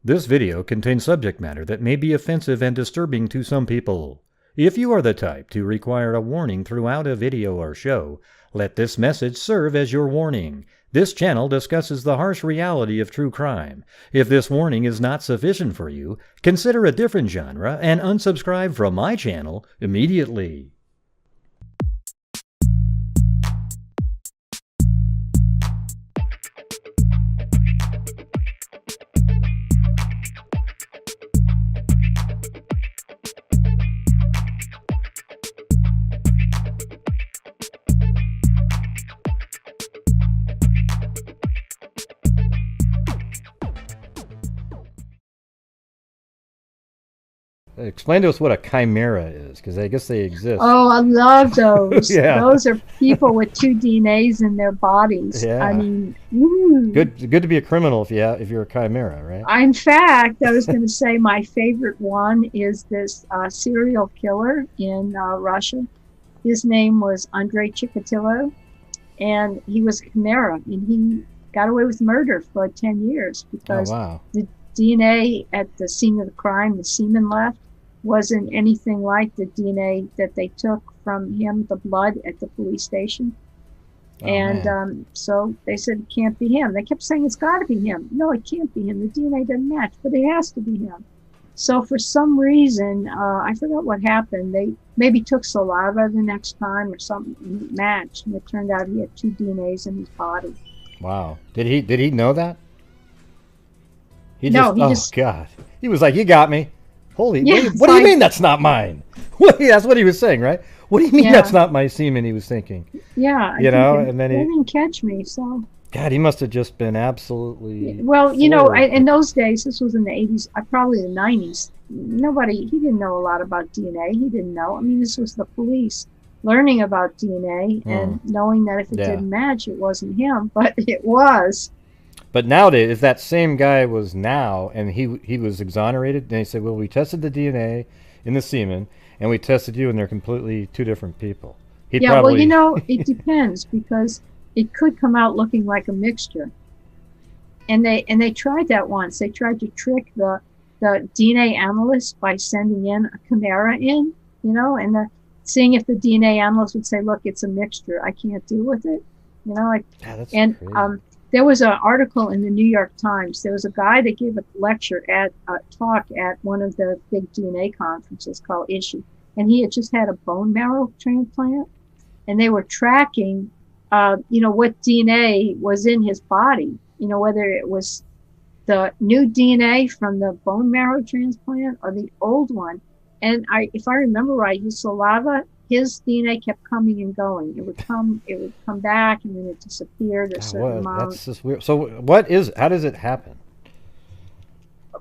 This video contains subject matter that may be offensive and disturbing to some people. If you are the type to require a warning throughout a video or show, let this message serve as your warning. This channel discusses the harsh reality of true crime. If this warning is not sufficient for you, consider a different genre and unsubscribe from my channel immediately. Explain to us what a chimera is, because I guess they exist. Oh, I love those. Yeah. Those are people with two DNAs in their bodies. Yeah. I mean, ooh. Good to be a criminal if you're a chimera, right? In fact, I was going to say my favorite one is this serial killer in Russia. His name was Andrei Chikatilo, and he was a chimera, and he got away with murder for 10 years because the DNA at the scene of the crime, the semen left, wasn't anything like the DNA that they took from him, the blood at the police station. So they said it can't be him. They kept saying it's got to be him. No, it can't be him. The DNA doesn't match, but it has to be him. So for some reason, I forgot what happened. They maybe took saliva the next time or something matched, and it turned out he had two DNAs in his body. Wow. Did he know that? God. He was like, you got me. Holy, yeah, what do you mean that's not mine? That's what he was saying, right? What do you mean that's not my semen, he was thinking? Yeah. And then he didn't catch me, so. God, he must have just been absolutely. Well, in those days, this was in the 80s, probably the 90s, he didn't know a lot about DNA. He didn't know. I mean, this was the police learning about DNA and knowing that if it didn't match, it wasn't him, but it was. But nowadays, if that same guy was now and he was exonerated, then he said, well, we tested the DNA in the semen and we tested you and they're completely two different people. It depends because it could come out looking like a mixture. And they tried that once. They tried to trick the DNA analyst by sending in a chimera in, and seeing if the DNA analyst would say, look, it's a mixture. I can't deal with it. That's crazy. There was an article in the New York Times. There was a guy that gave a lecture talk at one of the big DNA conferences called Issue. And he had just had a bone marrow transplant. And they were tracking, what DNA was in his body. Whether it was the new DNA from the bone marrow transplant or the old one. And if I remember right, his saliva, his DNA kept coming and going. It would come back, and then it disappeared a certain amount. That's just weird. So how does it happen?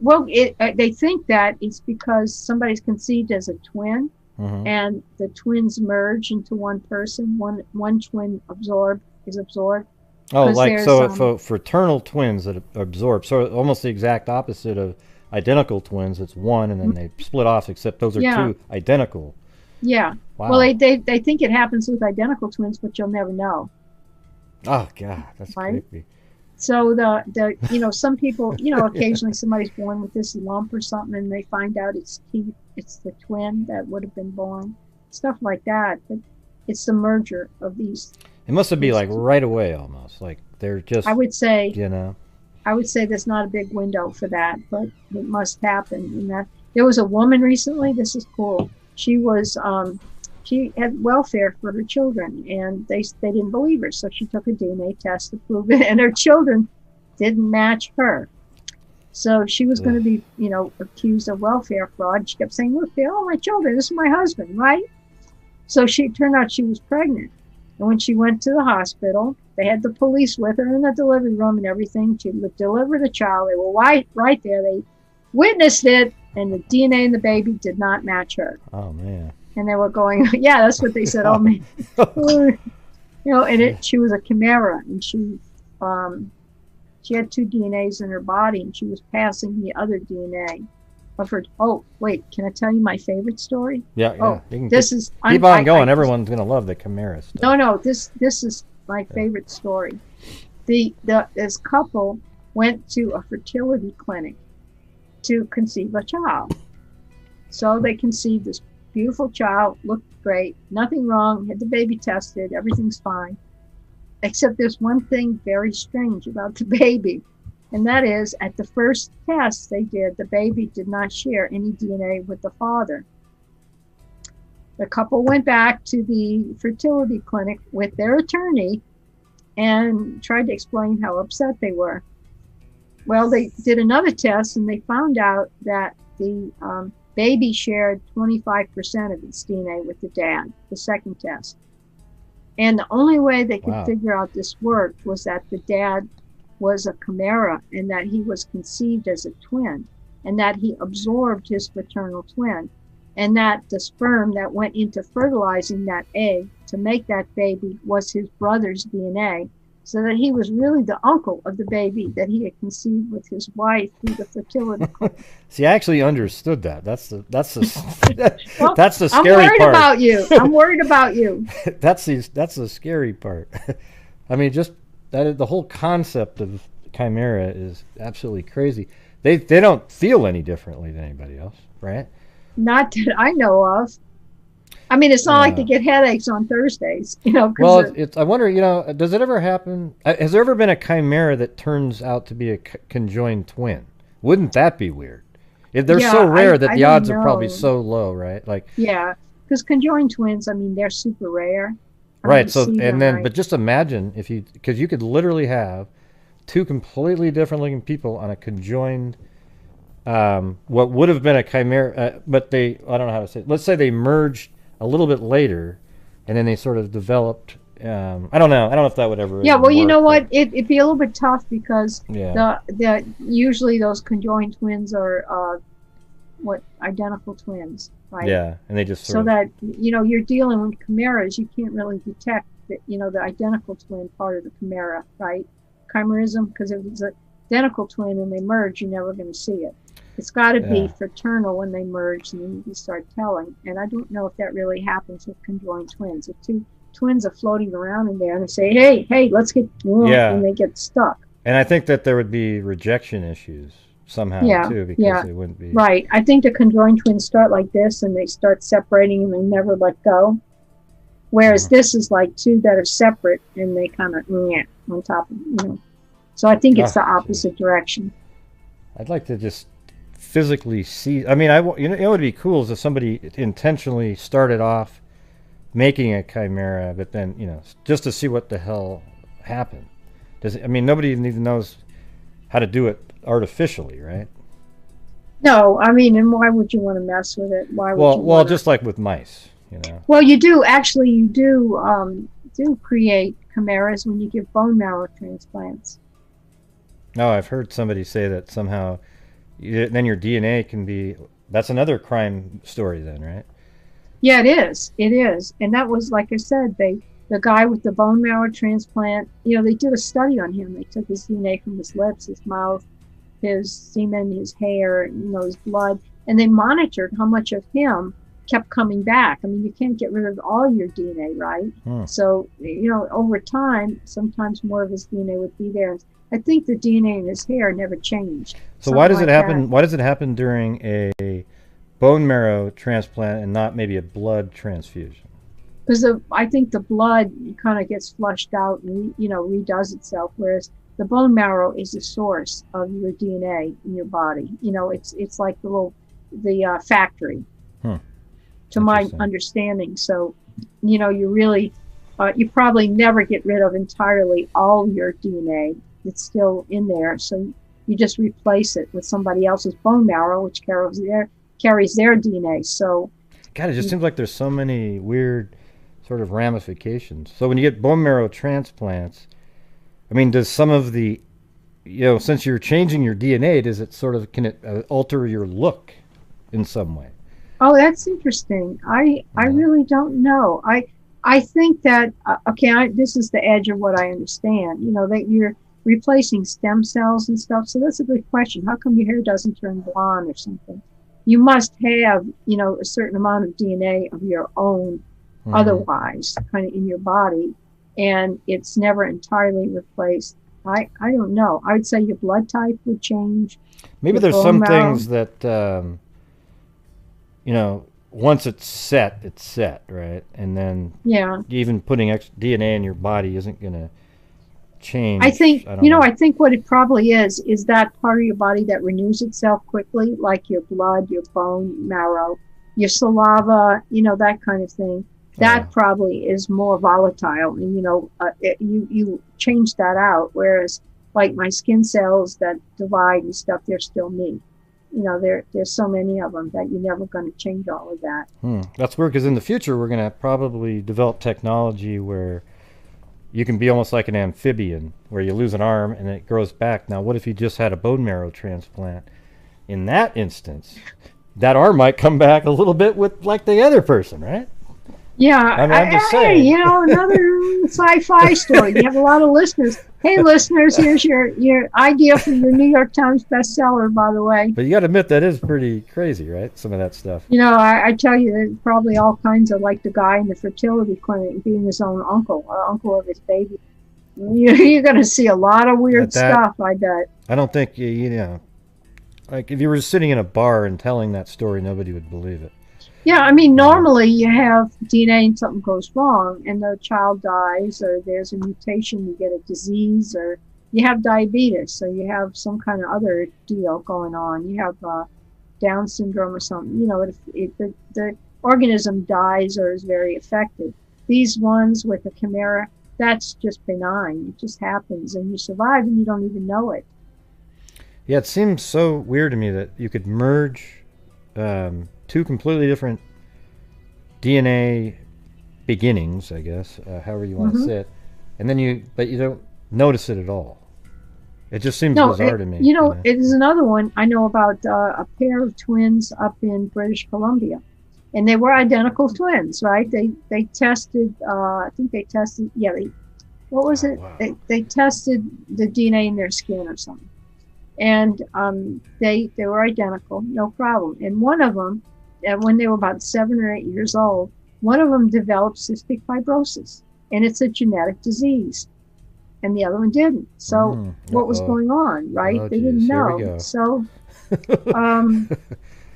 Well, they think that it's because somebody's conceived as a twin, and the twins merge into one person. One twin is absorbed. Oh, like for fraternal twins that absorb. So almost the exact opposite of identical twins. It's one, and then they split off. Except those are two identical. Yeah. Wow. Well, they think it happens with identical twins, but you'll never know. Oh God, that's creepy. So some people, occasionally somebody's born with this lump or something, and they find out it's the twin that would have been born, stuff like that. But it's the merger of these. It must be like right away, almost like they're just. I would say. I would say there's not a big window for that, but it must happen. And that there was a woman recently. This is cool. She was she had welfare for her children, and they didn't believe her, so she took a DNA test to prove it, and her children didn't match her. So she was going to be, accused of welfare fraud. She kept saying, "Look, they're all my children. This is my husband, right?" So it turned out she was pregnant, and when she went to the hospital, they had the police with her in the delivery room and everything to deliver the child. They were right there. They witnessed it. And the DNA in the baby did not match her. Oh man! And they were going, yeah, that's what they said. Oh man, she was a chimera, and she had two DNAs in her body, and she was passing the other DNA of her. Oh wait, can I tell you my favorite story? Yeah. Oh, keep on going. Everyone's gonna love the chimera stuff. No, this is my favorite story. This couple went to a fertility clinic. to conceive a child. So they conceived this beautiful child, looked great, nothing wrong, had the baby tested, everything's fine. Except there's one thing very strange about the baby, and that is at the first test they did, the baby did not share any DNA with the father. The couple went back to the fertility clinic with their attorney and tried to explain how upset they were. Well, they did another test and they found out that the baby shared 25% of its DNA with the dad, the second test. And the only way they could figure out this worked was that the dad was a chimera and that he was conceived as a twin and that he absorbed his fraternal twin and that the sperm that went into fertilizing that egg to make that baby was his brother's DNA, so that he was really the uncle of the baby that he had conceived with his wife through the fertility clinic. See, I actually understood that. That's the Well, that's the scary part. I'm worried about you. I'm worried about you. That's the scary part. I mean, just that the whole concept of chimera is absolutely crazy. They don't feel any differently than anybody else, right? Not that I know of. I mean, it's not like they get headaches on Thursdays, you know. Well, I wonder, you know, does it ever happen? Has there ever been a chimera that turns out to be a conjoined twin? Wouldn't that be weird? If they're so rare that the odds are probably so low, right? Like, yeah, because conjoined twins, I mean, they're super rare. Right. So, and then, but just imagine if because you could literally have two completely different looking people on a conjoined. What would have been a chimera, but I don't know how to say it. Let's say they merged a little bit later, and then they sort of developed. I don't know if that would ever. Yeah, well, you know what? It'd be a little bit tough because the usually those conjoined twins are identical twins, right? Yeah, and they just so that you're dealing with chimeras, you can't really detect the identical twin part of the chimera, right? Chimerism, because if it's an identical twin and they merge, you're never going to see it. It's got to be fraternal when they merge, and then you start telling. And I don't know if that really happens with conjoined twins. If two twins are floating around in there and they say, hey, let's get and they get stuck. And I think that there would be rejection issues somehow too, because they wouldn't be right. I think the conjoined twins start like this and they start separating and they never let go. Whereas this is like two that are separate and they kind of on top of So I think it's the opposite direction. I'd like to just physically see. I mean, it would be cool if somebody intentionally started off making a chimera, but then just to see what the hell happened. Nobody even knows how to do it artificially, right? No, I mean, and why would you want to mess with it? Why would you? Well, just like with mice, Well, you do create chimeras when you give bone marrow transplants. No, I've heard somebody say that somehow then your DNA can be. That's another crime story then, right? Yeah, it is. It is. And that was, like I said, the guy with the bone marrow transplant, they did a study on him. They took his DNA from his lips, his mouth, his semen, his hair, his blood, and they monitored how much of him kept coming back. I mean, you can't get rid of all your DNA, right? So, over time, sometimes more of his DNA would be there. I think the DNA in his hair never changed. So why does it happen? Why does it happen during a bone marrow transplant and not maybe a blood transfusion? Because I think the blood kind of gets flushed out and redoes itself, whereas the bone marrow is the source of your DNA in your body. It's like the factory, to my understanding. So, you really, you probably never get rid of entirely all your DNA. It's still in there, so you just replace it with somebody else's bone marrow, which carries their DNA. So, God, it just seems like there's so many weird sort of ramifications. So when you get bone marrow transplants, does some of the, since you're changing your DNA, can it alter your look in some way? Oh, that's interesting. I really don't know. I think that this is the edge of what I understand. That you're replacing stem cells and stuff. So that's a good question. How come your hair doesn't turn blonde or something? You must have, a certain amount of DNA of your own otherwise kind of in your body, and it's never entirely replaced. I don't know. I would say your blood type would change. Maybe there's some things that, you know, once it's set, right? And then even putting DNA in your body isn't going to change. I think, I think what it probably is that part of your body that renews itself quickly, like your blood, your bone marrow, your saliva, that kind of thing. That probably is more volatile, and you change that out. Whereas, like my skin cells that divide and stuff, they're still me. There's so many of them that you're never going to change all of that. That's weird, because in the future we're going to probably develop technology where you can be almost like an amphibian, where you lose an arm and it grows back. Now, what if you just had a bone marrow transplant? In that instance, that arm might come back a little bit with like the other person, right? Yeah, I'm just saying. Another sci-fi story. You have a lot of listeners. Hey, listeners, here's your idea for your New York Times bestseller, by the way. But you got to admit, that is pretty crazy, right? Some of that stuff. I tell you, there's probably all kinds of, like the guy in the fertility clinic being his own uncle of his baby. You're going to see a lot of weird stuff, I bet. I don't think, like if you were sitting in a bar and telling that story, nobody would believe it. Yeah, I mean, normally you have DNA and something goes wrong and the child dies, or there's a mutation, you get a disease, or you have diabetes, so you have some kind of other deal going on. You have Down syndrome or something. If the organism dies or is very affected. These ones with a chimera, that's just benign. It just happens and you survive and you don't even know it. Yeah, it seems so weird to me that you could merge two completely different DNA beginnings, I guess, however you want to say it, and then but you don't notice it at all. It just seems bizarre to me. It is another one I know about, a pair of twins up in British Columbia, and they were identical twins, right? They tested, what was it? Wow. They tested the DNA in their skin or something, and they were identical, no problem. And one of them, when they were about 7 or 8 years old, one of them developed cystic fibrosis, and it's a genetic disease, and the other one didn't. So what was going on, right? They didn't know. So,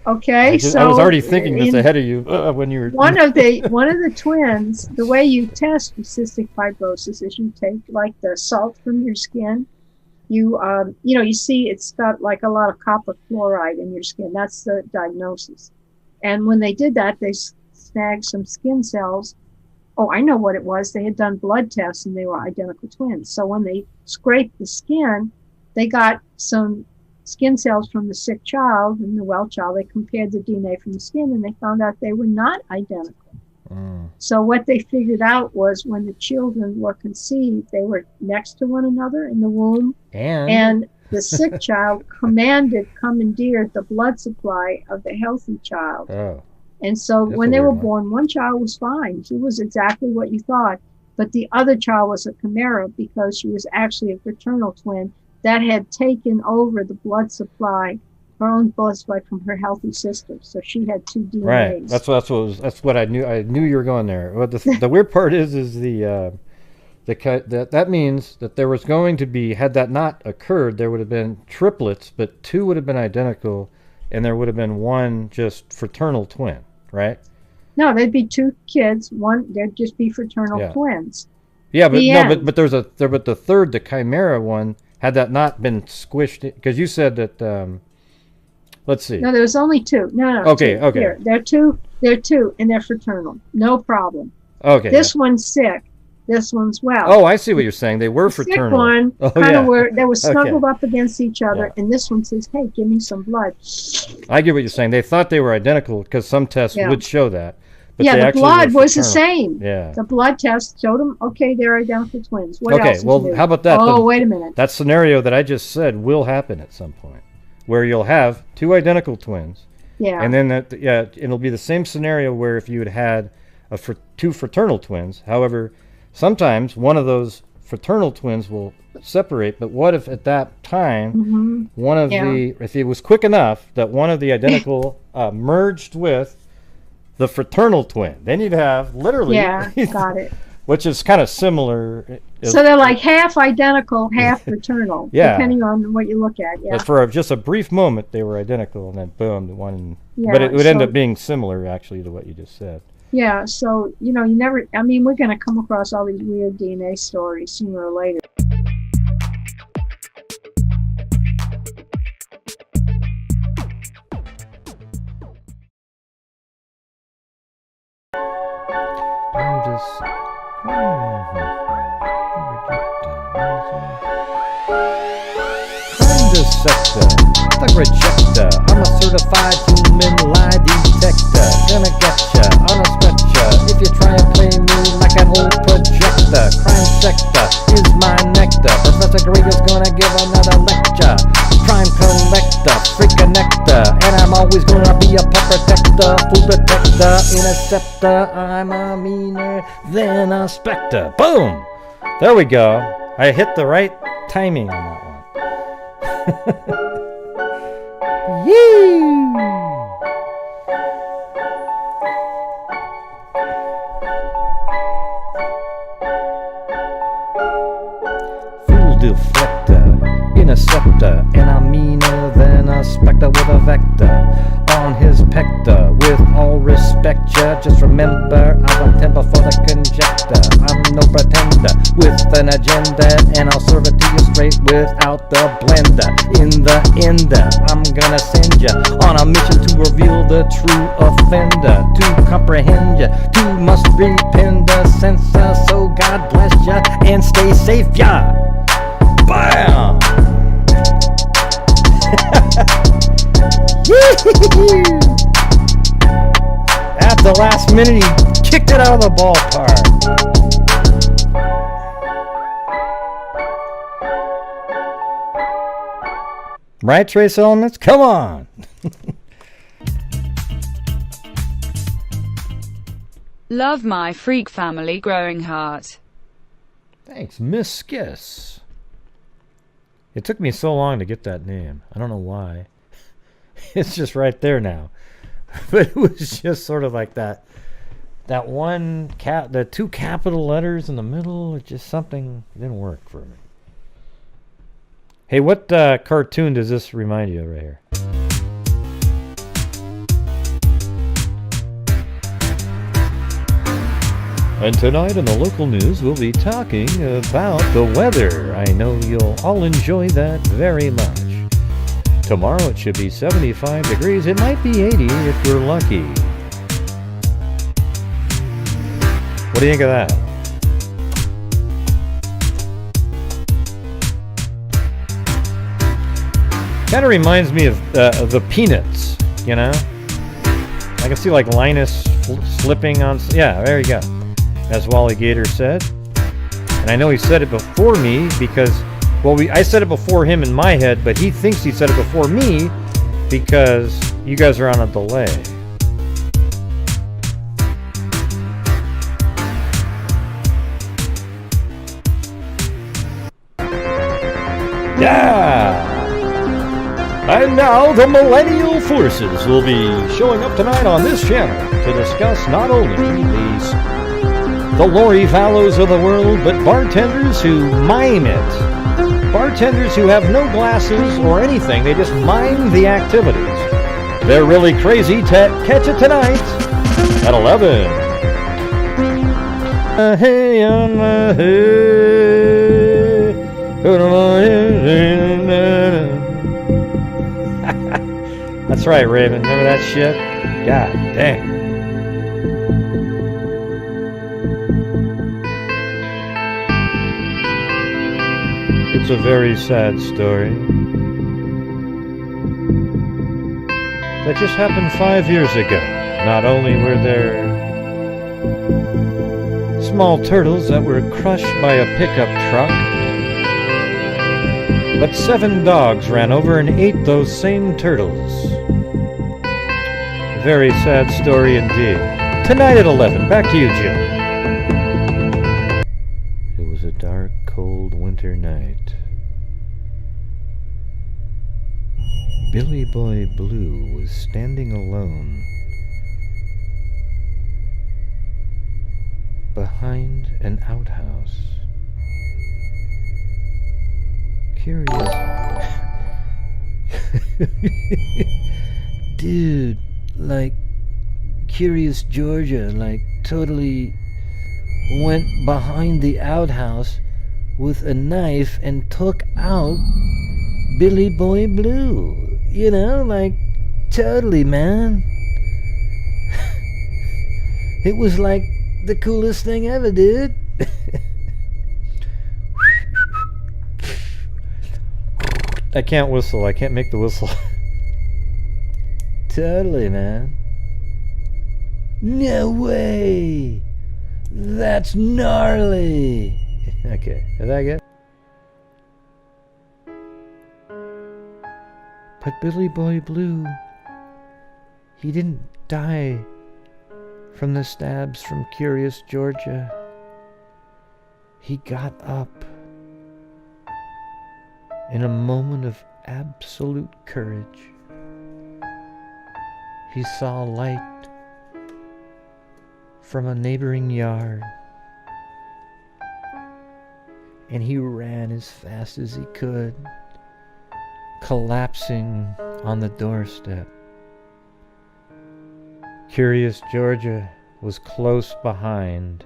okay. I was already thinking this ahead of you when you were. one of the twins. The way you test for cystic fibrosis is you take like the salt from your skin. You see it's got like a lot of copper chloride in your skin. That's the diagnosis. And when they did that, they snagged some skin cells. Oh, I know what it was. They had done blood tests and they were identical twins. So when they scraped the skin, they got some skin cells from the sick child and the well child. They compared the DNA from the skin and they found out they were not identical. So what they figured out was when the children were conceived, they were next to one another in the womb. And the sick child commandeered the blood supply of the healthy child. And so when they were born, one child was fine. She was exactly what you thought. But the other child was a chimera because she was actually a fraternal twin that had taken over the blood supply, her own blood supply from her healthy sister. So she had two DNAs. Right. That's what I knew. I knew you were going there. But the weird part is that means that there was going to be, had that not occurred, there would have been triplets, but two would have been identical, and there would have been one just fraternal twin, right? No, there'd be two kids. There'd just be fraternal twins. Yeah, but but the third, the chimera one, had that not been squished, because you said that. Let's see. No, there was only two. No. Okay. Here, they're two, and they're fraternal. No problem. Okay. This one's sick. This one's well. Oh, I see what you're saying. They were fraternal. The sick one they were snuggled up against each other, and this one says, "Hey, give me some blood." I get what you're saying. They thought they were identical because some tests would show that. But the blood was the same. Yeah. The blood test showed them, okay, they're identical twins. What else? Okay, well, how about that? Oh, wait a minute. That scenario that I just said will happen at some point, where you'll have two identical twins. Yeah. And then it'll be the same scenario where if you had two fraternal twins. However, sometimes one of those fraternal twins will separate, but what if at that time one of if it was quick enough that one of the identical merged with the fraternal twin, then you'd have literally got it. which is kind of similar. So they're like half identical, half fraternal, depending on what you look at. Yeah. But for just a brief moment, they were identical, and then boom, the one. Yeah, but it would end up being similar, actually, to what you just said. Yeah. So you never. I mean, we're going to come across all these weird DNA stories sooner or later. The rejector, I'm a certified human lie detector. Gonna getcha, on a stretcher, if you try and play me like an old projector. Crime sector is my nectar. Professor Greg is gonna give another lecture. Crime collector, freak nectar, and I'm always gonna be a pup protector, food detector, interceptor. I'm a meaner than a specter. Boom! There we go. I hit the right timing on that one. Yee! Fool deflector, interceptor, and I'm meaner than a specter with a vector on his pector. With all respect, ya, just remember I'm a temper for the conjector. I'm no pretender with an agenda, and I'll serve it to you straight without the blender. In the ender, I'm gonna send ya on a mission to reveal the true offender. To comprehend ya, you must repent the censor. So God bless ya and stay safe, ya. Bam! At the last minute, he kicked it out of the ballpark. Right, Trace Elements? Come on! Love my freak family growing heart. Thanks, Miss Skiss. It took me so long to get that name. I don't know why. It's just right there now. But it was just sort of like that one the two capital letters in the middle. It just something didn't work for me. Hey, what cartoon does this remind you of right here? And tonight in the local news, we'll be talking about the weather. I know you'll all enjoy that very much. Tomorrow it should be 75 degrees. It might be 80 if we're lucky. What do you think of that? Kind of reminds me of the Peanuts, you know? I can see like Linus slipping on... Yeah, there you go. As Wally Gator said. And I know he said it before me because... Well, I said it before him in my head, but he thinks he said it before me because you guys are on a delay. Yeah! And now the Millennial Forces will be showing up tonight on this channel to discuss not only the Lori Vallows of the world, but bartenders who mime it. Bartenders who have no glasses or anything, they just mime the activities. They're really crazy. Catch it tonight at 11. Hey, that's right, Raven. Remember that shit? God dang. It's a very sad story that just happened 5 years ago. Not only were there small turtles that were crushed by a pickup truck, but 7 dogs ran over and ate those same turtles. Very sad story indeed. Tonight at 11. Back to you, Jim. It was a dark, cold winter night. Billy Boy Blue was standing alone behind an outhouse. Curious. Dude, like, Curious Georgia, like, totally went behind the outhouse with a knife and took out Billy Boy Blue. You know, like, totally, man. It was like the coolest thing ever, dude. I can't whistle. I can't make the whistle. Totally, man. No way. That's gnarly. Okay, is that good? But Billy Boy Blue, he didn't die from the stabs from Curious Georgia. He got up in a moment of absolute courage. He saw light from a neighboring yard, and he ran as fast as he could, collapsing on the doorstep. Curious Georgia was close behind.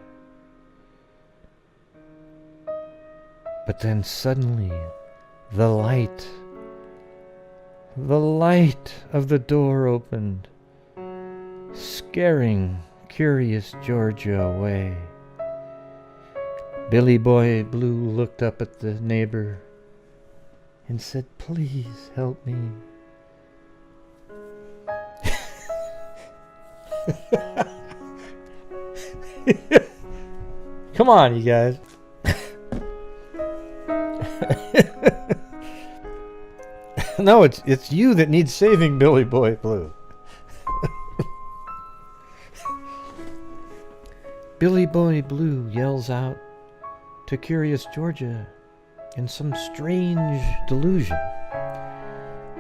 But then suddenly, the light of the door opened, scaring Curious Georgia away. Billy Boy Blue looked up at the neighbor and said, "Please help me." Come on, you guys. No, it's you that needs saving, Billy Boy Blue. Billy Boy Blue yells out to Curious Georgia in some strange delusion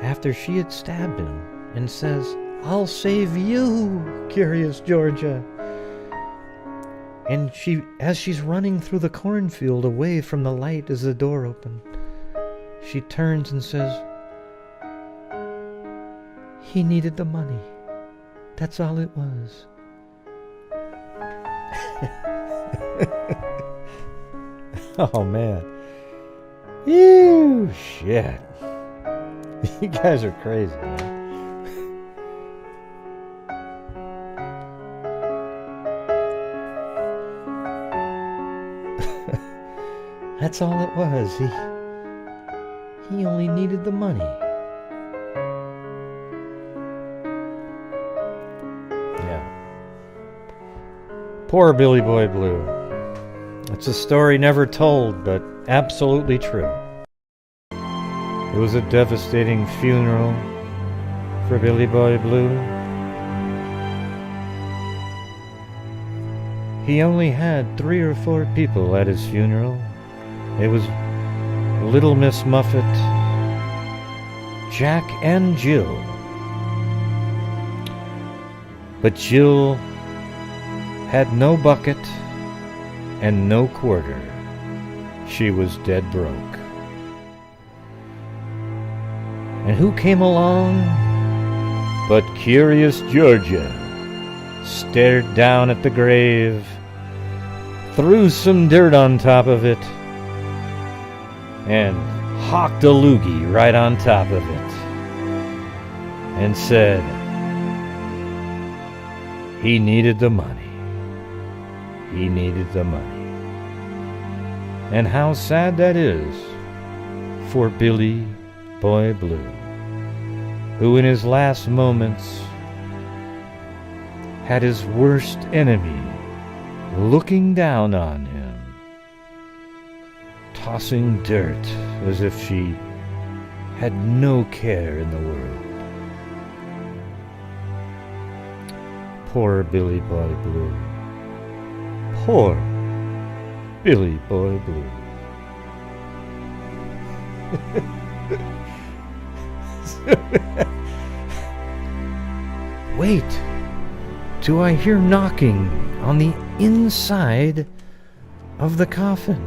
after she had stabbed him, and says, "I'll save you, Curious Georgia." And as she's running through the cornfield away from the light as the door opened, she turns and says, "He needed the money. That's all it was." Oh, man. Ew, shit. You guys are crazy, man. That's all it was. He only needed the money. Yeah. Poor Billy Boy Blue. It's a story never told, but absolutely true. It was a devastating funeral for Billy Boy Blue. He only had 3 or 4 people at his funeral. It was Little Miss Muffet, Jack, and Jill. But Jill had no bucket and no quarter. She was dead broke. And who came along but Curious Georgia? Stared down at the grave, threw some dirt on top of it, and hawked a loogie right on top of it, and said he needed the money. He needed the money. And how sad that is for Billy Boy Blue, who in his last moments had his worst enemy looking down on him, tossing dirt as if she had no care in the world. Poor Billy Boy Blue. Poor Billy Boy Blue. Wait. do I hear knocking on the inside of the coffin.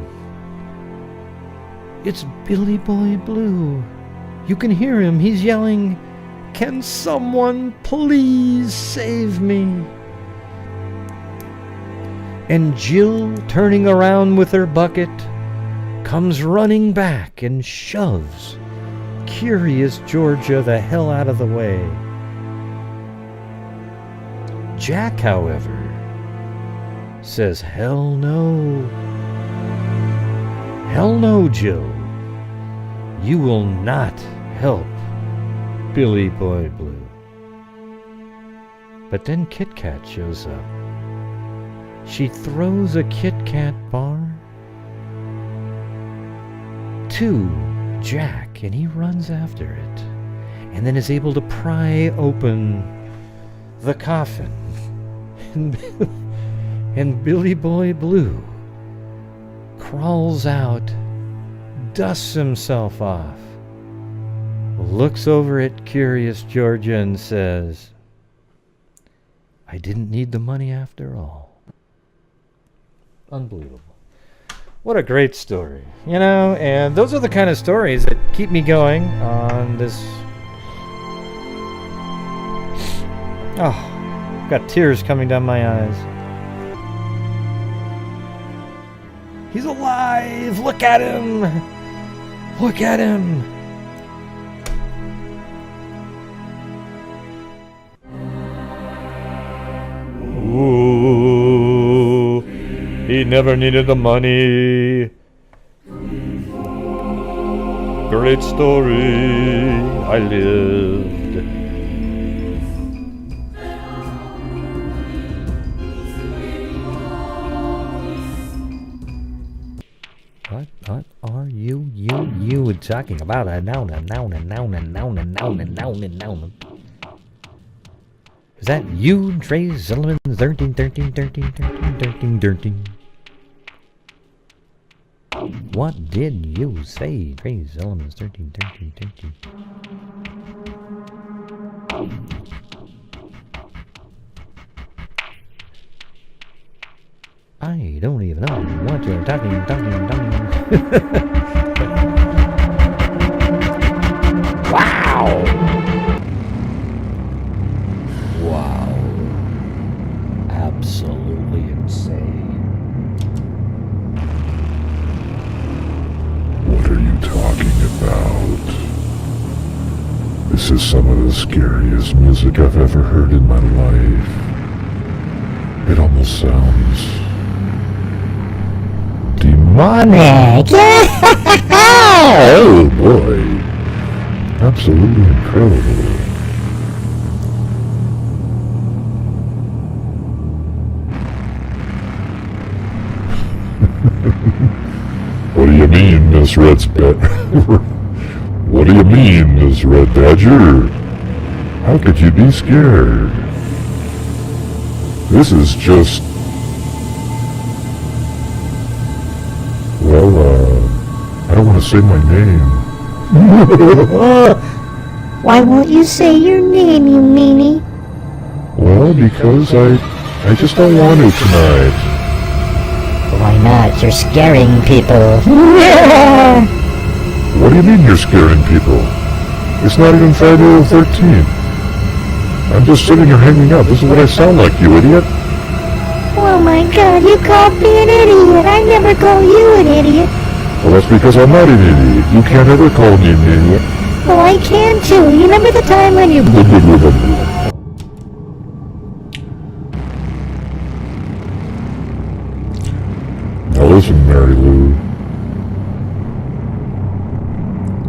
It's Billy Boy Blue. You can hear him. He's yelling, "Can someone please save me?" And Jill, turning around with her bucket, comes running back and shoves Curious Georgia the hell out of the way. Jack, however, says, "Hell no. Hell no, Jill. You will not help Billy Boy Blue." But then Kit Kat shows up. She throws a Kit Kat bar to Jack, and he runs after it, and then is able to pry open the coffin. And Billy Boy Blue crawls out, dusts himself off, looks over at Curious Georgia and says, "I didn't need the money after all." Unbelievable. What a great story, you know, and those are the kind of stories that keep me going on this. Oh, got tears coming down my eyes. He's alive! Look at him! Look at him! Ooh, he never needed the money. Great story, I lived. What are you talking about? A noun. Is that you, Trey Zimmerman? 13. What did you say, Trey Zimmerman? 13. I don't even know what you're talking. Wow! Absolutely insane. What are you talking about? This is some of the scariest music I've ever heard in my life. It almost sounds demonic. Oh boy. Absolutely incredible. What do you mean, Miss What do you mean, Miss Red Badger? How could you be scared? This is just... Well, I don't want to say my name. Why won't you say your name, you meanie? Well, because I just don't want to tonight. Why not? You're scaring people. What do you mean you're scaring people? It's not even Friday the 13th. I'm just sitting here hanging out. This is what I sound like, you idiot. Oh my god, you called me an idiot. I never call you an idiot. Well, that's because I'm not an idiot. You can't ever call me an idiot. Well, I can too. You remember the time when you... Now listen, Mary Lou.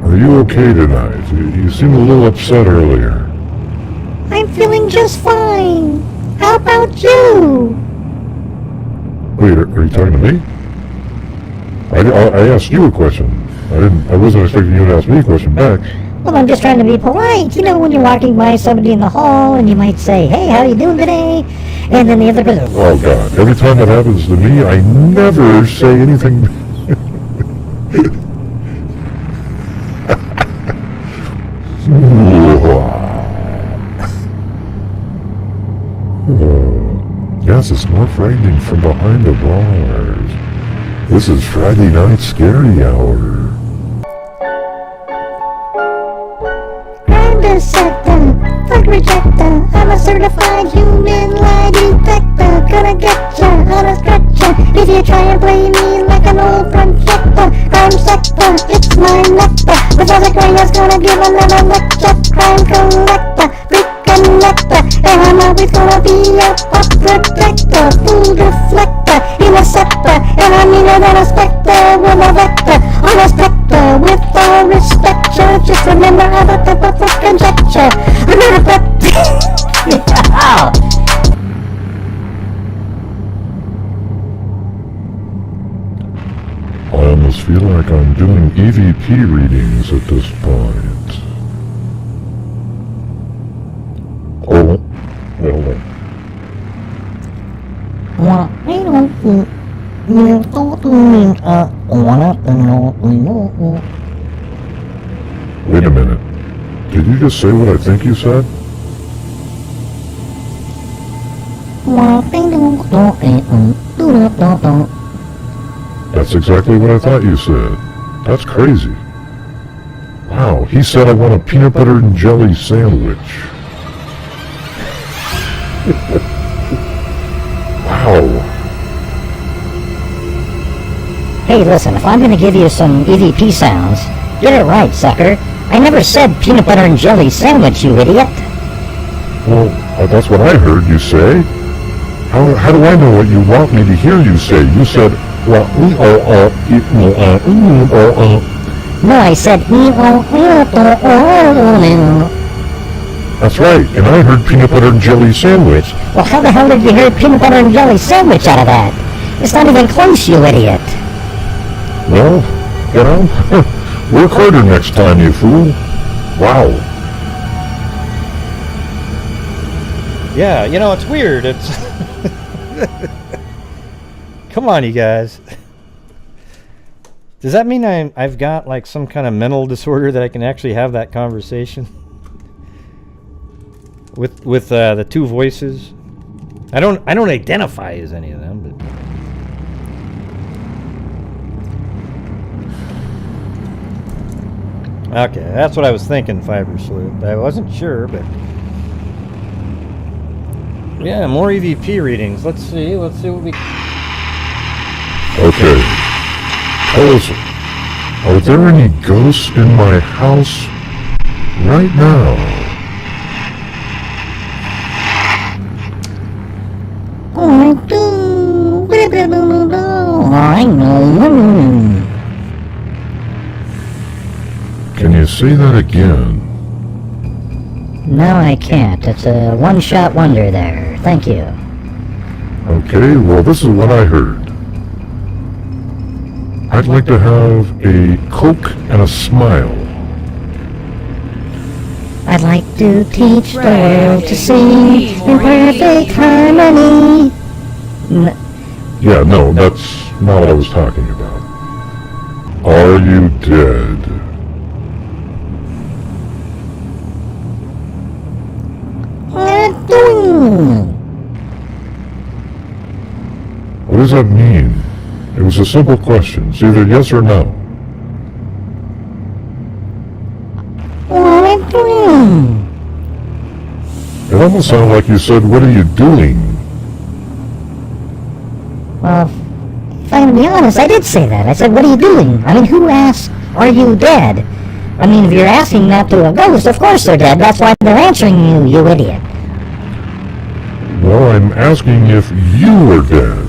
Are you okay tonight? You seemed a little upset earlier. I'm feeling just fine. How about you? Wait, are you talking to me? I asked you a question. I wasn't expecting you to ask me a question back. Well, I'm just trying to be polite. You know, when you're walking by somebody in the hall and you might say, "Hey, how you doing today?" And then the other person... Oh, God. Every time that happens to me, I never say anything... Oh. Yes, it's more frightening from behind the bars. This is Friday Night Scary Hour. I'm the sector, fuck rejector. I'm a certified human lie detector. Gonna get ya on a stretcher if you try and play me like an old projector. Crime sector, it's my nectar. Professor Gray's gonna give another lecture. Crime collector, freak connector, and I'm always gonna be a pop protector. Fool deflector, interceptor, and I'm meaner than a specter with a vector. On a specter with all respect, just remember I'm a type of conjecture. I'm not a pet. I almost feel like I'm doing EVP readings at this point. Oh, well, wait a minute. Did you just say what I think you said? That's exactly what I thought you said. That's crazy. Wow, he said I want a peanut butter and jelly sandwich. Wow. Hey, listen, if I'm gonna give you some EVP sounds, get it right, sucker. I never said peanut butter and jelly sandwich, you idiot. Well, that's what I heard you say. How do I know what you want me to hear you say? You said, well, No, I said, That's right, and I heard peanut butter and jelly sandwich. Well, how the hell did you hear peanut butter and jelly sandwich out of that? It's not even close, you idiot. Well, you know, work harder next time, you fool. Wow. Yeah, you know, it's weird. It's... Come on, you guys. Does that mean I've got like some kind of mental disorder that I can actually have that conversation with the two voices? I don't identify as any of them, but okay, that's what I was thinking, Fiber Sloop. I wasn't sure, but yeah, more EVP readings. Let's see what we. Okay. Tell us, are there any ghosts in my house right now? Can you say that again? No, I can't. It's a one-shot wonder there. Thank you. Okay, well, this is what I heard. I'd like to have a Coke and a smile. I'd like to teach the world to sing in perfect harmony. Yeah, no, that's not what I was talking about. Are you dead? What does that mean? It was a simple question. It's either yes or no. It almost sounded like you said, what are you doing? Well, if I'm gonna be honest, I did say that. I said, what are you doing? I mean, who asks, are you dead? I mean, if you're asking that to a ghost, of course they're dead. That's why they're answering you, you idiot. Well, I'm asking if you were dead.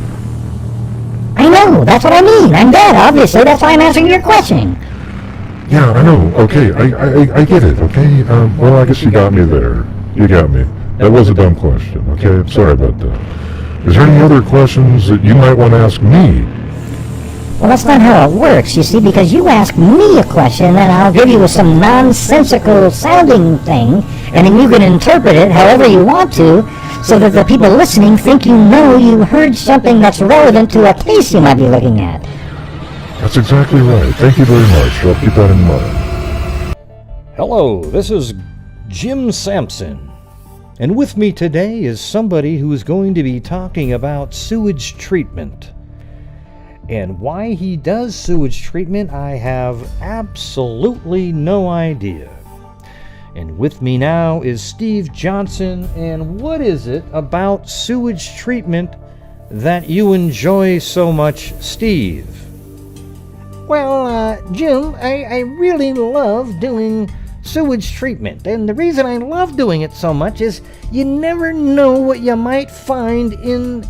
I know, that's what I mean. I'm dead, obviously. That's why I'm answering your question. Yeah, I know. Okay, I get it, okay? Well, I guess you got me there. You got me. That was a dumb question, okay? Sorry about that. Is there any other questions that you might want to ask me? Well, that's not how it works, you see, because you ask me a question, and I'll give you some nonsensical sounding thing, and then you can interpret it however you want to, so that the people listening think you know you heard something that's relevant to a case you might be looking at. That's exactly right. Thank you very much. I'll keep that in mind. Hello, this is Jim Sampson. And with me today is somebody who is going to be talking about sewage treatment. And why he does sewage treatment, I have absolutely no idea. And with me now is Steve Johnson, and what is it about sewage treatment that you enjoy so much, Steve? Well, Jim, I really love doing sewage treatment, and the reason I love doing it so much is you never know what you might find in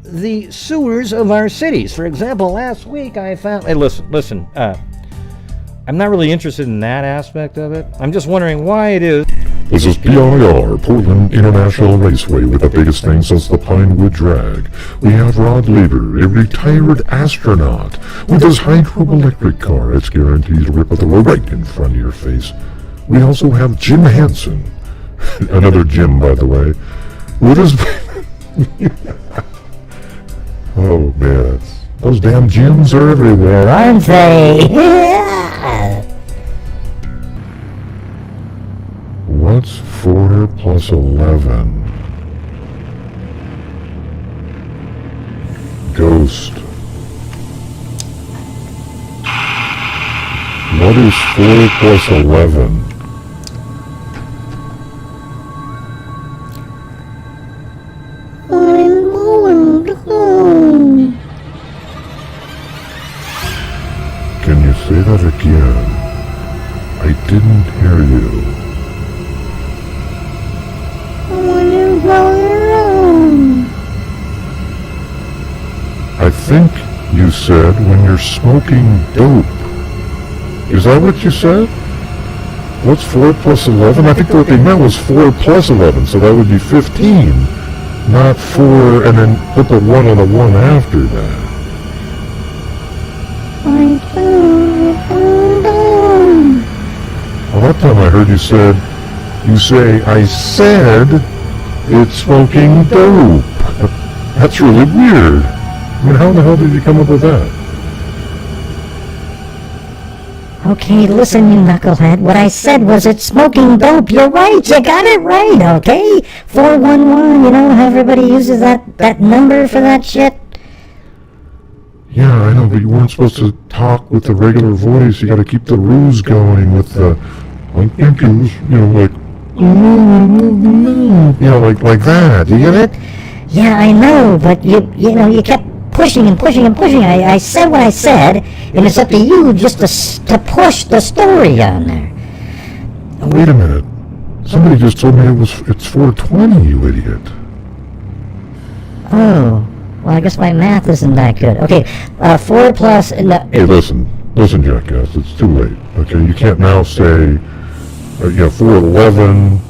the sewers of our cities. For example, last week I found... Hey, listen, I'm not really interested in that aspect of it. I'm just wondering why it is... This is PIR, Portland International Raceway, with the biggest thing since the Pinewood Drag. We have Rod Laver, a retired astronaut, with his hydroelectric car. It's guaranteed to rip up the road right in front of your face. We also have Jim Hansen, another Jim, by the way, with his... Oh, man, those damn Jims are everywhere, aren't they? What's 4 plus 11? Ghost. What is 4 plus 11? I'm going home. Can you say that again? I didn't hear you. When you go home. I think you said when you're smoking dope. Is that what you said? What's 4 plus 11? I think what they meant was 4 plus 11, so that would be 15. Not 4 and then put the 1 on the 1 after that. Well, that time I heard you say, I said it's smoking dope. That's really weird. I mean, how the hell did you come up with that? Okay, listen, you knucklehead. What I said was it's smoking dope. You're right. You got it right, okay? 411, you know how everybody uses that number for that shit? Yeah, I know, but you weren't supposed to talk with the regular voice. You gotta keep the ruse going with the... I think it was, like that. Do you get it? Yeah, I know, but you kept pushing and pushing and pushing. I said what I said, and it's up to you just to push the story on there. Oh, wait a minute. Somebody just told me it's 420, you idiot. Oh, well, I guess my math isn't that good. Okay, 4 plus... Hey, listen, jackass, it's too late, okay? You can't now say, 411,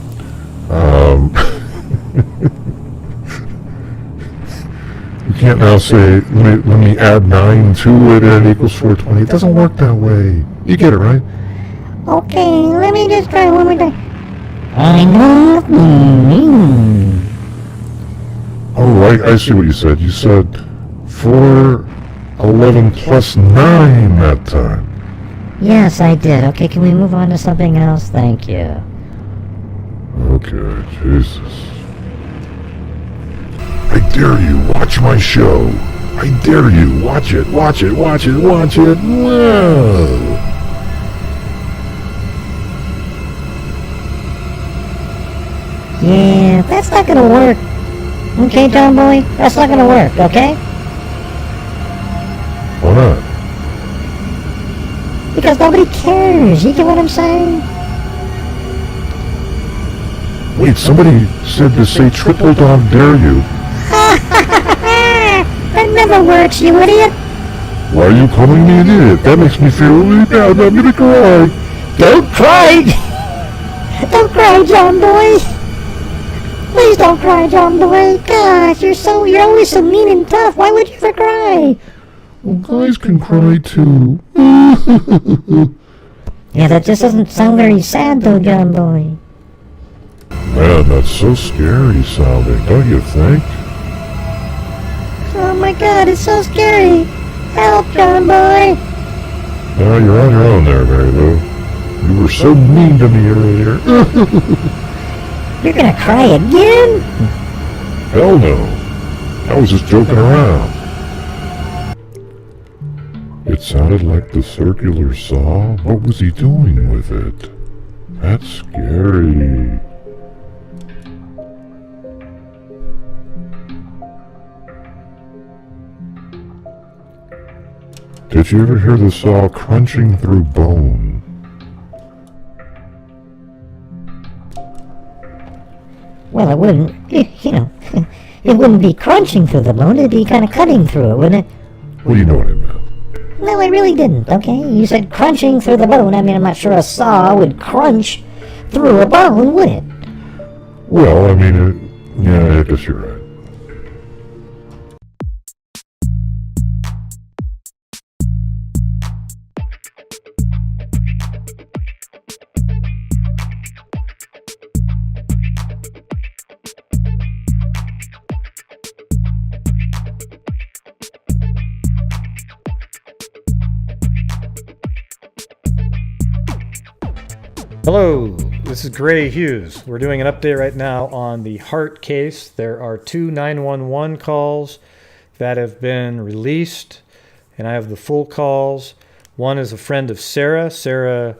You can't now say, let me add 9 to it and it equals 420. It doesn't work that way. You get it, right? Okay, let me just try one more time. I know. Oh, I see what you said. You said 411 plus 9 that time. Yes, I did. Okay, can we move on to something else? Thank you. Okay, Jesus. I dare you, watch my show. I dare you, watch it. Whoa. Yeah, that's not gonna work. Okay, John Boy? That's not gonna work, okay? Why not? Because nobody cares. You get what I'm saying? Wait, somebody said to say triple dog dare you. That never works, you idiot. Why are you calling me an idiot? That makes me feel really bad. I'm gonna cry. Don't cry! Don't cry, John Boy. Please don't cry, John Boy. Gosh, you're always so mean and tough. Why would you ever cry? Well, guys can cry too. Yeah, that just doesn't sound very sad though, John Boy. Man, that's so scary sounding, don't you think? Oh my god, it's so scary. Help, John Boy. Now you're on your own there, Mary Lou. You were so mean to me earlier. You're gonna cry again? Hell no. I was just joking around. It sounded like the circular saw. What was he doing with it? That's scary. Did you ever hear the saw crunching through bone? Well, it wouldn't, you know, it wouldn't be crunching through the bone, it'd be kind of cutting through it, wouldn't it? Well, you know what I meant. No, I really didn't, okay? You said crunching through the bone. I mean, I'm not sure a saw would crunch through a bone, would it? Well, I mean, yeah, I guess you're right. Hello, this is Grant Hughes. We're doing an update right now on the Hart case. There are 2 911 calls that have been released, and I have the full calls. One is a friend of Sarah. Sarah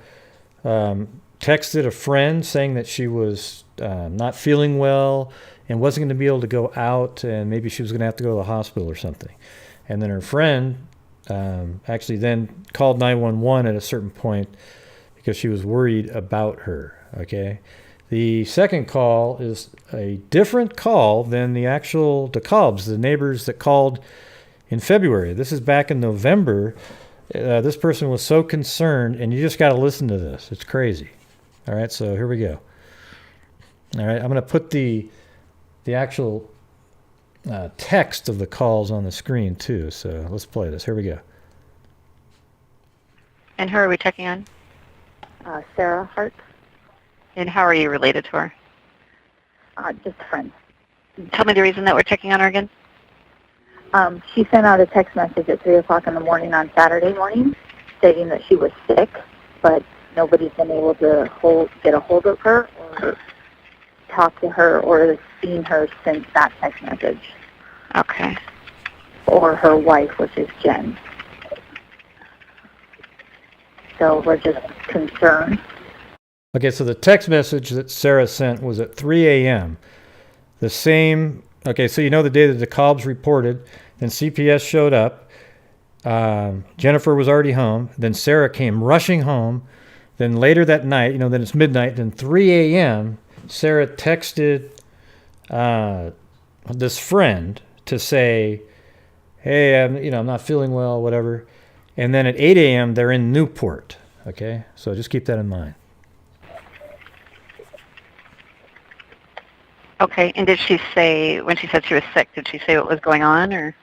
texted a friend saying that she was not feeling well and wasn't going to be able to go out, and maybe she was going to have to go to the hospital or something. And then her friend actually then called 911 at a certain point because she was worried about her, okay? The second call is a different call than the actual DeKalbs, the neighbors that called in February. This is back in November. This person was so concerned, and you just got to listen to this. It's crazy. All right, so here we go. All right, I'm going to put the actual text of the calls on the screen, too. So let's play this. Here we go. And who are we checking on? Sarah Hart. And how are you related to her? Just a friend. Tell me the reason that we're checking on her again. She sent out a text message at 3 o'clock in the morning on Saturday morning stating that she was sick, but nobody's been able to get a hold of her or talk to her or seen her since that text message. Okay. Or her wife, which is Jen. So we're just concerned. Okay, so the text message that Sarah sent was at 3 a.m. The same, okay, so you know the day that the DeKalbs reported, then CPS showed up. Jennifer was already home. Then Sarah came rushing home. Then later that night, then it's midnight. Then 3 a.m., Sarah texted this friend to say, hey, I'm not feeling well, whatever. And then at 8 a.m., they're in Newport, okay? So just keep that in mind. Okay, and did she say, when she said she was sick, did she say what was going on, or?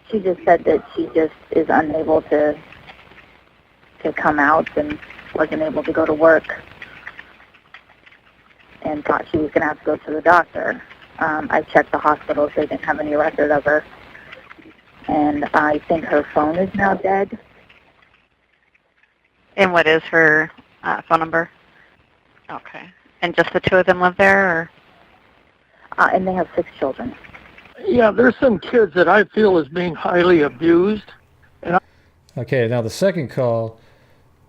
She just said that she just is unable to come out and wasn't able to go to work and thought she was going to have to go to the doctor. I checked the hospitals. They didn't have any record of her. And I think her phone is now dead. And what is her phone number? Okay. And just the 2 of them live there, or? And they have 6 children. Yeah, there's some kids that I feel is being highly abused. Okay, now the second call,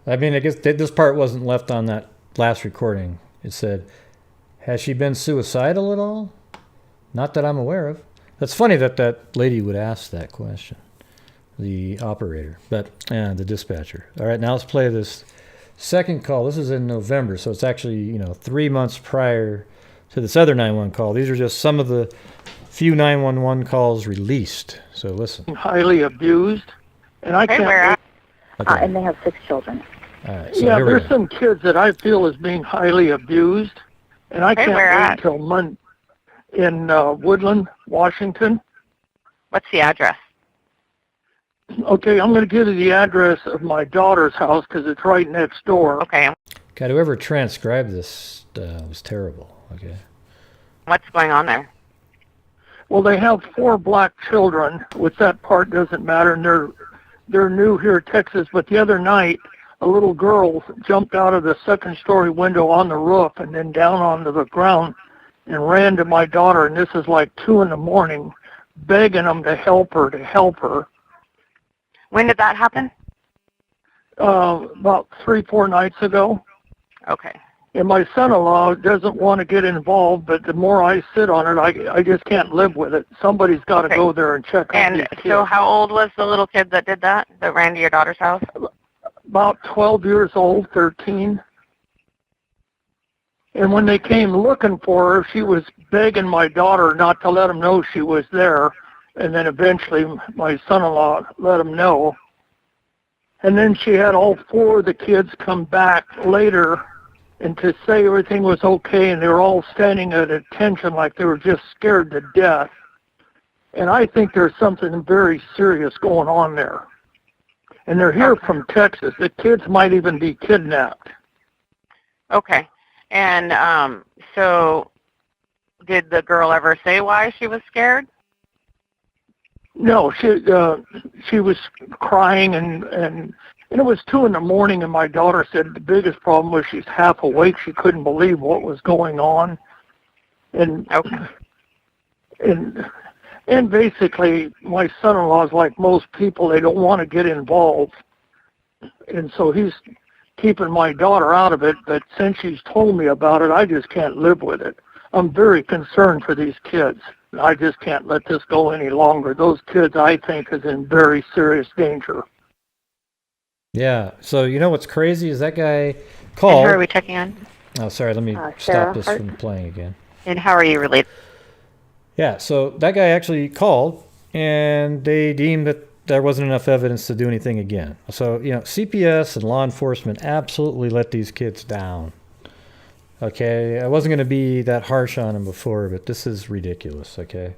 I guess this part wasn't left on that last recording. It said, has she been suicidal at all? Not that I'm aware of. That's funny that lady would ask that question, the operator, but the dispatcher. All right, now let's play this second call. This is in November, so it's actually 3 months prior to this other 911 call. These are just some of the few 911 calls released. So listen. Highly abused, and I can't. Okay. And they have 6 children. All right, so Yeah, there's some kids that I feel is being highly abused, and I can't wait until Monday. In Woodland, Washington. What's the address? Okay, I'm going to give you the address of my daughter's house because it's right next door. Okay. God, whoever transcribed this was terrible. Okay. What's going on there? Well, they have 4 black children, which that part doesn't matter, and they're new here in Texas. But the other night, a little girl jumped out of the second-story window on the roof and then down onto the ground and ran to my daughter, and this is like 2 a.m, begging them to help her. When did that happen? About 3-4 nights ago. Okay. And my son-in-law doesn't want to get involved, but the more I sit on it, I just can't live with it. Somebody's got to go there and check on these kids. And so how old was the little kid that did that ran to your daughter's house? About 12 years old, 13. And when they came looking for her, she was begging my daughter not to let them know she was there. And then eventually my son-in-law let him know. And then she had all 4 of the kids come back later and to say everything was okay, and they were all standing at attention like they were just scared to death. And I think there's something very serious going on there. And they're here from Texas. The kids might even be kidnapped. Okay. And so did the girl ever say why she was scared? No, she was crying, and it was 2 a.m, and my daughter said the biggest problem was she's half awake. She couldn't believe what was going on. And and basically, my son-in-law is like most people. They don't want to get involved. And so he's keeping my daughter out of it, but since she's told me about it, I just can't live with it. I'm very concerned for these kids. I just can't let this go any longer. Those kids, I think, is in very serious danger. Yeah. So you know what's crazy is that guy called. And who are we checking on? Oh, sorry. Let me stop this from playing again. And how are you related? Yeah. So that guy actually called, and they deemed that there wasn't enough evidence to do anything again. So, you know, CPS and law enforcement absolutely let these kids down. Okay, I wasn't going to be that harsh on him before, but this is ridiculous, okay?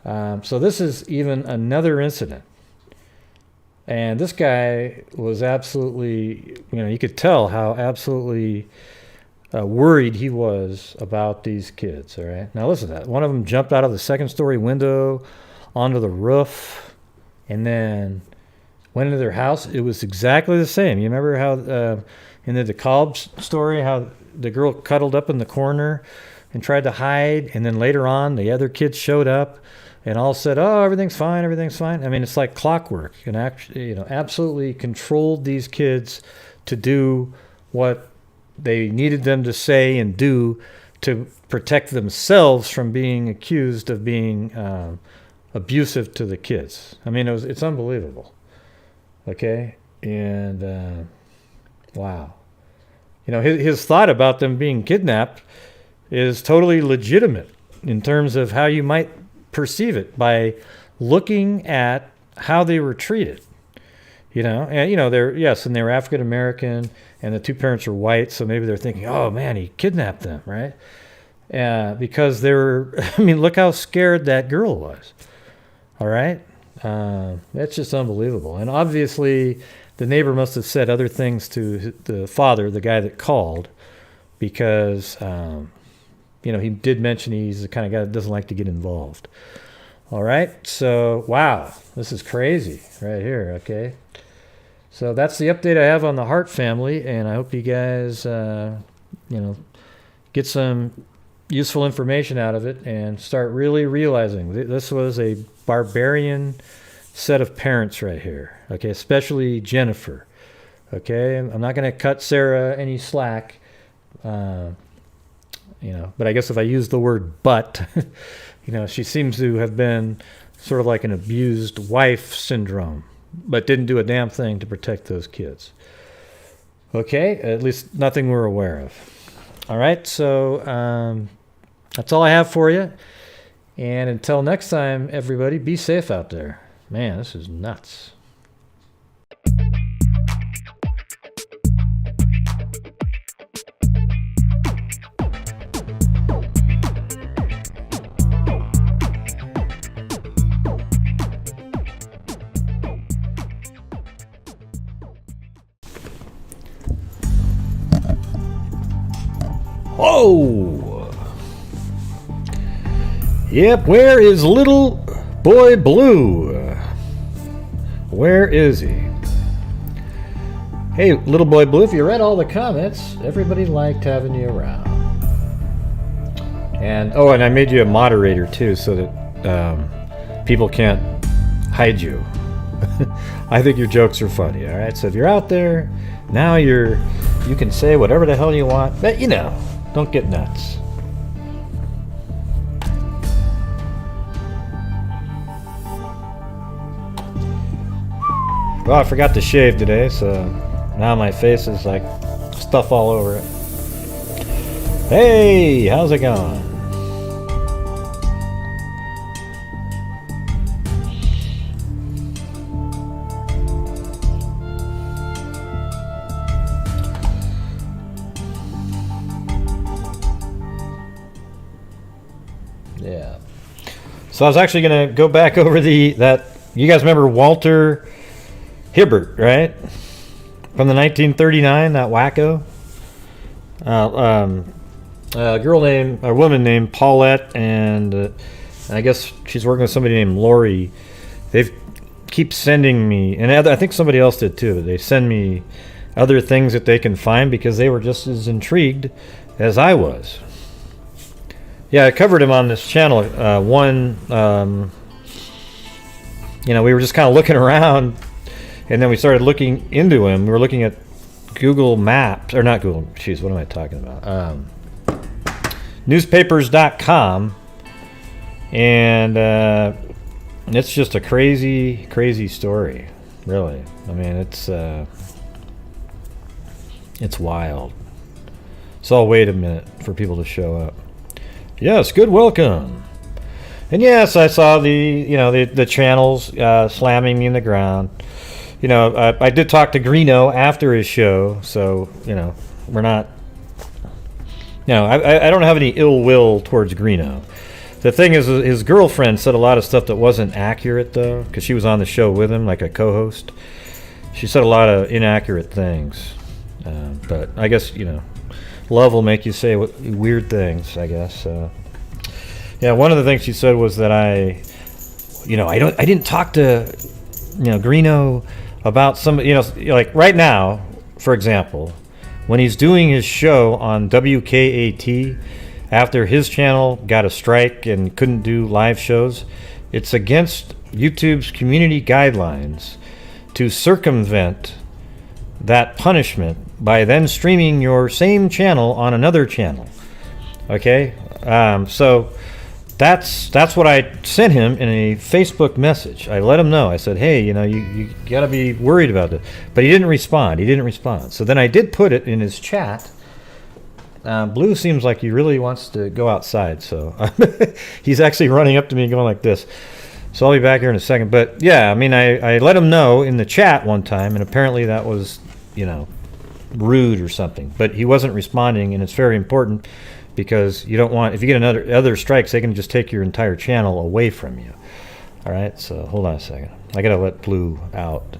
So this is even another incident. And this guy was absolutely, you know, you could tell how absolutely worried he was about these kids, all right? Now listen to that. One of them jumped out of the second-story window onto the roof and then went into their house. It was exactly the same. You remember how in the DeKalb story, how the girl cuddled up in the corner and tried to hide, and then later on the other kids showed up and all said, "Oh, everything's fine, everything's fine." I mean, it's like clockwork, and actually, you know, absolutely controlled these kids to do what they needed them to say and do to protect themselves from being accused of being abusive to the kids. I mean, it's unbelievable. Okay, and wow. You know, his thought about them being kidnapped is totally legitimate in terms of how you might perceive it by looking at how they were treated. You know, and you know they were African American, and the 2 parents are white, so maybe they're thinking, "Oh man, he kidnapped them," right? Because they were. I mean, look how scared that girl was. All right, that's just unbelievable, and obviously. The neighbor must have said other things to the father, the guy that called, because, you know, he did mention he's the kind of guy that doesn't like to get involved. All right. So, wow, this is crazy right here. Okay. So that's the update I have on the Hart family. And I hope you guys, you know, get some useful information out of it and start really realizing this was a barbarian set of parents right here, okay, especially Jennifer, okay? I'm not going to cut Sarah any slack, you know, but I guess if I use the word but, you know, she seems to have been sort of like an abused wife syndrome, but didn't do a damn thing to protect those kids. Okay, at least nothing we're aware of. All right, so that's all I have for you. And until next time, everybody, be safe out there. Man, this is nuts. Whoa! Yep, where is little boy Blue? Where is he? Hey, Little Boy Blue, if you read all the comments, everybody liked having you around. And and I made you a moderator too, so that people can't hide you. I think your jokes are funny. All right, so if you're out there now, you can say whatever the hell you want, but don't get nuts. Well, I forgot to shave today, so now my face is like stuff all over it. Hey, how's it going? Yeah. So I was actually going to go back over you guys remember Walter Hibbert, right? From the 1939, that wacko. A woman named Paulette, and I guess she's working with somebody named Lori. They keep sending me, and I think somebody else did too. They send me other things that they can find because they were just as intrigued as I was. Yeah, I covered him on this channel. We were just kind of looking around, and then we started looking into him. We were looking at Google Maps, or not Google, jeez, what am I talking about? Newspapers.com, and it's just a crazy, crazy story, really. I mean, it's wild. So I'll wait a minute for people to show up. Yes, good welcome. And yes, I saw the channels slamming me in the ground. I did talk to Greeno after his show, so we're not. I don't have any ill will towards Greeno. The thing is, his girlfriend said a lot of stuff that wasn't accurate, though, because she was on the show with him, like a co-host. She said a lot of inaccurate things, but I guess love will make you say weird things, I guess. Yeah, one of the things she said was that I didn't talk to Greeno about somebody, like right now, for example, when he's doing his show on WKAT, after his channel got a strike and couldn't do live shows, it's against YouTube's community guidelines to circumvent that punishment by then streaming your same channel on another channel. Okay, so that's what I sent him in a Facebook message. I let him know. I said, hey, you got to be worried about it. But he didn't respond. So then I did put it in his chat. Blue seems like he really wants to go outside, so he's actually running up to me going like this. So I'll be back here in a second. But yeah, I mean, I let him know in the chat one time, and apparently that was, rude or something. But he wasn't responding, and it's very important because you don't want, if you get other strikes, they can just take your entire channel away from you. All right, so hold on a second. I got to let Blue out.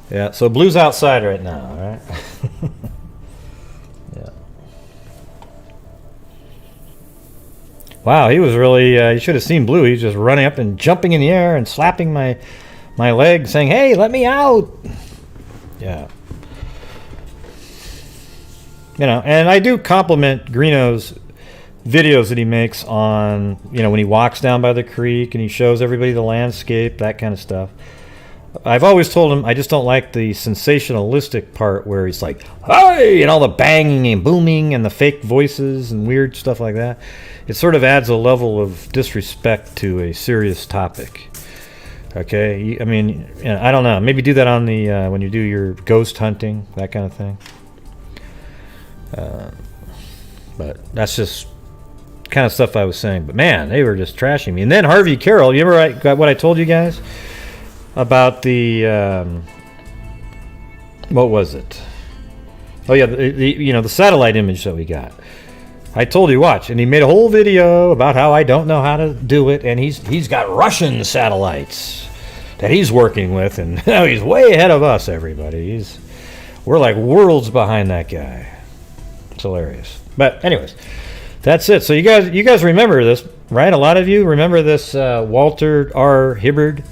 Yeah, so Blue's outside right now, all right? Yeah. Wow, he was really, you should have seen Blue. He was just running up and jumping in the air and slapping my leg, saying, hey, let me out. Yeah. And I do compliment Greeno's videos that he makes on, when he walks down by the creek and he shows everybody the landscape, that kind of stuff. I've always told him I just don't like the sensationalistic part where he's like, hey, and all the banging and booming and the fake voices and weird stuff like that. It sort of adds a level of disrespect to a serious topic. Okay, I mean, I don't know. Maybe do that on the when you do your ghost hunting, that kind of thing. But that's just kind of stuff I was saying. But man, they were just trashing me. And then Harvey Carroll, you remember what I told you guys about the what was it? Oh yeah, the satellite image that we got. I told you, watch. And he made a whole video about how I don't know how to do it. And he's got Russian satellites that he's working with. And he's way ahead of us, everybody. We're like worlds behind that guy. It's hilarious. But anyways, that's it. So you guys remember this, right? A lot of you remember this Walter R. Hibberd,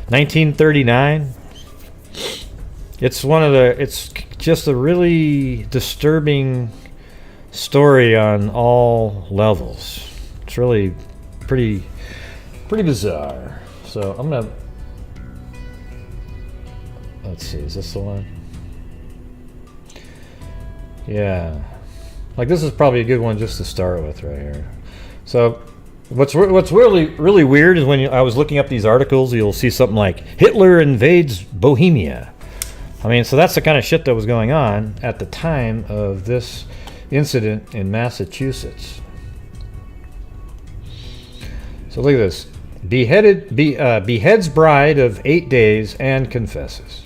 1939. It's just a really disturbing story on all levels. It's really pretty bizarre. So I'm gonna, let's see, is this the one? Yeah, like this is probably a good one just to start with right here. So what's really weird is when I was looking up these articles, you'll see something like Hitler invades Bohemia. I mean, so that's the kind of shit that was going on at the time of this incident in Massachusetts. So look at this. Beheads bride of 8 days and confesses.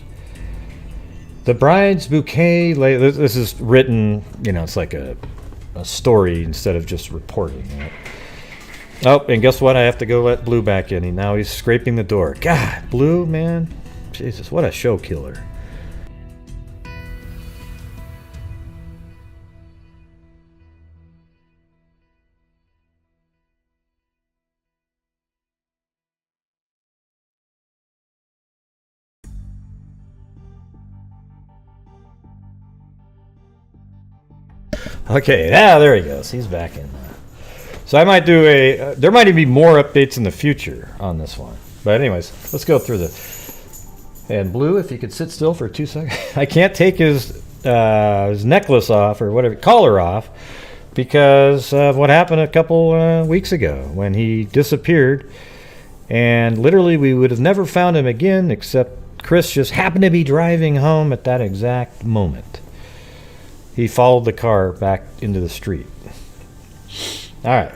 The bride's bouquet this is written, it's like a story instead of just reporting. Right? Oh, and guess what? I have to go let Blue back in. Now he's scraping the door. God, Blue, man. Jesus, what a show killer. Okay, there he goes. He's back in. So I might do there might even be more updates in the future on this one. But anyways, let's go through and Blue, if you could sit still for 2 seconds. I can't take his necklace off or whatever, collar off, because of what happened a couple weeks ago when he disappeared. And literally we would have never found him again, except Chris just happened to be driving home at that exact moment. He followed the car back into the street. All right.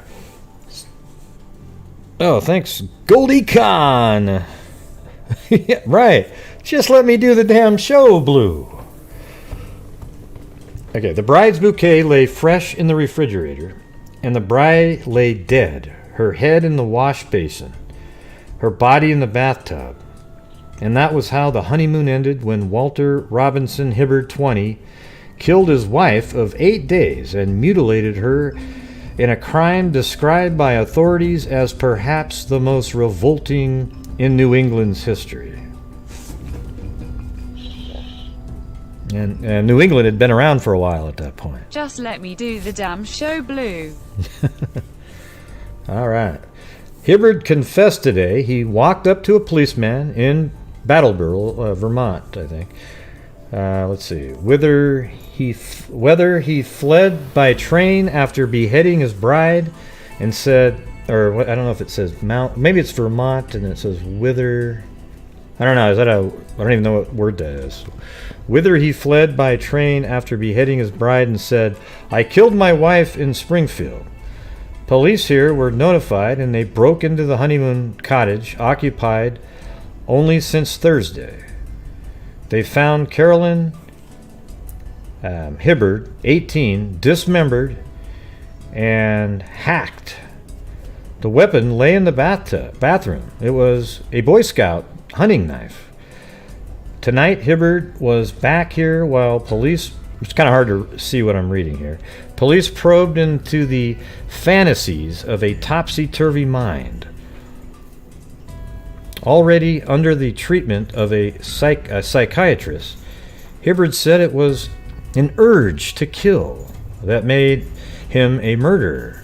Oh, thanks, Goldie Con. Yeah, right. Just let me do the damn show, Blue. Okay, the bride's bouquet lay fresh in the refrigerator, and the bride lay dead, her head in the wash basin, her body in the bathtub. And that was how the honeymoon ended when Walter Robinson Hibbert, 20, killed his wife of 8 days and mutilated her in a crime described by authorities as perhaps the most revolting in New England's history. And New England had been around for a while at that point. Just let me do the damn show, Blue. All right. Hibberd confessed today he walked up to a policeman in Brattleboro, Vermont, I think. Let's see. Whether he fled by train after beheading his bride and said, or I don't know if it says Mount, maybe it's Vermont and it says whither. I don't know. I don't even know what word that is. Whither he fled by train after beheading his bride and said, I killed my wife in Springfield. Police here were notified and they broke into the honeymoon cottage occupied only since Thursday. They found Carolyn Hibberd, 18, dismembered and hacked. The weapon lay in the bathroom. It was a Boy Scout hunting knife. Tonight, Hibberd was back here while police... It's kind of hard to see what I'm reading here. Police probed into the fantasies of a topsy-turvy mind. Already under the treatment of a psychiatrist, Hibberd said it was an urge to kill that made him a murderer.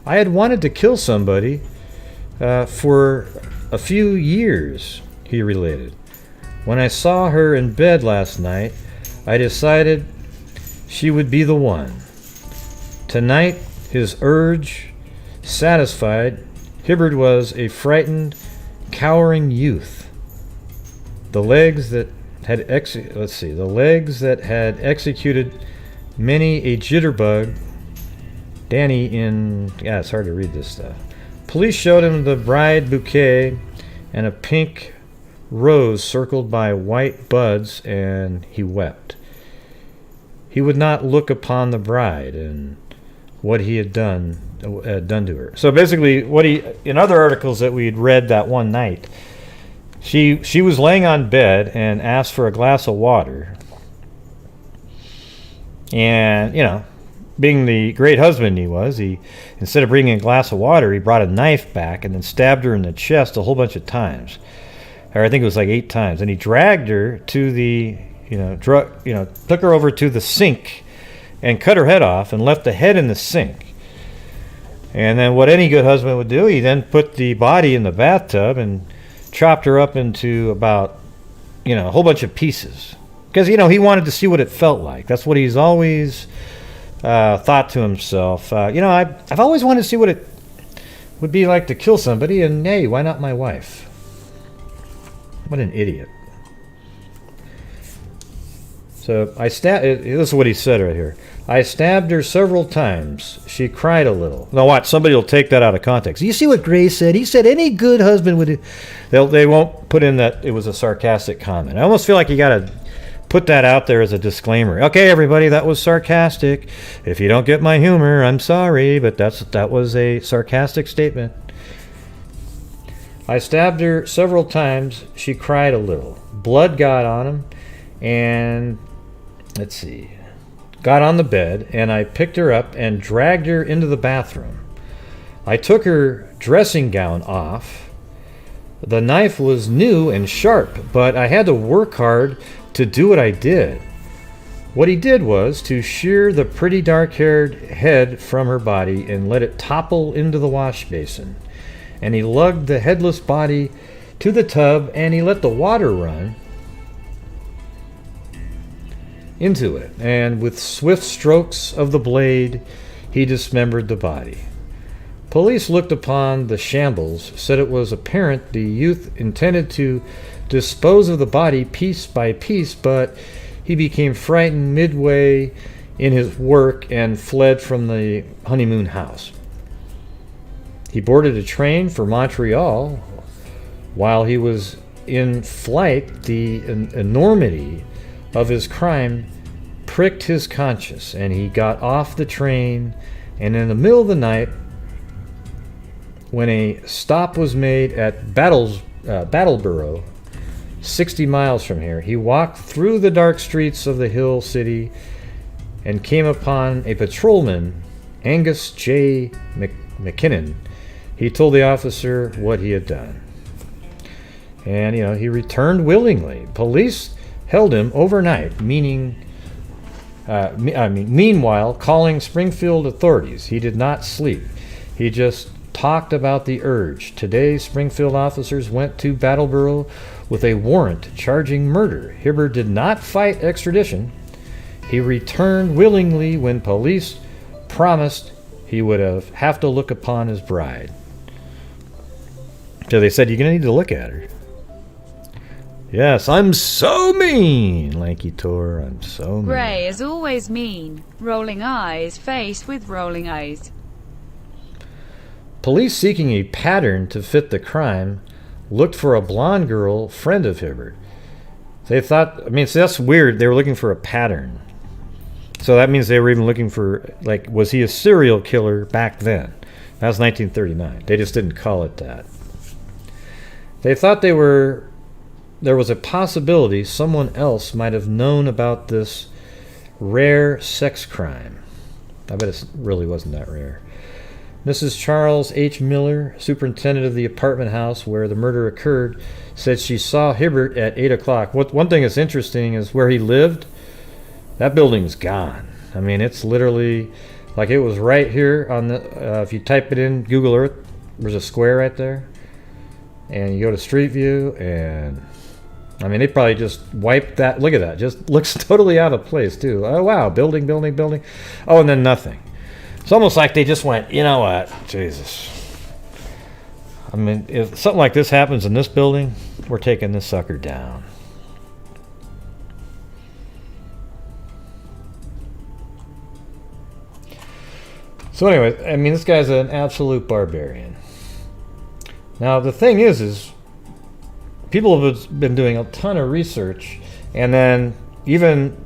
I had wanted to kill somebody for a few years, he related. When I saw her in bed last night, I decided she would be the one. Tonight, his urge satisfied, Hibberd was a frightened, cowering youth. The legs that had executed many a jitterbug Danny in... Yeah, it's hard to read this stuff. Police showed him the bride bouquet and a pink rose circled by white buds, and he wept. He would not look upon the bride, and what he had done to her. So basically, in other articles that we'd read that one night, she was laying on bed and asked for a glass of water. And, being the great husband he was, instead of bringing a glass of water, he brought a knife back and then stabbed her in the chest a whole bunch of times. Or I think it was like 8 times. And he dragged her to the, took her over to the sink and cut her head off and left the head in the sink. And then what any good husband would do, he then put the body in the bathtub and chopped her up into about, a whole bunch of pieces. Because, he wanted to see what it felt like. That's what he's always thought to himself. I've always wanted to see what it would be like to kill somebody, and hey, why not my wife? What an idiot. So this is what he said right here. I stabbed her several times. She cried a little. Now watch, somebody will take that out of context. You see what Gray said? He said any good husband would do. They won't put in that it was a sarcastic comment. I almost feel like you got to put that out there as a disclaimer. Okay, everybody, that was sarcastic. If you don't get my humor, I'm sorry, but that was a sarcastic statement. I stabbed her several times. She cried a little. Blood got on him, and let's see, got on the bed, and I picked her up and dragged her into the bathroom. I took her dressing gown off. The knife was new and sharp, but I had to work hard to do what I did. What he did was to shear the pretty dark-haired head from her body and let it topple into the wash basin. And he lugged the headless body to the tub, and he let the water run into it. And with swift strokes of the blade, he dismembered the body. Police looked upon the shambles, said it was apparent the youth intended to dispose of the body piece by piece, but he became frightened midway in his work and fled from the honeymoon house. He boarded a train for Montreal. While he was in flight, the enormity of his crime pricked his conscience, and he got off the train, and in the middle of the night, when a stop was made at Battleboro, 60 miles from here, he walked through the dark streets of the hill city and came upon a patrolman, Angus J. McKinnon. He told the officer what he had done. And, he returned willingly. Police held him overnight, meanwhile calling Springfield authorities. He did not sleep. He just talked about the urge. Today, Springfield officers went to Battleboro with a warrant charging murder. Hibbert did not fight extradition. He returned willingly when police promised he would have to look upon his bride. So they said, you're going to need to look at her. Yes, I'm so mean, Lanky Tor. I'm so mean. Gray is always mean. Rolling eyes, face with rolling eyes. Police seeking a pattern to fit the crime looked for a blonde girl, friend of Hibbert. They thought, so that's weird. They were looking for a pattern. So that means they were even looking for, was he a serial killer back then? That was 1939. They just didn't call it that. They thought there was a possibility someone else might have known about this rare sex crime. I bet it really wasn't that rare. Mrs. Charles H. Miller, superintendent of the apartment house where the murder occurred, said she saw Hibbert at 8 o'clock. One thing that's interesting is where he lived, that building's gone. It's literally, it was right here on the, if you type it in Google Earth, there's a square right there. And you go to Street View, and they probably just wiped that. Look at that. Just looks totally out of place, too. Oh, wow. Building. Oh, and then nothing. It's almost like they just went, you know what? Jesus. If something like this happens in this building, we're taking this sucker down. So anyway, this guy's an absolute barbarian. Now, the thing is people have been doing a ton of research, and then even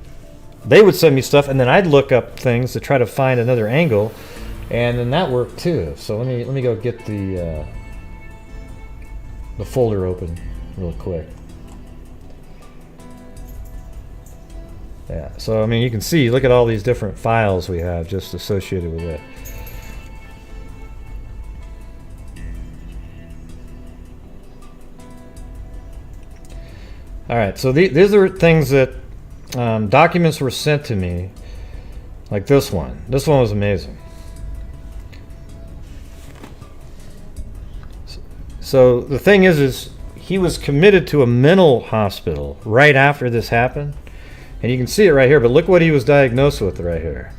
they would send me stuff, and then I'd look up things to try to find another angle. And then that worked too. So let me go get the folder open real quick. Yeah, so I mean you can see, look at all these different files we have just associated with it. Alright, so these are things that documents were sent to me, like this one. This one was amazing. So the thing is he was committed to a mental hospital right after this happened. And you can see it right here, but look what he was diagnosed with right here.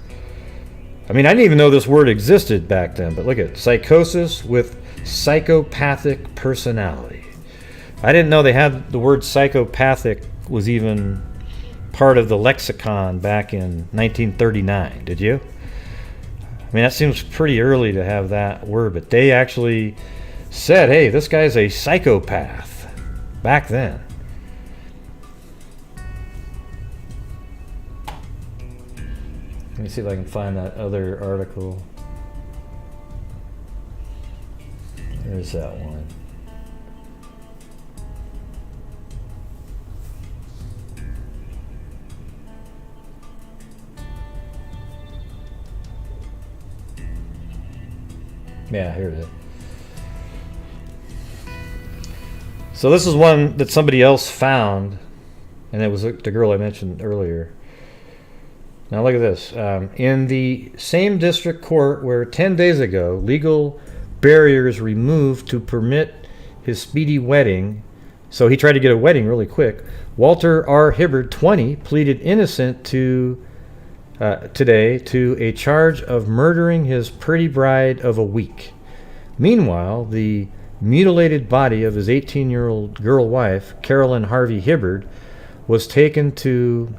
I mean, I didn't even know this word existed back then, but look at it. Psychosis with psychopathic personality. I didn't know they had the word psychopathic was even part of the lexicon back in 1939. Did you? I mean, that seems pretty early to have that word, but they actually said, hey, this guy's a psychopath back then. Let me see if I can find that other article. There's that one. Yeah, here it is. So this is one that somebody else found, and it was the girl I mentioned earlier. Now look at this. In the same district court where 10 days ago legal barriers removed to permit his speedy wedding, so he tried to get a wedding really quick, Walter R. Hibbert, 20, pleaded innocent today to a charge of murdering his pretty bride of a week. Meanwhile, the mutilated body of his 18-year-old girl wife, Carolyn Harvey Hibberd, was taken to...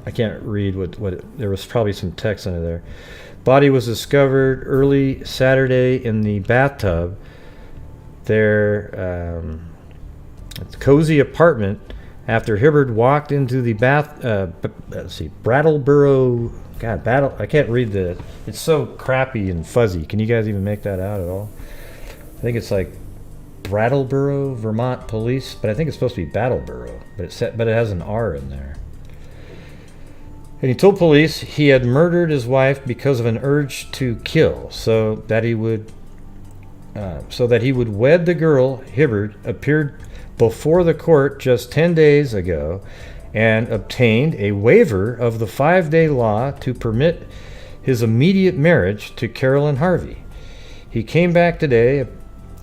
I can't read there was probably some text under there. Body was discovered early Saturday in the bathtub. Their cozy apartment after Hibberd walked into the Brattleboro. God, I can't read it's so crappy and fuzzy. Can you guys even make that out at all? I think it's like Brattleboro, Vermont Police, but I think it's supposed to be Battleboro, but it has an R in there. And he told police he had murdered his wife because of an urge to kill, so that he would wed the girl. Hibberd appeared before the court just 10 days ago and obtained a waiver of the 5-day law to permit his immediate marriage to Carolyn Harvey. He came back today,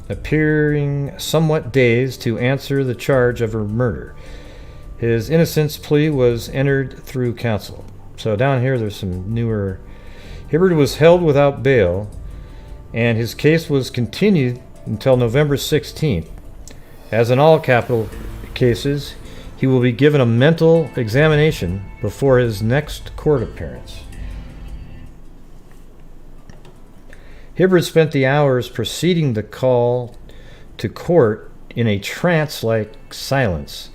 appearing somewhat dazed, to answer the charge of her murder. His innocence plea was entered through counsel. So down here there's some newer... Hibberd was held without bail, and his case was continued until November 16th. As in all capital cases, he will be given a mental examination before his next court appearance. Hibberd spent the hours preceding the call to court in a trance-like silence,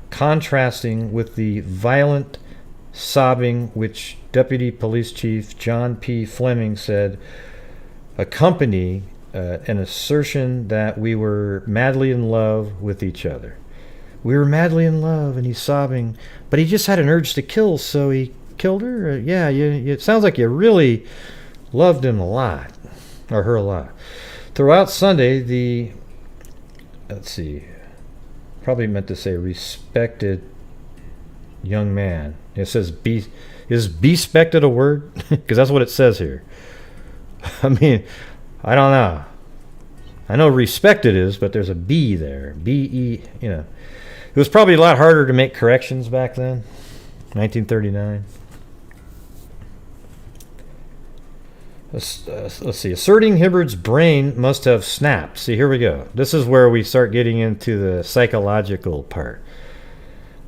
contrasting with the violent sobbing which Deputy Police Chief John P. Fleming said accompanied an assertion that we were madly in love with each other. We were madly in love, and he's sobbing, but he just had an urge to kill, so he killed her? Yeah, it sounds like you really loved him a lot, or her a lot. Throughout Sunday, probably meant to say respected young man. It says is bespected a word? Because that's what it says here. I mean, I don't know. I know respected is, but there's a B there. B-E, It was probably a lot harder to make corrections back then. 1939. Let's see. Asserting Hibberd's brain must have snapped. See, here we go. This is where we start getting into the psychological part.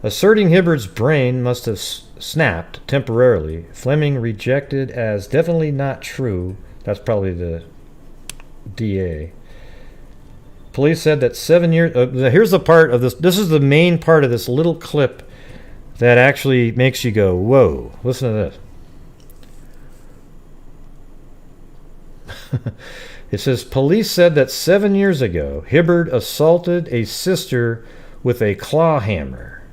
Asserting Hibberd's brain must have snapped temporarily. Fleming rejected as definitely not true. That's probably the DA. Police said that 7 years... here's the part of this. This is the main part of this little clip that actually makes you go, whoa. Listen to this. It says, police said that 7 years ago, Hibberd assaulted a sister with a claw hammer.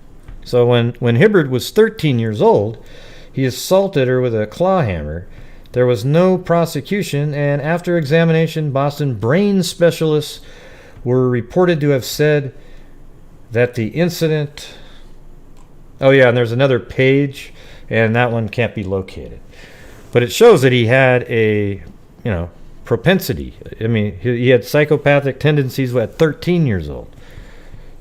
So when Hibberd was 13 years old, he assaulted her with a claw hammer. There was no prosecution, and after examination, Boston brain specialists were reported to have said that the incident... Oh yeah, and there's another page, and that one can't be located. But it shows that he had a, propensity. I mean, he had psychopathic tendencies at 13 years old.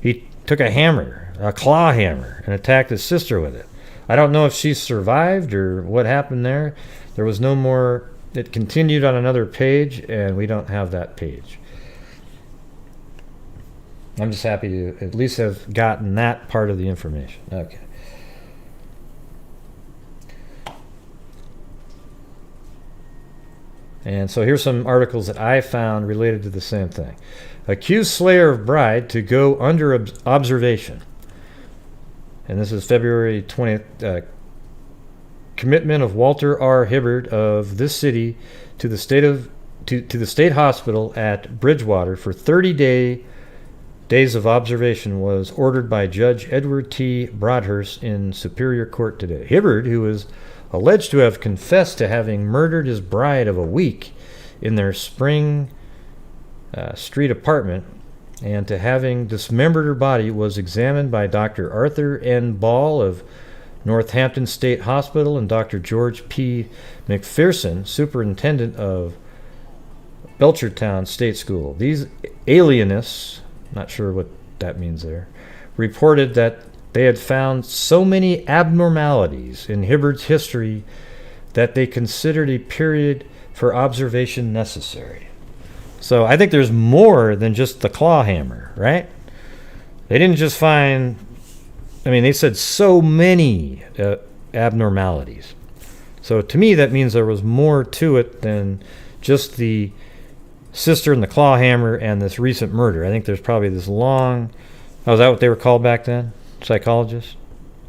He took a claw hammer, and attacked his sister with it. I don't know if she survived or what happened there. There was no more. It continued on another page, and we don't have that page. I'm just happy to at least have gotten that part of the information. Okay. And so here's some articles that I found related to the same thing. Accused slayer of bride to go under observation. And this is February 20th. Commitment of Walter R. Hibberd of this city to the state hospital at Bridgewater for 30 days of observation was ordered by Judge Edward T. Broadhurst in Superior Court today. Hibberd, who is alleged to have confessed to having murdered his bride of a week in their Spring Street apartment and to having dismembered her body, was examined by Dr. Arthur N. Ball of Northampton State Hospital and Dr. George P. McPherson, superintendent of Belchertown State School. These alienists, not sure what that means there, reported that they had found so many abnormalities in Hibberd's history that they considered a period for observation necessary. So I think there's more than just the claw hammer, right? They didn't just find, they said so many abnormalities. So to me, that means there was more to it than just the sister and the claw hammer and this recent murder. I think there's probably this long... Oh, is that what they were called back then? Psychologists?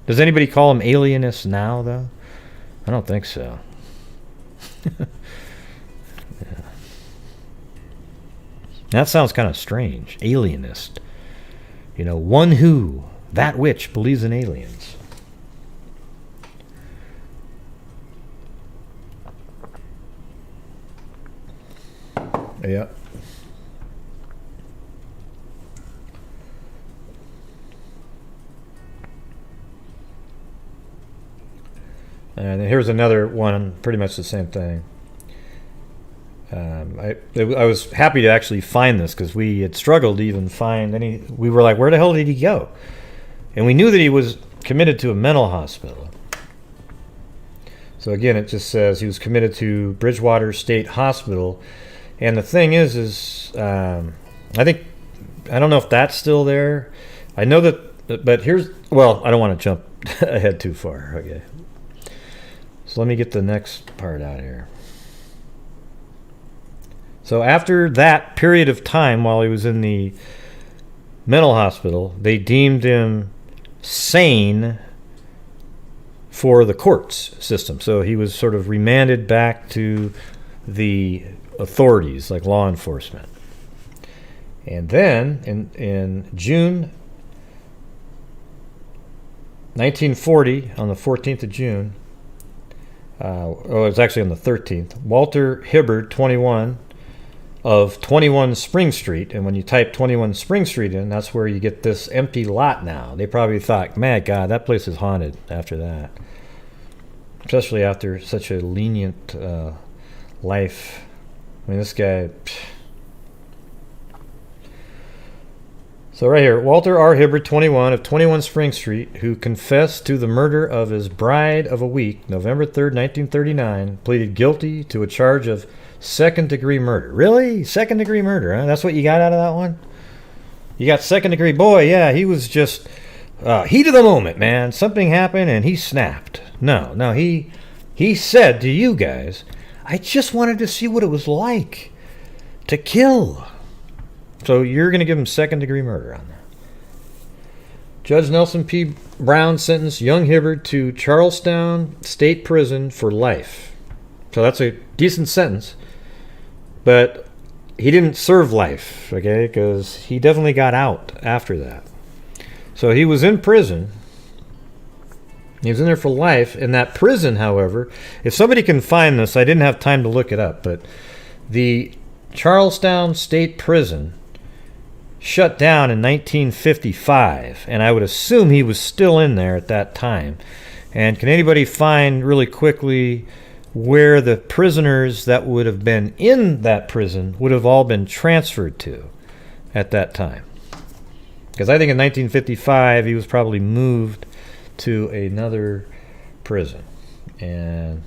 Does anybody call them alienists now, though? I don't think so. Yeah. That sounds kind of strange. Alienist. One who, that which, believes in aliens. Yeah. And here's another one, pretty much the same thing. I was happy to actually find this because we had struggled to even find any. We were like, where the hell did he go? And we knew that he was committed to a mental hospital. So again, it just says he was committed to Bridgewater State Hospital. And the thing is I don't know if that's still there. I know that, but here's, well, I don't want to jump ahead too far. Okay. So let me get the next part out here. So after that period of time while he was in the mental hospital, they deemed him sane for the courts system. So he was sort of remanded back to the authorities, like law enforcement. And then in June 1940, on the 14th of June, it was actually on the 13th, Walter Hibberd, 21, of 21 Spring Street, and when you type 21 Spring Street in, that's where you get this empty lot now. They probably thought, man, God, that place is haunted after that. Especially after such a lenient life. This guy... So right here, Walter R. Hibberd, 21, of 21 Spring Street, who confessed to the murder of his bride of a week, November 3rd, 1939, pleaded guilty to a charge of second-degree murder. Really? Second-degree murder, huh? That's what you got out of that one? You got second-degree? Boy, yeah, he was just... heat of the moment, man. Something happened and he snapped. No, he said to you guys, I just wanted to see what it was like to kill. So you're going to give him second-degree murder on that. Judge Nelson P. Brown sentenced young Hibberd to Charlestown State Prison for life. So that's a decent sentence. But he didn't serve life, okay, because he definitely got out after that. So he was in prison. He was in there for life. In that prison, however, if somebody can find this, I didn't have time to look it up, but the Charlestown State Prison shut down in 1955, and I would assume he was still in there at that time. And can anybody find really quickly where the prisoners that would have been in that prison would have all been transferred to at that time? Because I think in 1955 he was probably moved to another prison. And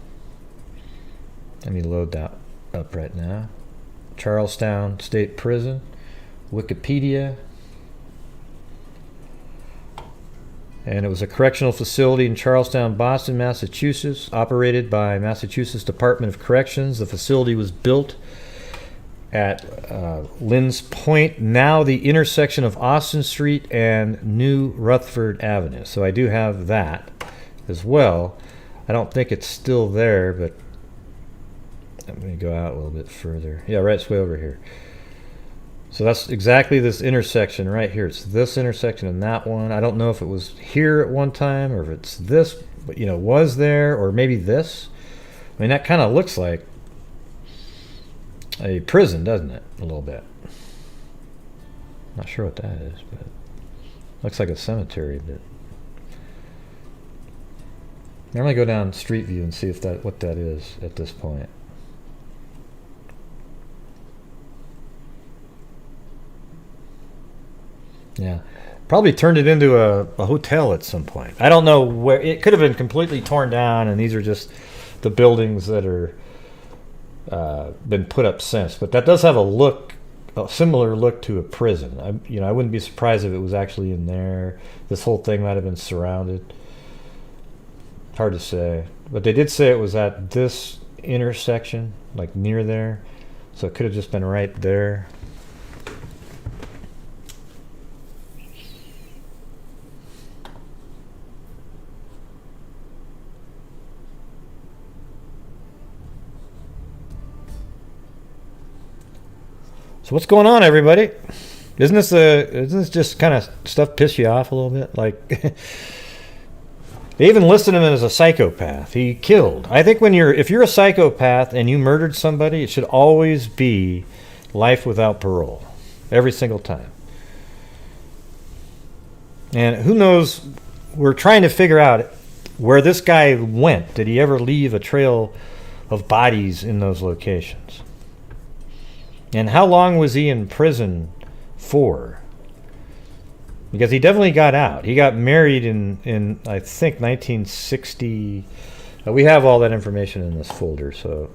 let me load that up right now. Charlestown State Prison, Wikipedia. And it was a correctional facility in Charlestown, Boston, Massachusetts, operated by Massachusetts Department of Corrections. The facility was built at Lynn's Point, now the intersection of Austin Street and New Rutherford Avenue. So I do have that as well. I don't think it's still there, but let me go out a little bit further. Yeah, right, it's way over here. So that's exactly this intersection right here. It's this intersection and that one. I don't know if it was here at one time or if it's this, but you know, was there, or maybe this. I mean, that kind of looks like a prison, doesn't it? A little bit. Not sure what that is, but looks like a cemetery. But I'm gonna go down Street View and see if that what that is at this point. Yeah, probably turned it into a hotel at some point. I don't know where. It could have been completely torn down, and these are just the buildings that are been put up since. But that does have a similar look to a prison. I wouldn't be surprised if it was actually in there. This whole thing might have been surrounded. Hard to say, but they did say it was at this intersection, like near there. So it could have just been right there. So what's going on, everybody? Isn't this just kind of stuff piss you off a little bit? Like, they even listed him as a psychopath. He killed. I think if you're a psychopath and you murdered somebody, it should always be life without parole, every single time. And who knows? We're trying to figure out where this guy went. Did he ever leave a trail of bodies in those locations? And how long was he in prison for? Because he definitely got out. He got married in I think 1960. We have all that information in this folder, so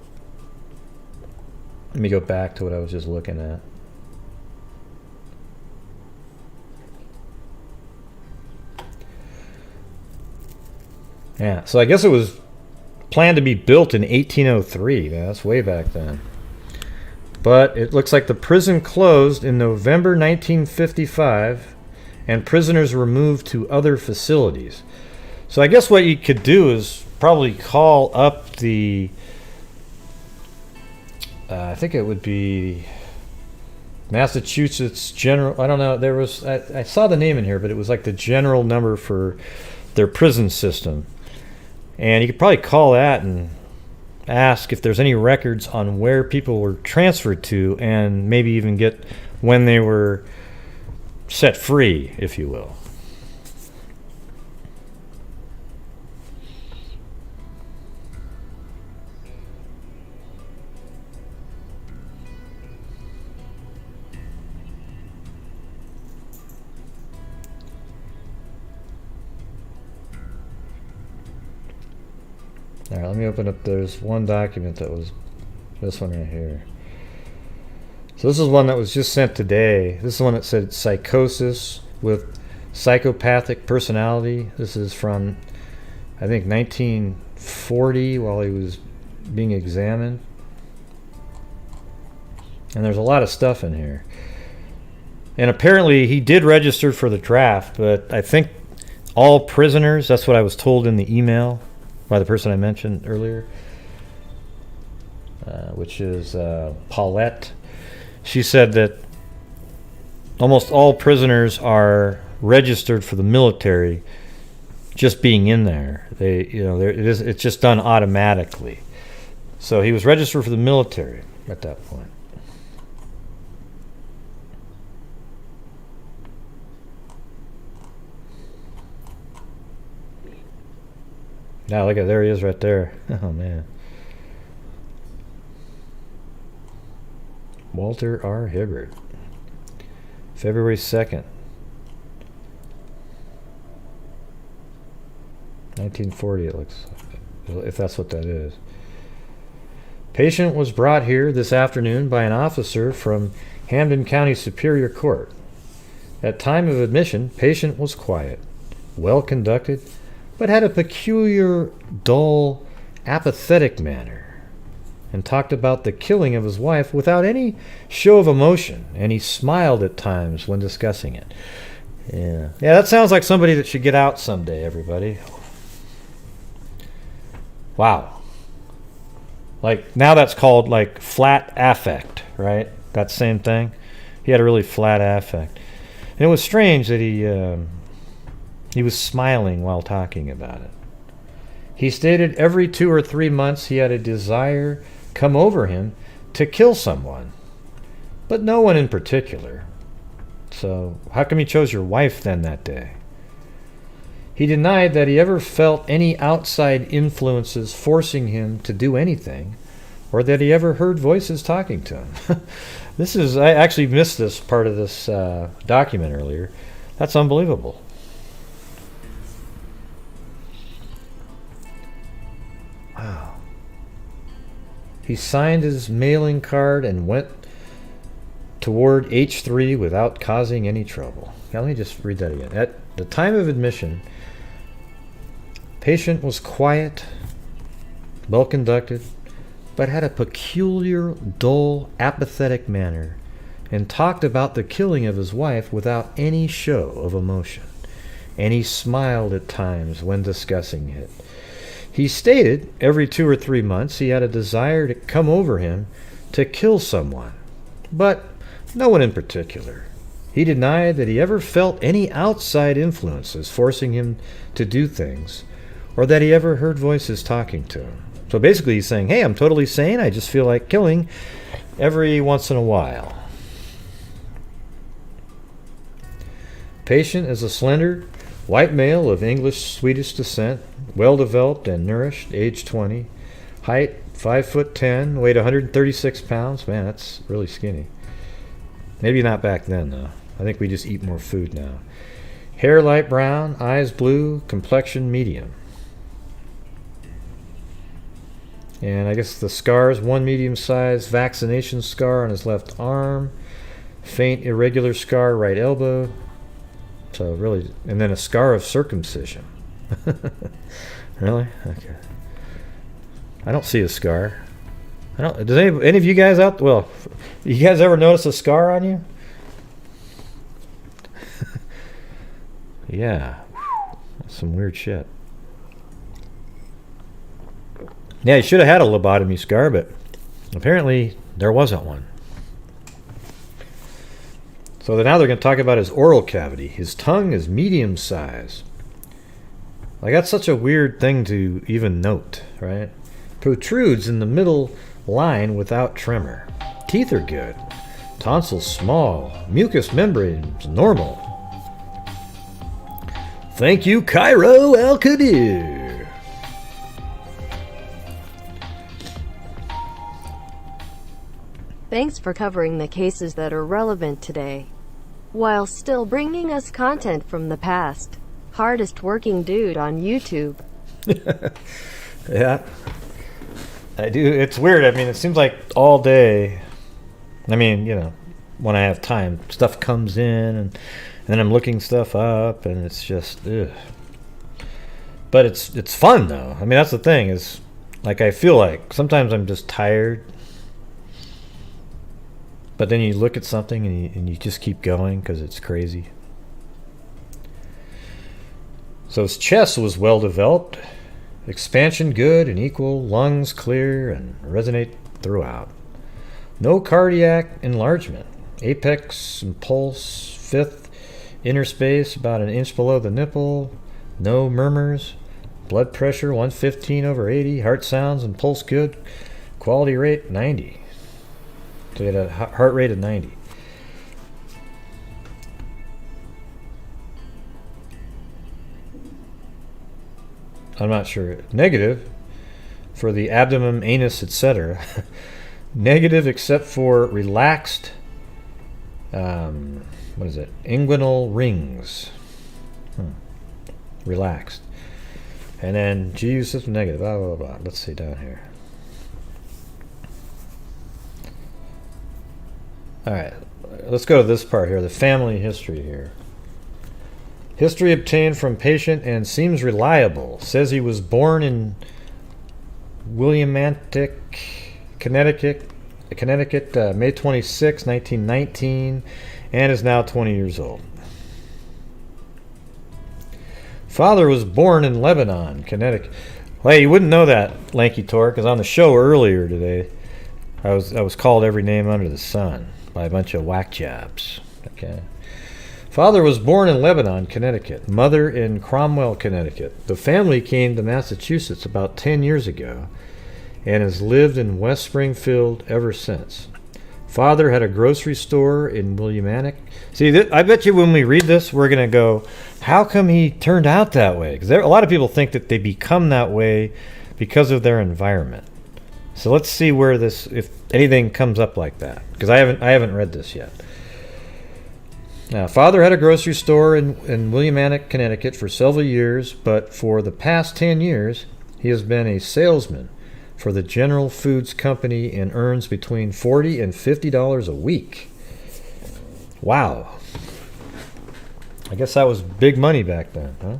let me go back to what I was just looking at. Yeah, so I guess it was planned to be built in 1803. Yeah, that's way back then. But it looks like the prison closed in November 1955, and prisoners were moved to other facilities. So I guess what you could do is probably call up the, I think it would be Massachusetts General, I don't know, there was, I saw the name in here, but it was like the general number for their prison system. And you could probably call that and ask if there's any records on where people were transferred to, and maybe even get when they were set free, if you will. All right, let me open up. There's one document that was this one right here. So this is one that was just sent today. This is one that said psychosis with psychopathic personality. This is from, I think, 1940 while he was being examined. And there's a lot of stuff in here. And apparently he did register for the draft, but I think all prisoners, that's what I was told in the email by the person I mentioned earlier. which is Paulette. She said that almost all prisoners are registered for the military just being in there. It's just done automatically. So he was registered for the military at that point. Now look at, there he is right there. Oh man. Walter R. Hibbert. February 2nd. 1940 it looks like, if that's what that is. Patient was brought here this afternoon by an officer from Hampden County Superior Court. At time of admission, patient was quiet, well conducted, but had a peculiar, dull, apathetic manner, and talked about the killing of his wife without any show of emotion, and he smiled at times when discussing it. Yeah, that sounds like somebody that should get out someday, everybody. Wow. Like, now that's called, like, flat affect, right? That same thing. He had a really flat affect. And it was strange that he was smiling while talking about it. He stated every 2 or 3 months he had a desire come over him to kill someone, but no one in particular. So how come he chose your wife then that day? He denied that he ever felt any outside influences forcing him to do anything, or that he ever heard voices talking to him. I actually missed this part of this document earlier. That's unbelievable. Wow. He signed his mailing card and went toward H3 without causing any trouble. Now let me just read that again. At the time of admission, patient was quiet, well conducted, but had a peculiar, dull, apathetic manner, and talked about the killing of his wife without any show of emotion, and he smiled at times when discussing it. He stated every 2 or 3 months he had a desire to come over him to kill someone, but no one in particular. He denied that he ever felt any outside influences forcing him to do things, or that he ever heard voices talking to him. So basically he's saying, hey, I'm totally sane, I just feel like killing every once in a while. Patient is a slender, white male of English-Swedish descent, well-developed and nourished, age 20, height 5'10", weight 136 pounds. Man, that's really skinny. Maybe not back then, though. I think we just eat more food now. Hair light brown, eyes blue, complexion medium. And I guess the scars, one medium-sized vaccination scar on his left arm, faint irregular scar right elbow. So really, and then a scar of circumcision. Really? Okay. I don't see a scar. Does any of you guys out? Well, you guys ever notice a scar on you? Yeah, that's some weird shit. Yeah, he should have had a lobotomy scar, but apparently there wasn't one. So now they're going to talk about his oral cavity. His tongue is medium size. Like, that's such a weird thing to even note, right? Protrudes in the middle line without tremor. Teeth are good. Tonsils small. Mucous membranes normal. Thank you, Cairo Al-Qadir. Thanks for covering the cases that are relevant today, while still bringing us content from the past. Hardest working dude on YouTube. Yeah, I do. It's weird. I mean, it seems like all day, I mean, you know, when I have time, stuff comes in, and then I'm looking stuff up, and it's just, ugh. But it's fun, though. I mean, that's the thing, is, like, I feel like sometimes I'm just tired, but then you look at something and you just keep going because it's crazy. So his chest was well developed, expansion good and equal, lungs clear and resonate throughout. No cardiac enlargement. Apex and pulse, fifth inner space about an inch below the nipple. No murmurs. Blood pressure 115/80. Heart sounds and pulse good. Quality rate 90. So he had a heart rate of 90. I'm not sure. Negative for the abdomen, anus, etc. Negative except for relaxed, what is it? Inguinal rings. Relaxed. And then GU system negative. Blah, blah, blah. Let's see down here. Alright, let's go to this part here, the family history here. History obtained from patient and seems reliable. Says he was born in Willimantic, Connecticut, May 26, 1919, and is now 20 years old. Father was born in Lebanon, Connecticut. Well, you wouldn't know that, Lanky Tor, because on the show earlier today, I was called every name under the sun by a bunch of whack jobs. Okay. Father was born in Lebanon, Connecticut. Mother in Cromwell, Connecticut. The family came to Massachusetts about 10 years ago and has lived in West Springfield ever since. Father had a grocery store in Willimantic. See, I bet you when we read this, we're going to go, how come he turned out that way? Because a lot of people think that they become that way because of their environment. So let's see where this, if anything comes up like that, because I haven't read this yet. Now, Father had a grocery store in Willimantic, Connecticut for several years, but for the past 10 years, he has been a salesman for the General Foods Company and earns between $40 and $50 a week. Wow. I guess that was big money back then, huh?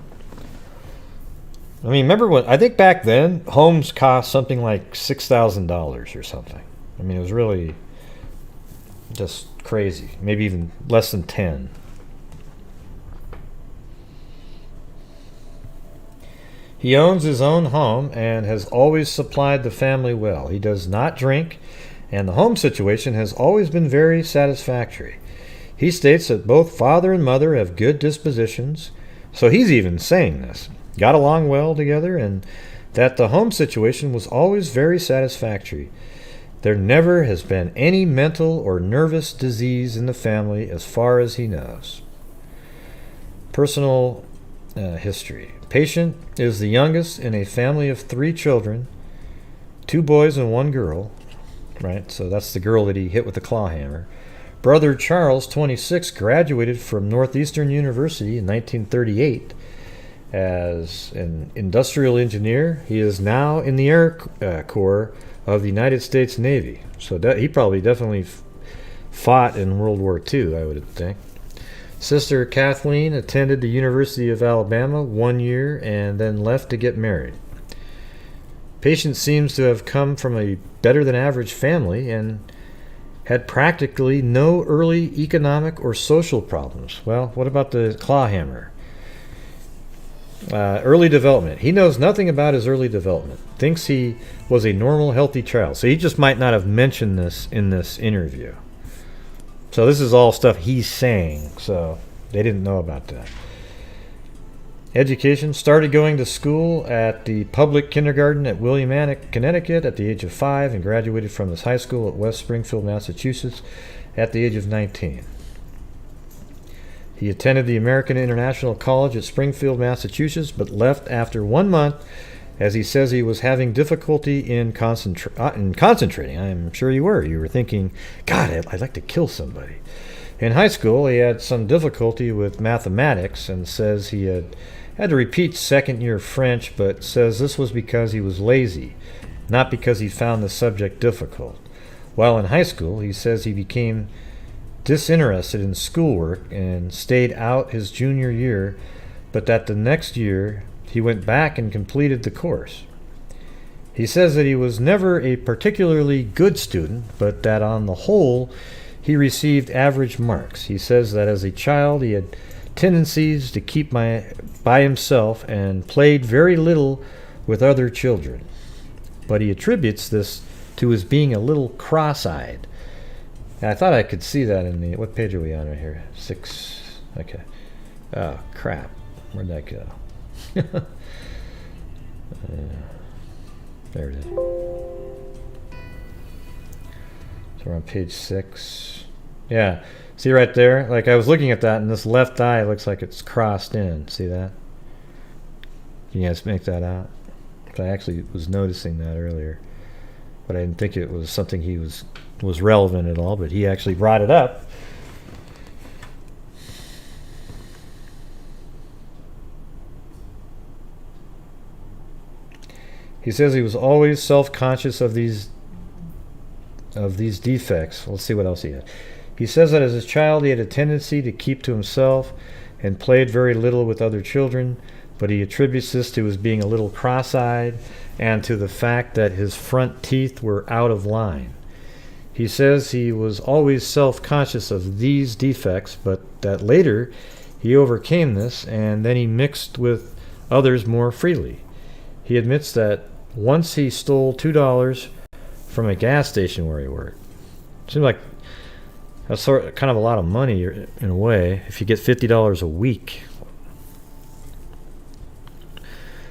I mean, remember when, I think back then, homes cost something like $6,000 or something. I mean, it was really just crazy. Maybe even less than 10. He owns his own home and has always supplied the family well. He does not drink, and the home situation has always been very satisfactory. He states that both father and mother have good dispositions, so he's even saying this. Got along well together, and that the home situation was always very satisfactory. There never has been any mental or nervous disease in the family as far as he knows. Personal history. Patient is the youngest in a family of 3 children, 2 boys and 1 girl. Right, so that's the girl that he hit with the claw hammer. Brother Charles, 26, graduated from Northeastern University in 1938 as an industrial engineer. He is now in the Air Corps of the United States Navy. So he probably definitely fought in World War II, I would think. Sister Kathleen attended the University of Alabama 1 year and then left to get married. Patient seems to have come from a better than average family and had practically no early economic or social problems. Well, what about the claw hammer? Early development. He knows nothing about his early development. Thinks he was a normal, healthy child. So he just might not have mentioned this in this interview. So this is all stuff he's saying. So they didn't know about that. Education. Started going to school at the public kindergarten at Willimantic, Connecticut at the age of 5 and graduated from his high school at West Springfield, Massachusetts at the age of 19. He attended the American International College at Springfield, Massachusetts, but left after 1 month as he says he was having difficulty in concentrating. I'm sure you were. You were thinking, God, I'd like to kill somebody. In high school, he had some difficulty with mathematics and says he had to repeat second-year French, but says this was because he was lazy, not because he found the subject difficult. While in high school, he says he became disinterested in schoolwork and stayed out his junior year, but that the next year he went back and completed the course. He says that he was never a particularly good student, but that on the whole he received average marks. He says that as a child he had tendencies to keep by himself and played very little with other children. But he attributes this to his being a little cross-eyed. And I thought I could see that in the... What page are we on right here? 6. Okay. Oh, crap. Where'd that go? There it is. So we're on page 6. Yeah. See right there? Like I was looking at that, and this left eye looks like it's crossed in. See that? Can you guys make that out? I actually was noticing that earlier, but I didn't think it was something he was relevant at all, but he actually brought it up. He says he was always self-conscious of these defects. Let's see what else he had. He says that as a child he had a tendency to keep to himself and played very little with other children, but he attributes this to his being a little cross-eyed and to the fact that his front teeth were out of line. He says he was always self-conscious of these defects, but that later he overcame this and then he mixed with others more freely. He admits that once he stole $2 from a gas station where he worked. Seems like that's kind of a lot of money in a way if you get $50 a week.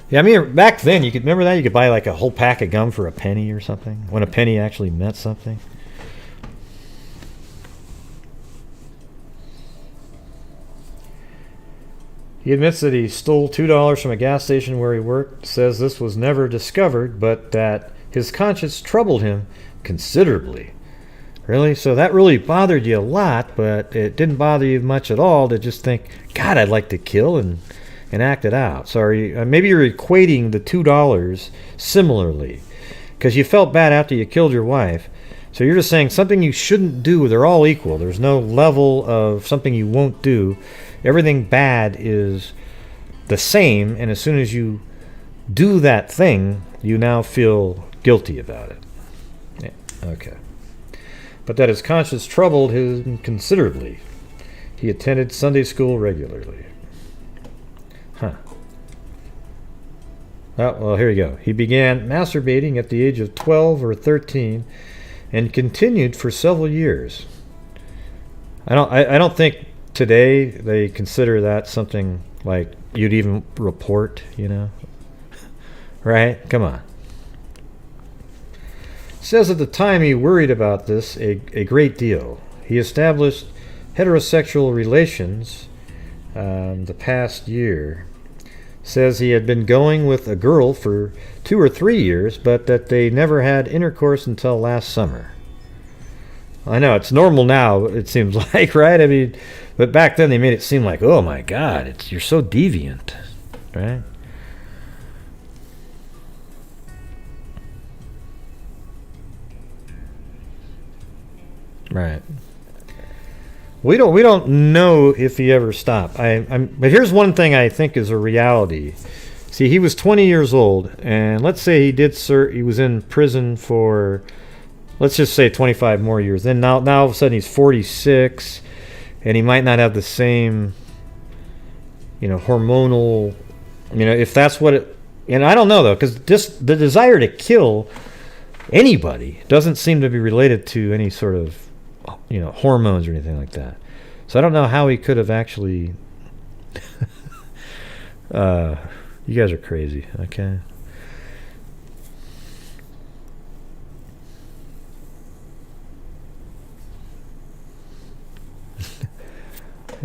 Yeah, I mean, back then, you could remember that? You could buy like a whole pack of gum for a penny or something, when a penny actually meant something. He admits that he stole $2 from a gas station where he worked, says this was never discovered, but that his conscience troubled him considerably. Really? So that really bothered you a lot, but it didn't bother you much at all to just think, God, I'd like to kill and act it out. Sorry, maybe you're equating the $2 similarly, because you felt bad after you killed your wife. So you're just saying something you shouldn't do, they're all equal. There's no level of something you won't do. Everything bad is the same, and as soon as you do that thing, you now feel guilty about it. Yeah, okay. But that his conscience troubled him considerably. He attended Sunday school regularly. Huh. Oh, well, here you go. He began masturbating at the age of 12 or 13 and continued for several years. I don't think today they consider that something like you'd even report, you know? Right? Come on. Says at the time he worried about this a great deal. He established heterosexual relations the past year. Says he had been going with a girl for 2 or 3 years, but that they never had intercourse until last summer. I know, it's normal now, it seems like, right? I mean, but back then they made it seem like, oh my God, you're so deviant, right? Right. We don't know if he ever stopped. But here's one thing I think is a reality. See, he was 20 years old, and let's say he was in prison for, let's just say 25 more years. Then now all of a sudden he's 46, and he might not have the same, hormonal, if that's what it. And I don't know though, because just the desire to kill anybody doesn't seem to be related to any sort of hormones or anything like that. So I don't know how he could have actually you guys are crazy, okay?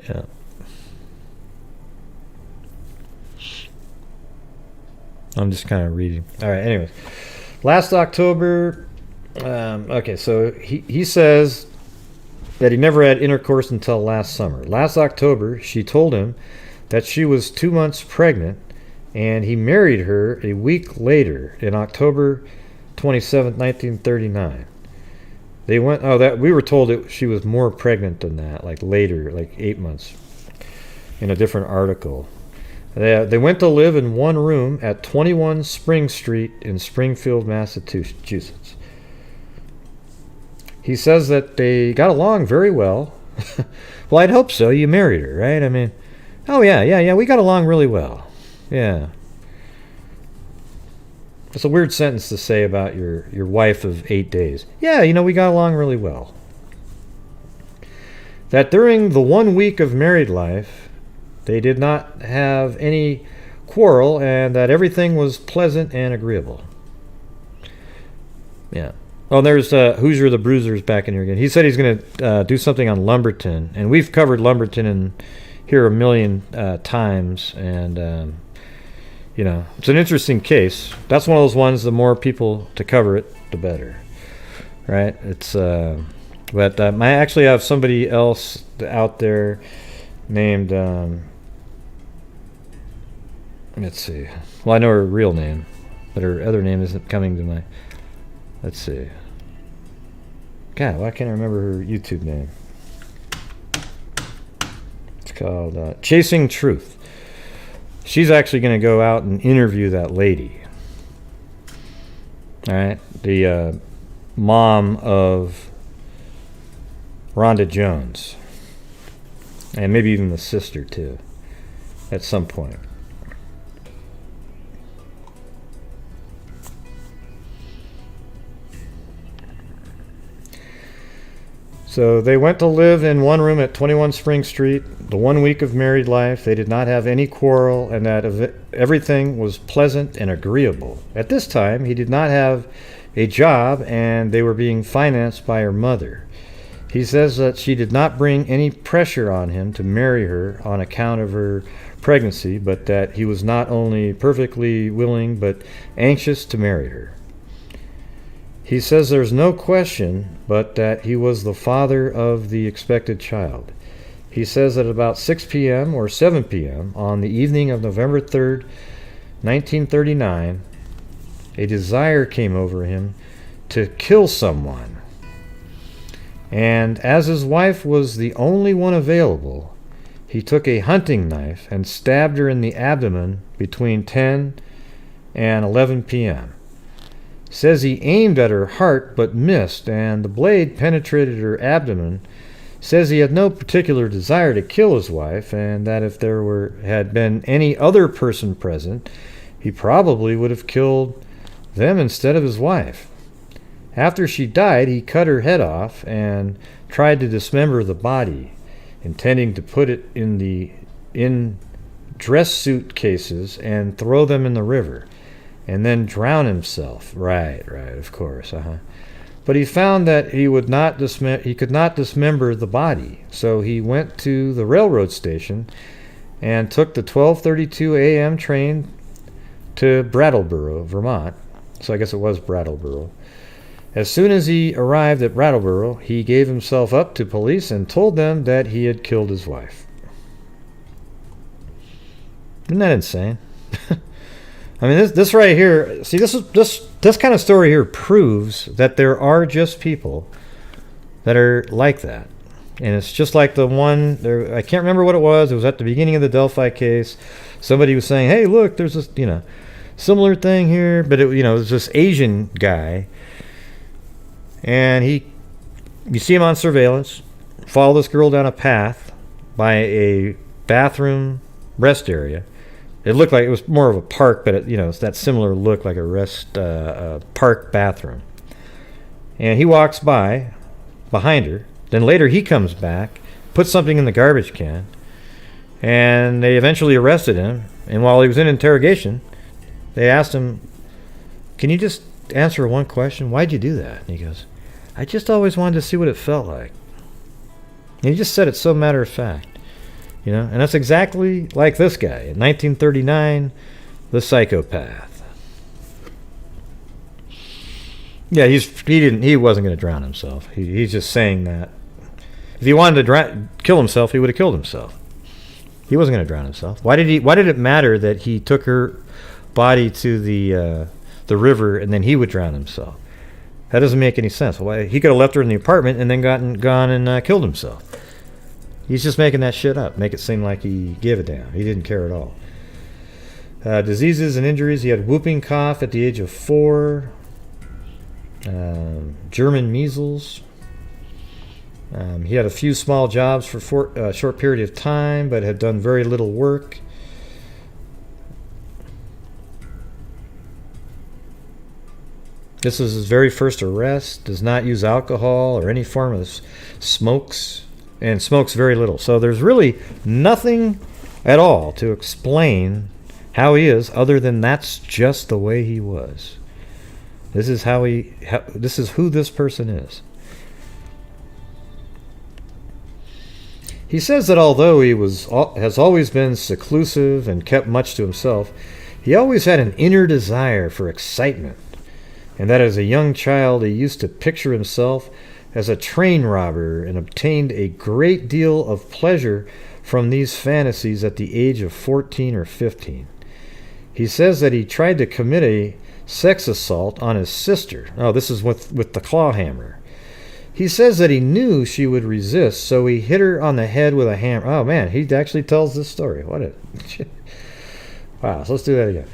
Yeah. I'm just kind of reading. All right, anyways. Last October, okay, so he says that he never had intercourse until last summer. Last October, she told him that she was 2 months pregnant, and he married her a week later, in October 27th, 1939. They went, we were told that she was more pregnant than that, like later, like 8 months, in a different article. They went to live in one room at 21 Spring Street in Springfield, Massachusetts. He says that they got along very well. Well, I'd hope so. You married her, right? I mean, oh yeah, we got along really well. Yeah. It's a weird sentence to say about your wife of 8 days. Yeah, you know, we got along really well. That during the 1 week of married life, they did not have any quarrel and that everything was pleasant and agreeable. Yeah. Oh, there's Hoosier the Bruiser's back in here again. He said he's going to do something on Lumberton, and we've covered Lumberton in here a million times, and you know, it's an interesting case. That's one of those ones, the more people to cover it, the better, right? It's but I actually have somebody else out there named let's see. Well, I know her real name, but her other name isn't coming to my. Let's see. God, why can't I remember her YouTube name? It's called Chasing Truth. She's actually going to go out and interview that lady. All right, the mom of Rhonda Jones, and maybe even the sister too, at some point. So they went to live in one room at 21 Spring Street, the 1 week of married life. They did not have any quarrel, and that everything was pleasant and agreeable. At this time, he did not have a job, and they were being financed by her mother. He says that she did not bring any pressure on him to marry her on account of her pregnancy, but that he was not only perfectly willing, but anxious to marry her. He says there's no question but that he was the father of the expected child. He says that about 6 p.m. or 7 p.m. on the evening of November 3rd, 1939, a desire came over him to kill someone. And as his wife was the only one available, he took a hunting knife and stabbed her in the abdomen between 10 and 11 p.m. Says he aimed at her heart but missed, and the blade penetrated her abdomen. Says he had no particular desire to kill his wife, and that if there had been any other person present, he probably would have killed them instead of his wife. After she died, he cut her head off and tried to dismember the body, intending to put it in dress suit cases and throw them in the river, and then drown himself. Right, of course, But he found that he could not dismember the body, so he went to the railroad station and took the 12:32 a.m. train to Brattleboro, Vermont. So I guess it was Brattleboro. As soon as he arrived at Brattleboro, he gave himself up to police and told them that he had killed his wife. Isn't that insane? I mean, this right here, see, this kind of story here proves that there are just people that are like that. And it's just like the one, I can't remember what it was at the beginning of the Delphi case. Somebody was saying, hey, look, there's this, similar thing here. But, it was this Asian guy. And you see him on surveillance, follow this girl down a path by a bathroom rest area. It looked like it was more of a park, but it's that similar look, like a rest park bathroom. And he walks behind her. Then later he comes back, puts something in the garbage can, and they eventually arrested him. And while he was in interrogation, they asked him, "Can you just answer one question? Why'd you do that?" And he goes, "I just always wanted to see what it felt like." And he just said it so matter of fact. And that's exactly like this guy in 1939, the psychopath. Yeah, he wasn't going to drown himself. He's just saying that if he wanted to kill himself, he would have killed himself. He wasn't going to drown himself. Why did it matter that he took her body to the river and then he would drown himself? That doesn't make any sense. Why he could have left her in the apartment and then gone and killed himself. He's just making that shit up. Make it seem like he gave a damn. He didn't care at all. Diseases and injuries. He had whooping cough at the age of 4. German measles. He had a few small jobs for a short period of time, but had done very little work. This is his very first arrest. Does not use alcohol or any form of smokes, and smokes very little. So there's really nothing at all to explain how he is, other than that's just the way he was. This is this is who this person is. He says that although he has always been seclusive and kept much to himself, he always had an inner desire for excitement, and that as a young child he used to picture himself as a train robber and obtained a great deal of pleasure from these fantasies at the age of 14 or 15. He says that he tried to commit a sex assault on his sister. Oh, this is with the claw hammer. He says that he knew she would resist, so he hit her on the head with a hammer. Oh, man, he actually tells this story. What a... Wow, so let's do that again.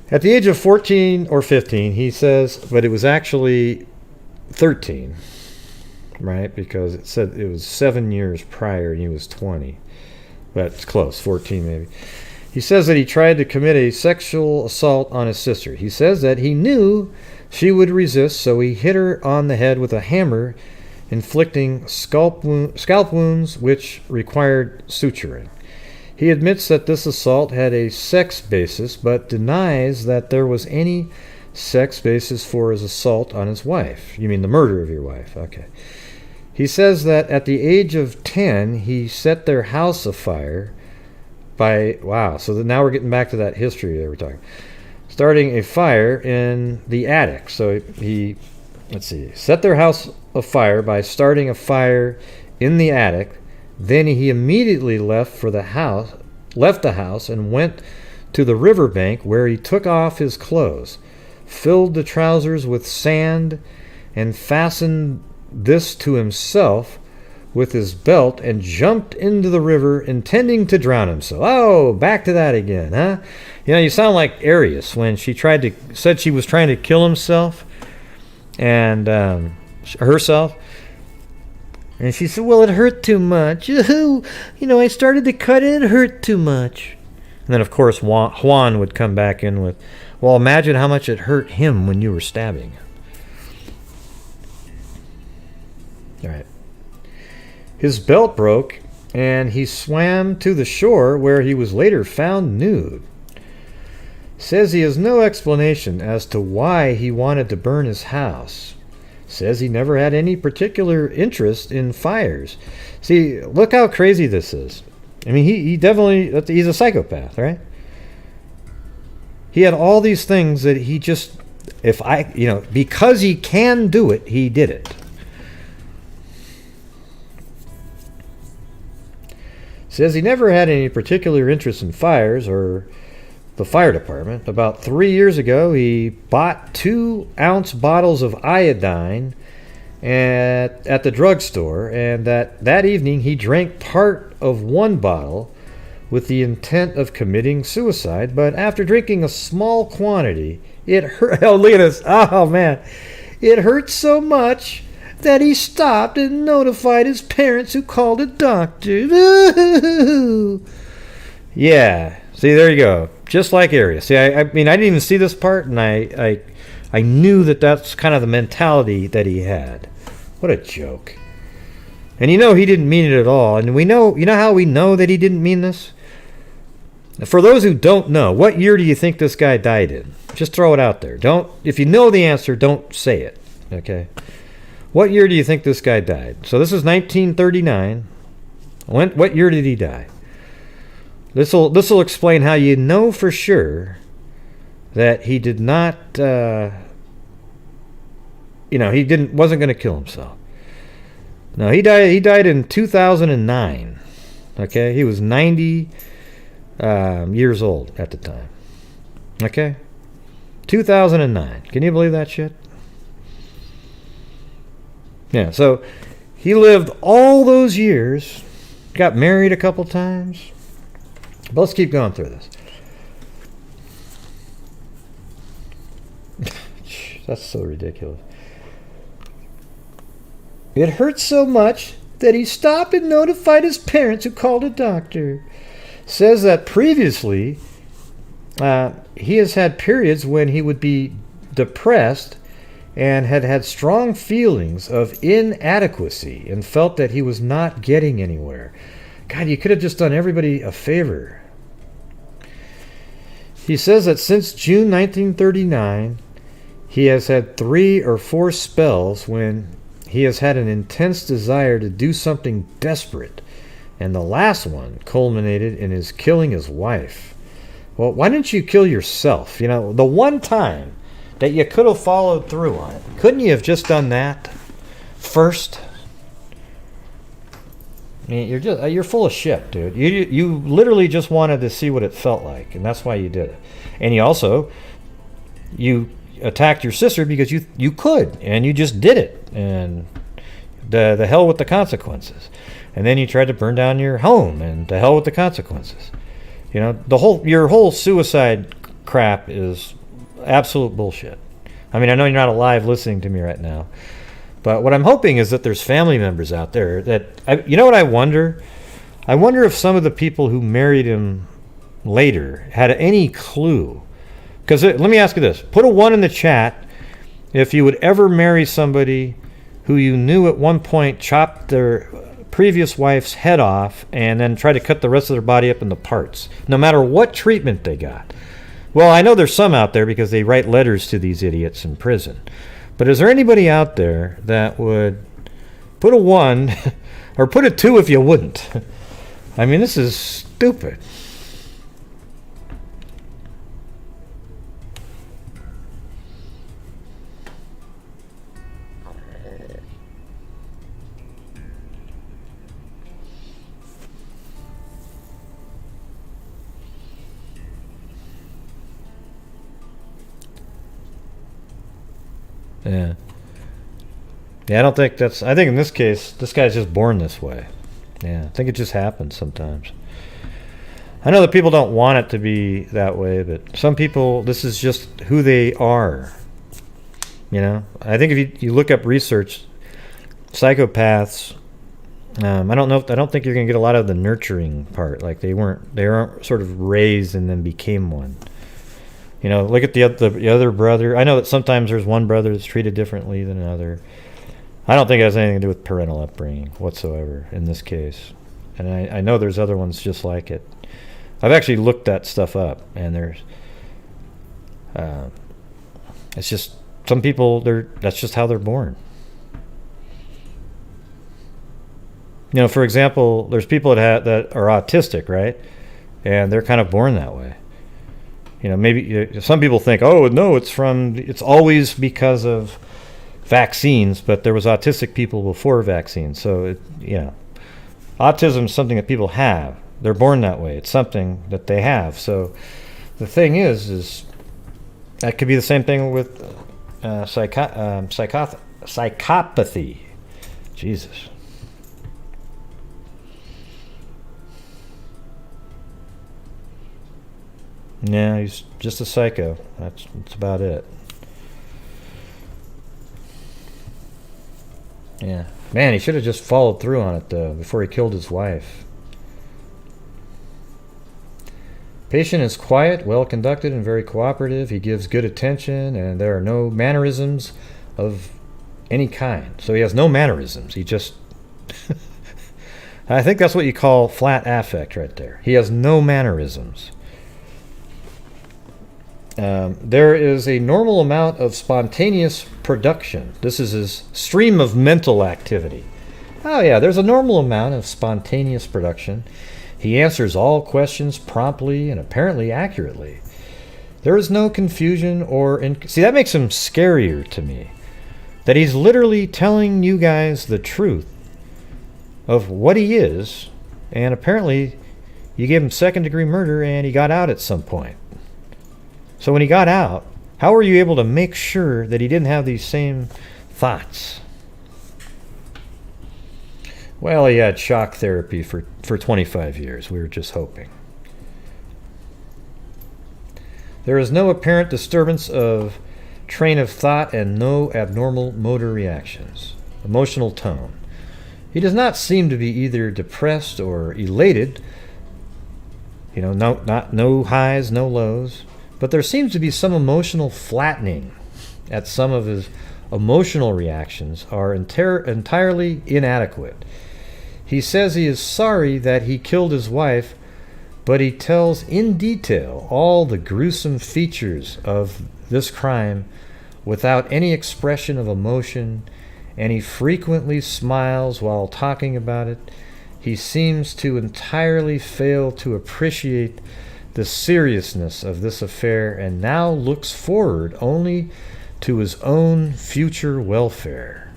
At the age of 14 or 15, he says, but it was actually 13, right? Because it said it was 7 years prior and he was 20. But it's close, 14 maybe. He says that he tried to commit a sexual assault on his sister. He says that he knew she would resist, so he hit her on the head with a hammer, inflicting scalp wounds which required suturing. He admits that this assault had a sex basis, but denies that there was any sex basis for his assault on his wife. You mean the murder of your wife? Okay. He says that at the age of 10, he set their house afire by... Wow, so now we're getting back to that history that we're talking about. Starting a fire in the attic. So he, set their house afire by starting a fire in the attic. Then he immediately left the house and went to the riverbank, where he took off his clothes, filled the trousers with sand, and fastened this to himself with his belt, and jumped into the river, intending to drown himself. Oh, back to that again, huh? You know, you sound like Arius when she said she was trying to kill himself and herself. And she said, well, it hurt too much. You know, I started to cut and it hurt too much. And then, of course, Juan would come back in with, well, imagine how much it hurt him when you were stabbing. All right. His belt broke, and he swam to the shore, where he was later found nude. Says he has no explanation as to why he wanted to burn his house. Says he never had any particular interest in fires. See, look how crazy this is. I mean, he definitely, he's a psychopath, right? He had all these things that he just, because he can do it, he did it. Says he never had any particular interest in fires or the fire department. About 3 years ago, he bought 2-ounce bottles of iodine at the drugstore, and that evening he drank part of one bottle with the intent of committing suicide. But after drinking a small quantity, it hurt. Oh, look at this. Oh, man. It hurt so much that he stopped and notified his parents, who called a doctor. Yeah. See, there you go. Just like Arius. See, I mean, I didn't even see this part, and I knew that that's kind of the mentality that he had. What a joke. And he didn't mean it at all. And you know how we know that he didn't mean this? For those who don't know, what year do you think this guy died in? Just throw it out there. If you know the answer, don't say it. Okay? What year do you think this guy died? So this is 1939. What year did he die? This will explain how you know for sure that he did not. He wasn't going to kill himself. No, he died in 2009. Okay, he was 90 years old at the time. Okay, 2009. Can you believe that shit? Yeah, so he lived all those years, got married a couple times. But let's keep going through this. That's so ridiculous. It hurt so much that he stopped and notified his parents, who called a doctor. Says that previously he has had periods when he would be depressed and had had strong feelings of inadequacy and felt that he was not getting anywhere. God, you could have just done everybody a favor. He says that since June 1939, he has had 3 or 4 spells when he has had an intense desire to do something desperate, and the last one culminated in his killing his wife. Well, why didn't you kill yourself? You know, the one time that you could have followed through on it. Couldn't you have just done that first? I mean, you're full of shit, dude. You literally just wanted to see what it felt like, and that's why you did it. And you attacked your sister because you could, and you just did it, and the hell with the consequences. And then you tried to burn down your home, and the hell with the consequences. You know, your whole suicide crap is absolute bullshit. I mean, I know you're not alive listening to me right now, but what I'm hoping is that there's family members out there that, you know what I wonder? I wonder if some of the people who married him later had any clue. Because let me ask you this. Put a 1 in the chat if you would ever marry somebody who you knew at one point chopped their previous wife's head off and then tried to cut the rest of their body up into parts, no matter what treatment they got. Well, I know there's some out there because they write letters to these idiots in prison. But is there anybody out there that would put a 1 or put a 2 if you wouldn't? I mean, this is stupid. Yeah. Yeah, I don't think I think in this case, this guy's just born this way. Yeah, I think it just happens sometimes. I know that people don't want it to be that way, but some people, this is just who they are. You know? I think if you look up research, psychopaths, I don't think you're going to get a lot of the nurturing part. Like they aren't sort of raised and then became one. You know, look at the other brother. I know that sometimes there's one brother that's treated differently than another. I don't think it has anything to do with parental upbringing whatsoever in this case. And I know there's other ones just like it. I've actually looked that stuff up, and there's it's just some people, that's just how they're born. You know, for example, there's people that are autistic, right? And they're kind of born that way. You know, maybe some people think, oh, no, it's always because of vaccines, but there was autistic people before vaccines. So, autism is something that people have. They're born that way. It's something that they have. So the thing is that could be the same thing with psychopathy. Jesus. Yeah, he's just a psycho. That's about it. Yeah. Man, he should have just followed through on it, though, before he killed his wife. Patient is quiet, well-conducted, and very cooperative. He gives good attention, and there are no mannerisms of any kind. So he has no mannerisms. He just... I think that's what you call flat affect right there. He has no mannerisms. There is a normal amount of spontaneous production. This is his stream of mental activity. Oh yeah, there's a normal amount of spontaneous production. He answers all questions promptly and apparently accurately. There is no confusion or... See, that makes him scarier to me. That he's literally telling you guys the truth of what he is, and apparently you gave him second-degree murder and he got out at some point. So when he got out, how were you able to make sure that he didn't have these same thoughts? Well, he had shock therapy for 25 years. We were just hoping. There is no apparent disturbance of train of thought and no abnormal motor reactions. Emotional tone. He does not seem to be either depressed or elated. You know, no highs, no lows. But there seems to be some emotional flattening at some of his emotional reactions are entirely inadequate. He says he is sorry that he killed his wife, but he tells in detail all the gruesome features of this crime without any expression of emotion, and he frequently smiles while talking about it. He seems to entirely fail to appreciate the seriousness of this affair and now looks forward only to his own future welfare.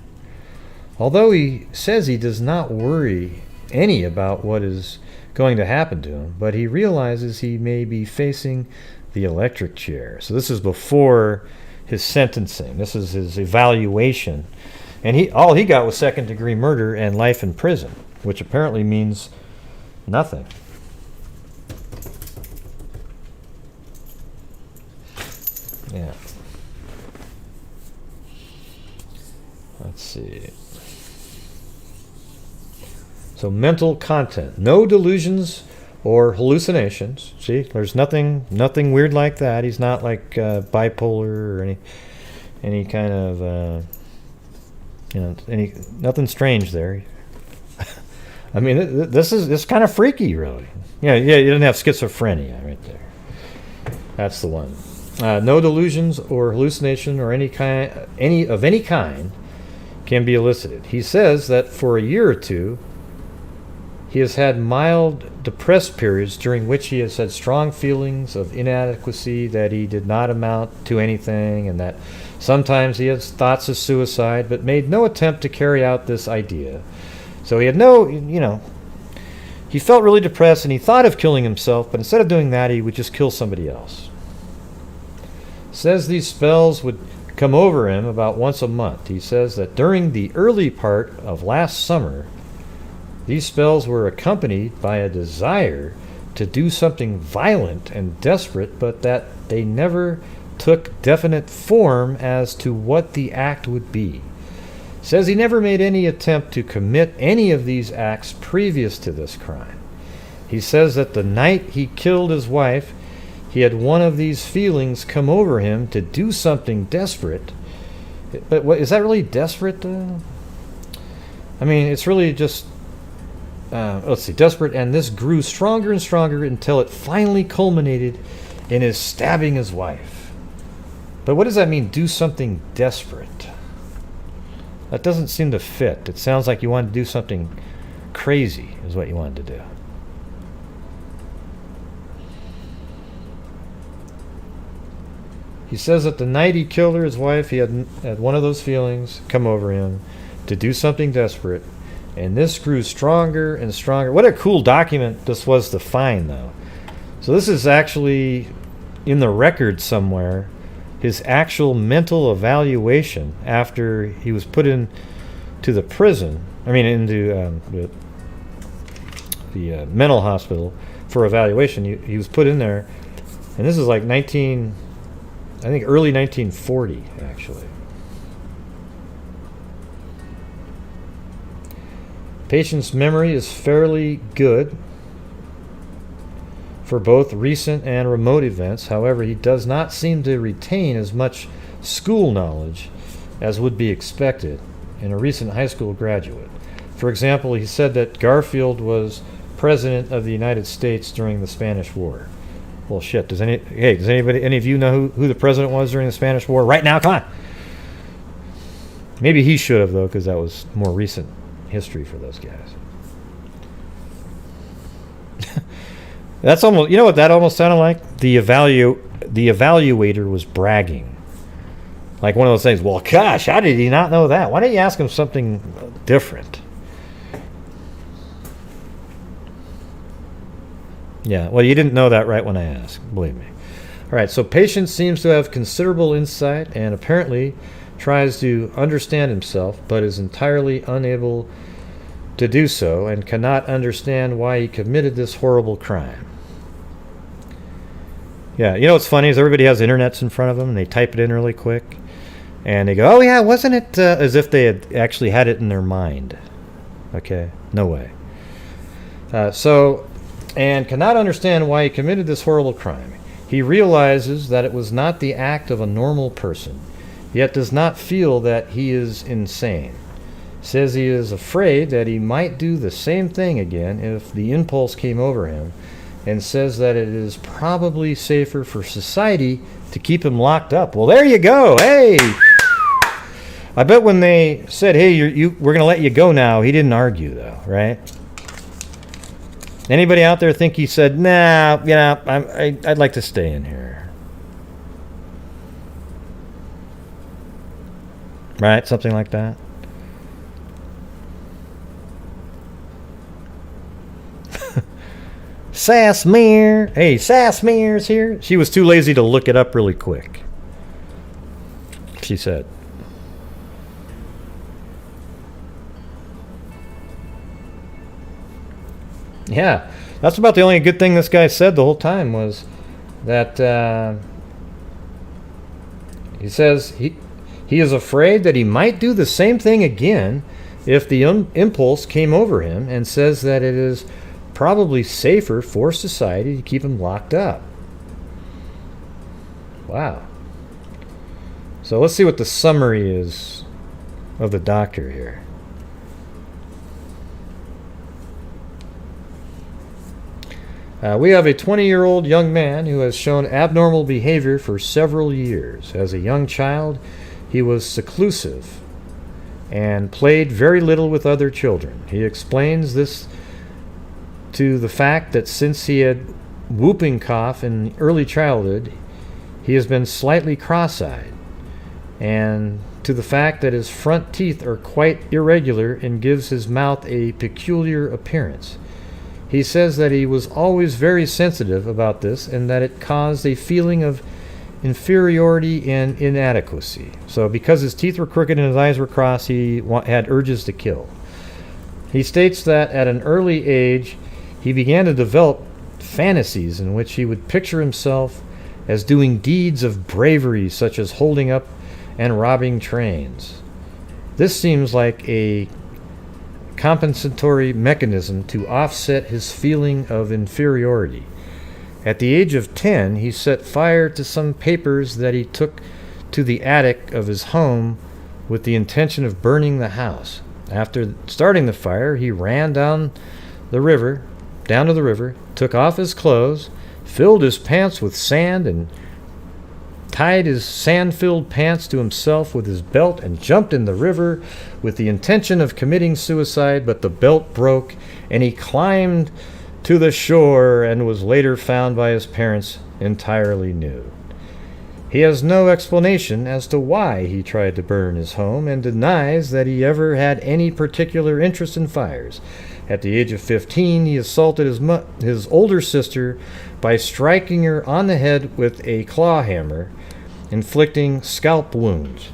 Although he says he does not worry any about what is going to happen to him, but he realizes he may be facing the electric chair. So this is before his sentencing. This is his evaluation. And all he got was second-degree murder and life in prison, which apparently means nothing. Yeah. Let's see. So mental content. No delusions or hallucinations. See, there's nothing weird like that. He's not like bipolar or any kind of nothing strange there. I mean, this is kind of freaky, really. Yeah, you didn't have schizophrenia right there. That's the one. No delusions or hallucination or any kind can be elicited. He says that for a year or two, he has had mild depressed periods during which he has had strong feelings of inadequacy, that he did not amount to anything, and that sometimes he has thoughts of suicide, but made no attempt to carry out this idea. So he had he felt really depressed and he thought of killing himself, but instead of doing that, he would just kill somebody else. Says these spells would come over him about once a month. He says that during the early part of last summer, these spells were accompanied by a desire to do something violent and desperate, but that they never took definite form as to what the act would be. Says he never made any attempt to commit any of these acts previous to this crime. He says that the night he killed his wife, he had one of these feelings come over him to do something desperate. But is that really desperate? I mean, it's really just desperate, and this grew stronger and stronger until it finally culminated in his stabbing his wife. But what does that mean, do something desperate? That doesn't seem to fit. It sounds like you wanted to do something crazy is what you wanted to do. He says that the night he killed his wife, he had one of those feelings come over him to do something desperate, and this grew stronger and stronger. What a cool document this was to find, though. So this is actually in the record somewhere, his actual mental evaluation after he was put into the prison. I mean, into the mental hospital for evaluation. He was put in there, and this is like early 1940, actually. Patient's memory is fairly good for both recent and remote events. However, he does not seem to retain as much school knowledge as would be expected in a recent high school graduate. For example, he said that Garfield was president of the United States during the Spanish War. Well, shit. Does any of you know who the president was during the Spanish War right now? Come on. Maybe he should have, though, because that was more recent history for those guys. That's almost, you know what that almost sounded like? The evaluator was bragging. Like one of those things, well, gosh, how did he not know that? Why didn't you ask him something different? Yeah, well, you didn't know that right when I asked, believe me. All right, so patient seems to have considerable insight and apparently tries to understand himself, but is entirely unable to do so and cannot understand why he committed this horrible crime. Yeah, you know what's funny is everybody has internets in front of them and they type it in really quick and they go, oh yeah, wasn't it, as if they had actually had it in their mind. Okay, no way. And cannot understand why he committed this horrible crime. He realizes that it was not the act of a normal person. yet does not feel that he is insane. Says he is afraid that he might do the same thing again if the impulse came over him, and says that it is probably safer for society to keep him locked up. Well, there you go. Hey! I bet when they said, hey, we're going to let you go now, he didn't argue, though, right? Anybody out there think he said, nah, I'd like to stay in here? Right? Something like that. Sassmere. Hey, Sassmere's here. She was too lazy to look it up really quick, she said. Yeah, that's about the only good thing this guy said the whole time was that he says he is afraid that he might do the same thing again if the impulse came over him, and says that it is probably safer for society to keep him locked up. Wow. So let's see what the summary is of the doctor here. We have a 20-year-old young man who has shown abnormal behavior for several years. As a young child, he was seclusive and played very little with other children. He explains this to the fact that since he had whooping cough in early childhood, he has been slightly cross-eyed, and to the fact that his front teeth are quite irregular and gives his mouth a peculiar appearance. He says that he was always very sensitive about this, and that it caused a feeling of inferiority and inadequacy. So because his teeth were crooked and his eyes were crossed, he had urges to kill. He states that at an early age, he began to develop fantasies in which he would picture himself as doing deeds of bravery, such as holding up and robbing trains. This seems like a compensatory mechanism to offset his feeling of inferiority. At the age of 10, he set fire to some papers that he took to the attic of his home with the intention of burning the house. After starting the fire, he ran down to the river, took off his clothes, filled his pants with sand, and tied his sand-filled pants to himself with his belt, and jumped in the river with the intention of committing suicide, but the belt broke, and he climbed to the shore and was later found by his parents entirely nude. He has no explanation as to why he tried to burn his home, and denies that he ever had any particular interest in fires. At the age of 15, he assaulted his older sister by striking her on the head with a claw hammer, inflicting scalp wounds.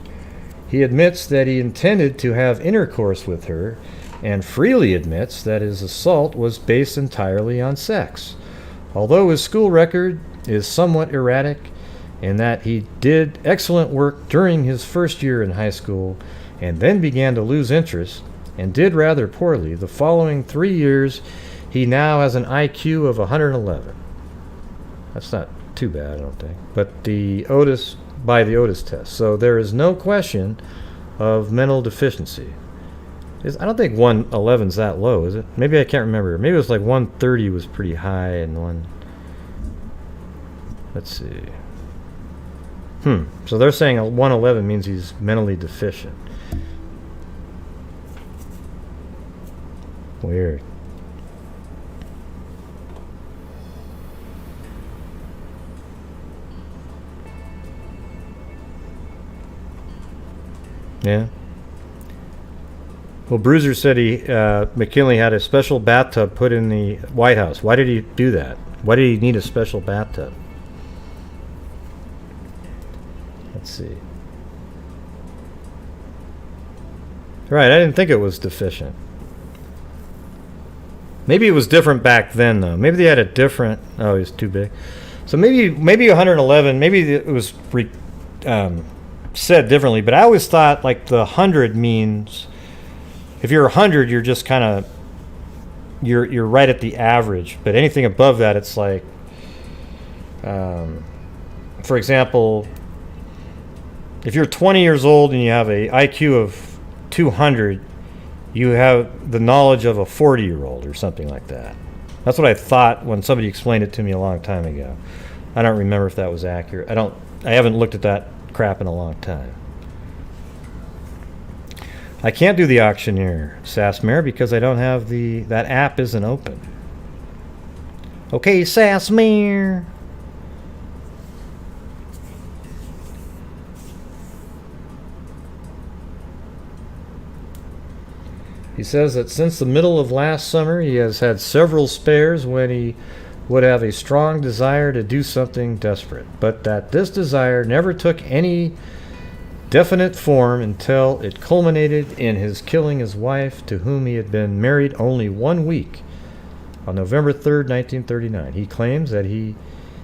He admits that he intended to have intercourse with her, and freely admits that his assault was based entirely on sex. Although his school record is somewhat erratic, in that he did excellent work during his first year in high school, and then began to lose interest, and did rather poorly. The following 3 years, he now has an IQ of 111. That's not too bad, I don't think. But by the Otis test. So there is no question of mental deficiency. I don't think 111's that low, is it? Maybe I can't remember. Maybe it was like 130 was pretty high, and let's see. So they're saying a 111 means he's mentally deficient. Weird. Yeah. Well, Bruiser said McKinley had a special bathtub put in the White House. Why did he do that? Why did he need a special bathtub? Let's see. Right, I didn't think it was deficient. Maybe it was different back then, though. Maybe they had a different... Oh, he was too big. So maybe 111, maybe it was said differently, but I always thought like the 100 means... If you're 100, you're just kind of... You're right at the average. But anything above that, it's like... for example... if you're 20 years old and you have a IQ of 200, you have the knowledge of a 40-year-old or something like that. That's what I thought when somebody explained it to me a long time ago. I don't remember if that was accurate. I haven't looked at that crap in a long time. I can't do the auctioneer, Sassmare, because I don't have that app isn't open. Okay, Sassmare. He says that since the middle of last summer, he has had several spares when he would have a strong desire to do something desperate, but that this desire never took any definite form until it culminated in his killing his wife, to whom he had been married only 1 week, on November 3rd, 1939. He claims that he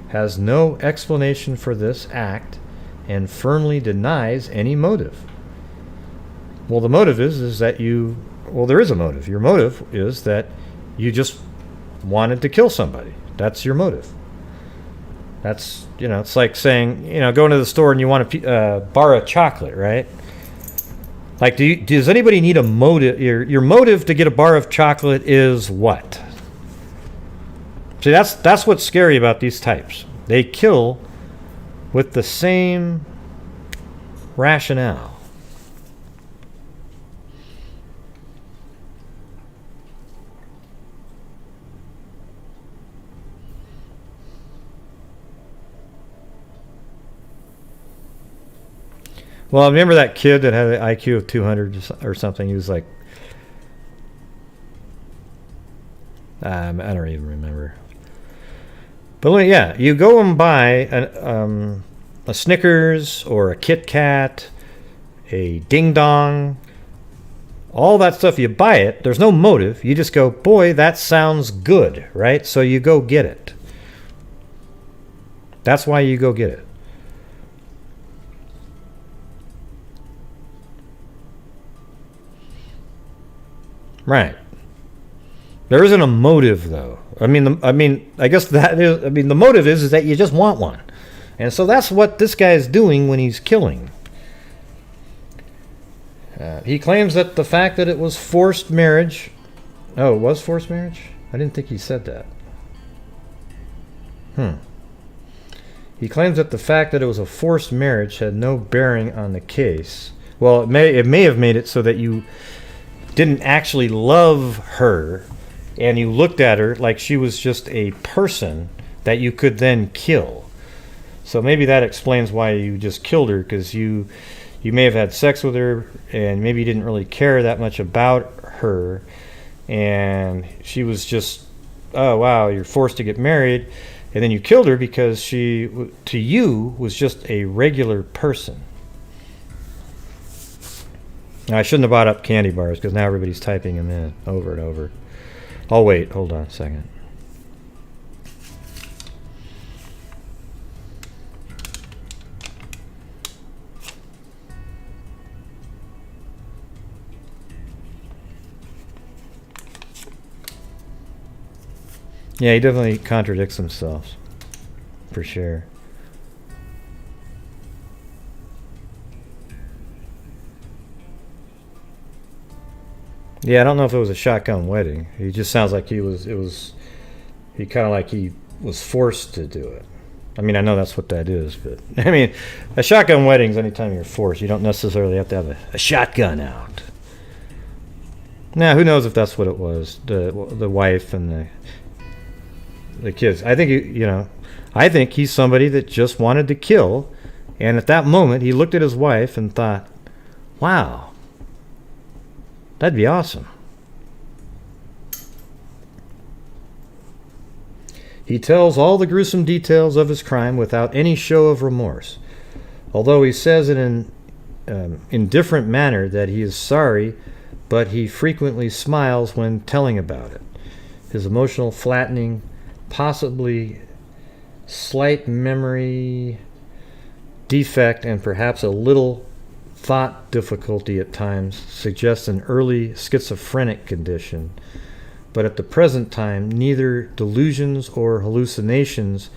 has no explanation for this act and firmly denies any motive. Well, the motive is that well, there is a motive. Your motive is that you just wanted to kill somebody. That's your motive. That's, it's like saying, going to the store and you want a bar of chocolate, right? Like, does anybody need a motive? Your motive to get a bar of chocolate is what? See, that's what's scary about these types. They kill with the same rationale. Well, I remember that kid that had an IQ of 200 or something. He was like, I don't even remember. But yeah, you go and buy a Snickers or a Kit Kat, a Ding Dong, all that stuff. You buy it. There's no motive. You just go, boy, that sounds good, right? So you go get it. That's why you go get it. Right. There isn't a motive, though. I guess that is. The motive is that you just want one, and so that's what this guy is doing when he's killing. He claims that the fact that it was forced marriage. Oh, it was forced marriage? I didn't think he said that. He claims that the fact that it was a forced marriage had no bearing on the case. Well, it may have made it so that you didn't actually love her, and you looked at her like she was just a person that you could then kill. So maybe that explains why you just killed her, because you may have had sex with her and maybe you didn't really care that much about her, and she was just, oh wow, you're forced to get married, and then you killed her because she to you was just a regular person. Now, I shouldn't have bought up candy bars because now everybody's typing them in over and over. I'll wait. Hold on a second. Yeah, he definitely contradicts himself, for sure. Yeah, I don't know if it was a shotgun wedding. He just sounds like he was forced to do it. I know that's what that is, but a shotgun wedding is anytime you're forced. You don't necessarily have to have a shotgun out. Now, who knows if that's what it was, the wife and the kids. I think he's somebody that just wanted to kill, and at that moment he looked at his wife and thought, wow, that'd be awesome. He tells all the gruesome details of his crime without any show of remorse, although he says in an indifferent manner that he is sorry, but he frequently smiles when telling about it. His emotional flattening, possibly slight memory defect, and perhaps a little thought difficulty at times suggests an early schizophrenic condition, but at the present time neither delusions or hallucinations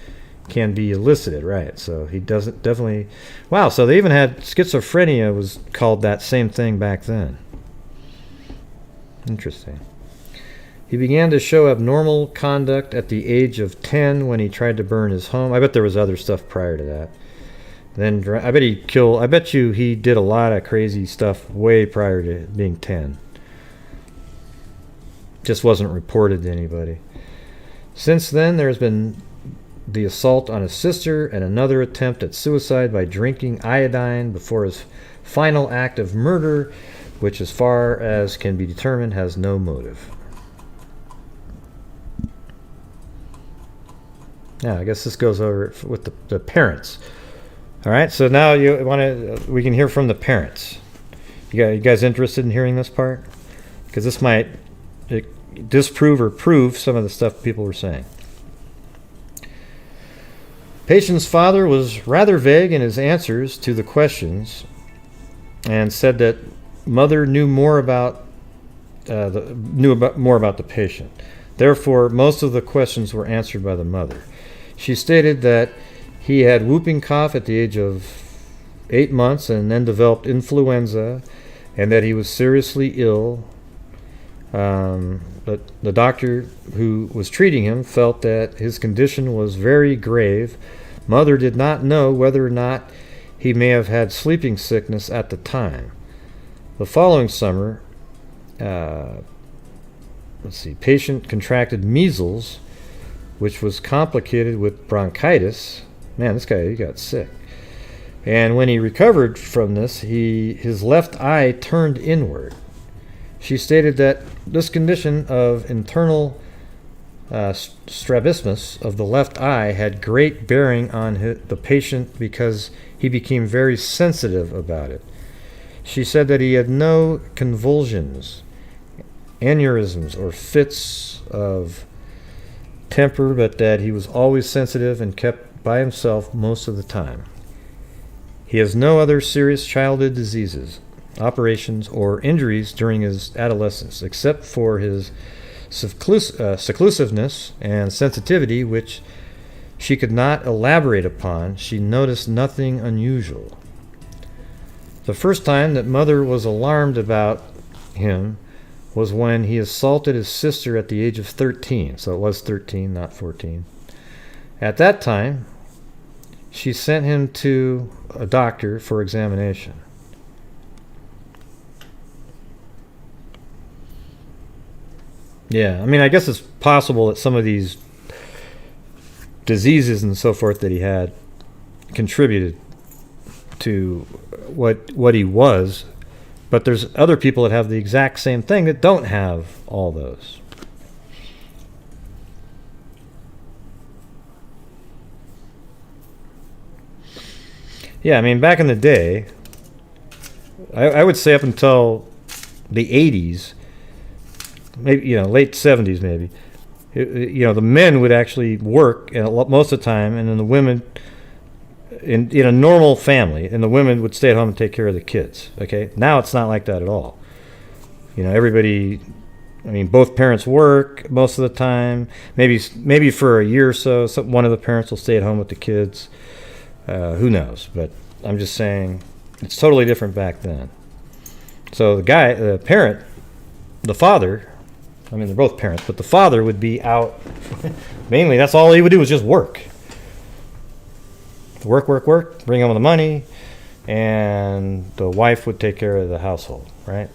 can be elicited, right? So he doesn't definitely. Wow. So they even had schizophrenia was called that same thing back then. Interesting. He began to show abnormal conduct at the age of 10 when he tried to burn his home. I bet there was other stuff prior to that. Then I bet you he did a lot of crazy stuff way prior to being 10. Just wasn't reported to anybody. Since then, there's been the assault on his sister and another attempt at suicide by drinking iodine before his final act of murder, which, as far as can be determined, has no motive. Yeah, I guess this goes over with the parents. All right, so now we can hear from the parents. You guys interested in hearing this part? Because this might disprove or prove some of the stuff people were saying. Patient's father was rather vague in his answers to the questions and said that mother knew more about the patient. Therefore, most of the questions were answered by the mother. She stated that he had whooping cough at the age of 8 months and then developed influenza, and that he was seriously ill. But the doctor who was treating him felt that his condition was very grave. Mother did not know whether or not he may have had sleeping sickness at the time. The following summer, patient contracted measles, which was complicated with bronchitis. Man, this guy, he got sick. And when he recovered from this, his left eye turned inward. She stated that this condition of internal strabismus of the left eye had great bearing on the patient because he became very sensitive about it. She said that he had no convulsions, aneurysms, or fits of temper, but that he was always sensitive and kept by himself most of the time. He has no other serious childhood diseases, operations, or injuries during his adolescence, except for his seclusiveness and sensitivity, which she could not elaborate upon. She noticed nothing unusual. The first time that mother was alarmed about him was when he assaulted his sister at the age of 13. So it was 13, not 14. At that time, she sent him to a doctor for examination. Yeah, I mean, I guess it's possible that some of these diseases and so forth that he had contributed to what he was, but there's other people that have the exact same thing that don't have all those. Yeah, I mean, back in the day, I would say up until the 80s, maybe, late 70s maybe, the men would actually work most of the time, and then the women, in a normal family, and the women would stay at home and take care of the kids. Okay, now it's not like that at all. Everybody, I mean, both parents work most of the time. Maybe for a year or so, one of the parents will stay at home with the kids. Who knows? But I'm just saying, it's totally different back then. So the parent, the father, I mean, they're both parents, but the father would be out. Mainly, that's all he would do was just work. Work, bring home the money, and the wife would take care of the household, right?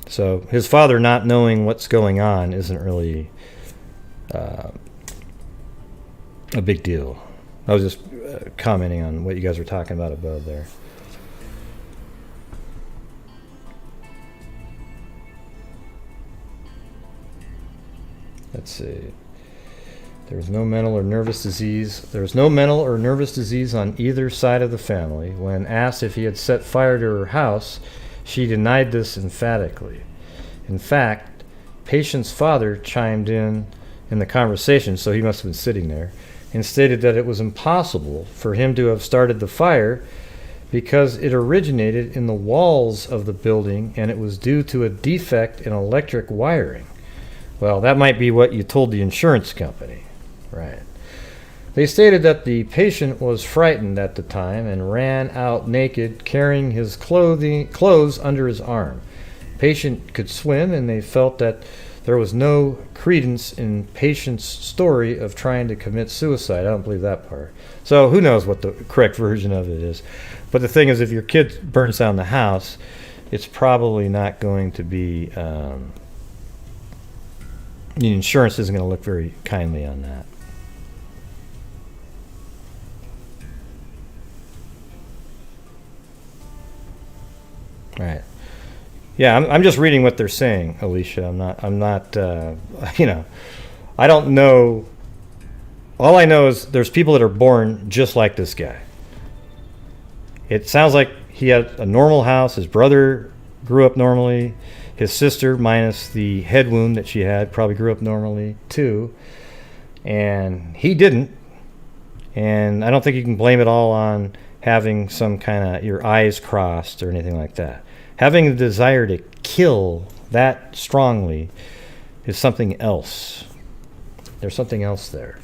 So his father not knowing what's going on isn't really a big deal. I was just commenting on what you guys were talking about above there. Let's see. There was no mental or nervous disease. There was no mental or nervous disease on either side of the family. When asked if he had set fire to her house, she denied this emphatically. In fact, patient's father chimed in the conversation, so he must have been sitting there, and stated that it was impossible for him to have started the fire because it originated in the walls of the building and it was due to a defect in electric wiring. Well, that might be what you told the insurance company. Right. They stated that the patient was frightened at the time and ran out naked, carrying his clothes under his arm. Patient could swim, and they felt that there was no credence in patient's story of trying to commit suicide. I don't believe that part. So who knows what the correct version of it is. But the thing is, if your kid burns down the house, it's probably not going to be, the insurance isn't going to look very kindly on that. Right. Yeah, I'm just reading what they're saying, Alicia. I'm not, I don't know. All I know is there's people that are born just like this guy. It sounds like he had a normal house. His brother grew up normally. His sister, minus the head wound that she had, probably grew up normally too. And he didn't. And I don't think you can blame it all on having some kind of your eyes crossed or anything like that. Having the desire to kill that strongly is something else. There's something else there.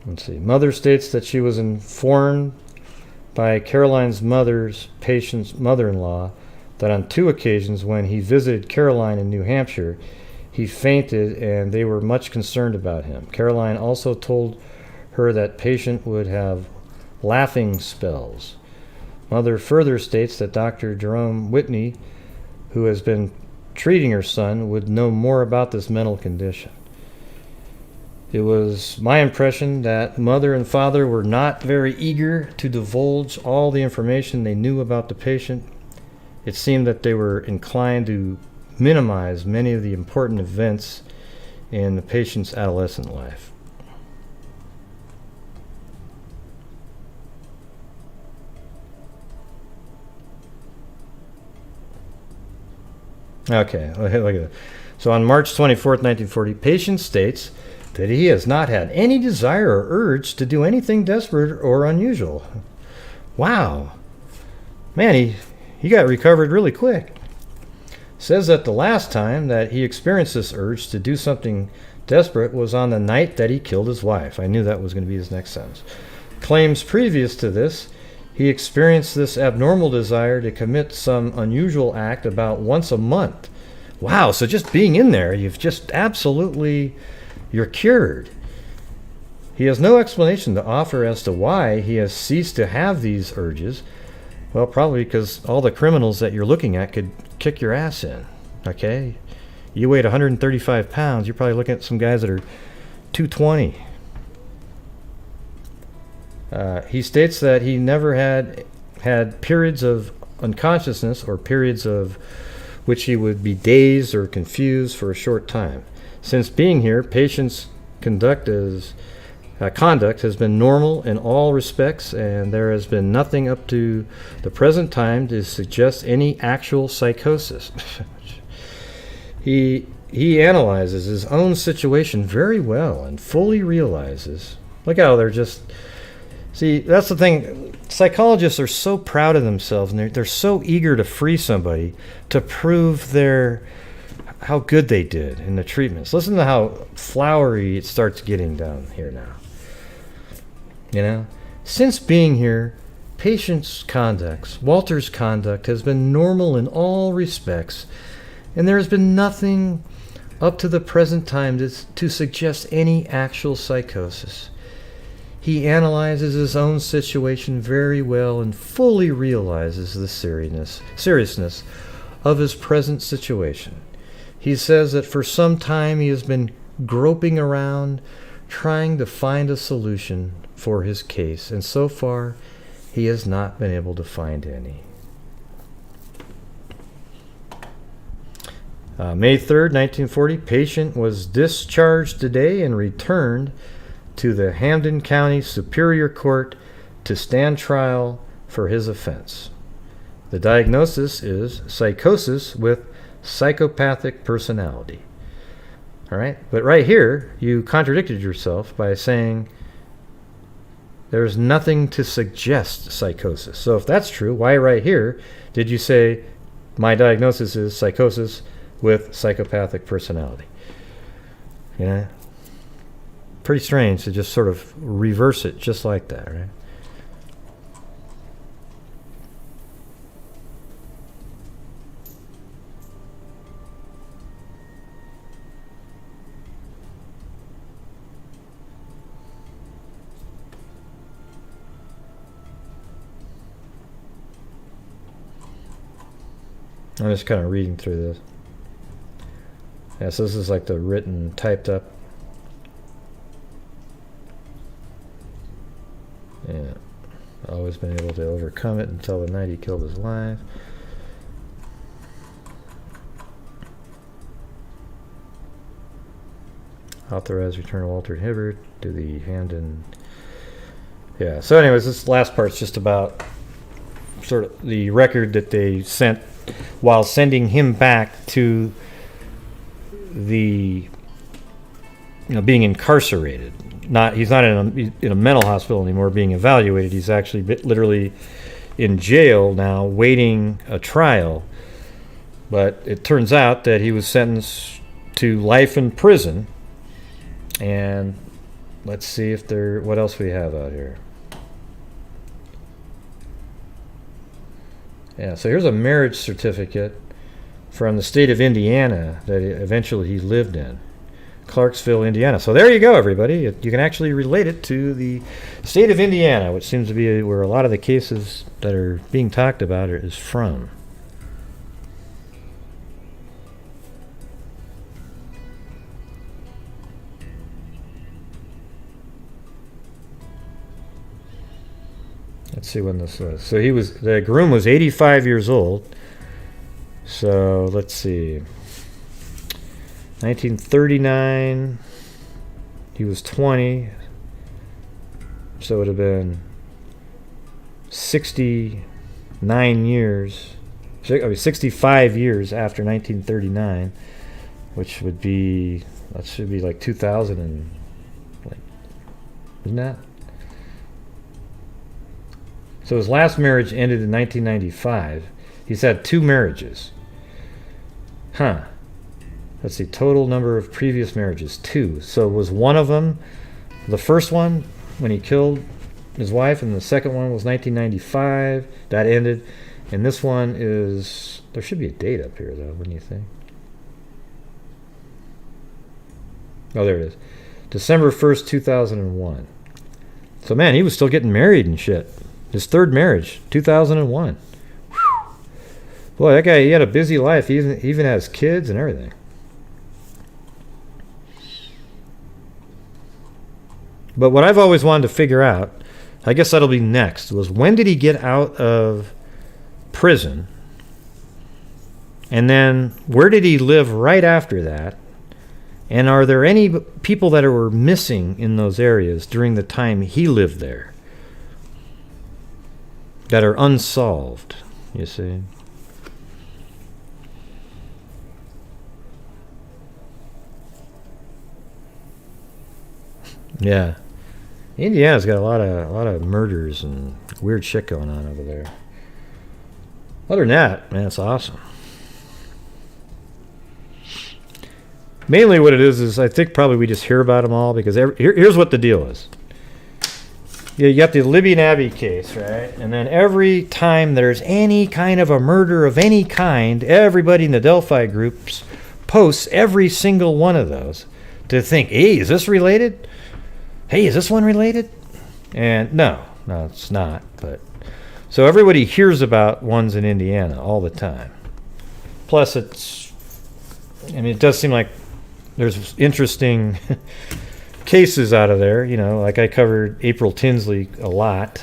Let's see. Mother states that she was informed by Caroline's mother's patient's mother-in-law that on 2 occasions when he visited Caroline in New Hampshire, he fainted and they were much concerned about him. Caroline also told her that patient would have laughing spells. Mother further states that Dr. Jerome Whitney, who has been treating her son, would know more about this mental condition. It was my impression that mother and father were not very eager to divulge all the information they knew about the patient. It seemed that they were inclined to minimize many of the important events in the patient's adolescent life. Okay, look at that. So on March 24th, 1940, patient states that he has not had any desire or urge to do anything desperate or unusual. Wow. Man, he got recovered really quick. Says that the last time that he experienced this urge to do something desperate was on the night that he killed his wife. I knew that was going to be his next sentence. Claims previous to this, he experienced this abnormal desire to commit some unusual act about once a month. Wow, so just being in there, you've just absolutely, you're cured. He has no explanation to offer as to why he has ceased to have these urges. Well, probably because all the criminals that you're looking at could kick your ass in, okay? You weighed 135 pounds, you're probably looking at some guys that are 220. He states that he never had periods of unconsciousness or periods of which he would be dazed or confused for a short time. Since being here, patient's conduct has been normal in all respects, and there has been nothing up to the present time to suggest any actual psychosis. He analyzes his own situation very well and fully realizes. Look how they're just. See, that's the thing. Psychologists are so proud of themselves, and they're so eager to free somebody to prove how good they did in the treatments. Listen to how flowery it starts getting down here now. You know, since being here, Walter's conduct has been normal in all respects, and there has been nothing up to the present time to suggest any actual psychosis. He analyzes his own situation very well and fully realizes the seriousness of his present situation. He says that for some time he has been groping around, trying to find a solution for his case, and so far he has not been able to find any. May 3rd, 1940, patient was discharged today and returned to the Hampden County Superior Court to stand trial for his offense. The diagnosis is psychosis with psychopathic personality. All right? But right here, you contradicted yourself by saying there's nothing to suggest psychosis. So if that's true, why right here did you say my diagnosis is psychosis with psychopathic personality? Yeah. Pretty strange to just sort of reverse it just like that, right? I'm just kind of reading through this. Yeah, so this is like the written, typed up. Yeah. Always been able to overcome it until the night he killed his wife. Authorized return of Walter Hibbert to the hand in. Yeah, so anyways, this last part's just about sort of the record that they sent while sending him back to the, being incarcerated. He's not in a mental hospital anymore being evaluated. He's actually literally in jail now waiting a trial. But it turns out that he was sentenced to life in prison. And let's see if what else we have out here. Yeah, so here's a marriage certificate from the state of Indiana that eventually he lived in. Clarksville, Indiana. So there you go, everybody. You can actually relate it to the state of Indiana, which seems to be where a lot of the cases that are being talked about is from. Let's see when this was. So the groom was 85 years old. So let's see. 1939, he was 20. So it would have been 69 years. 65 years after 1939, which would be, that should be like 2000 and, isn't that? So his last marriage ended in 1995. He's had 2 marriages. Huh. Let's see, total number of previous marriages, 2. So was one of them the first one when he killed his wife, and the second one was 1995. That ended. And this one is, there should be a date up here though, wouldn't you think? Oh, there it is. December 1st, 2001. So man, he was still getting married and shit. His 3rd marriage, 2001. Whew. Boy, that guy, he had a busy life. He even has kids and everything. But what I've always wanted to figure out, I guess that'll be next, was when did he get out of prison? And then where did he live right after that? And are there any people that were missing in those areas during the time he lived there that are unsolved, you see? Yeah. Indiana's got a lot of murders and weird shit going on over there. Other than that, man, it's awesome. Mainly what it is I think probably we just hear about them all because here's what the deal is. You got the Libby and Abby case, right? And then every time there's any kind of a murder of any kind, everybody in the Delphi groups posts every single one of those to think, hey, is this related? Hey, is this one related? And no, it's not. But so everybody hears about ones in Indiana all the time. Plus, it does seem like there's interesting cases out of there. Like I covered April Tinsley a lot.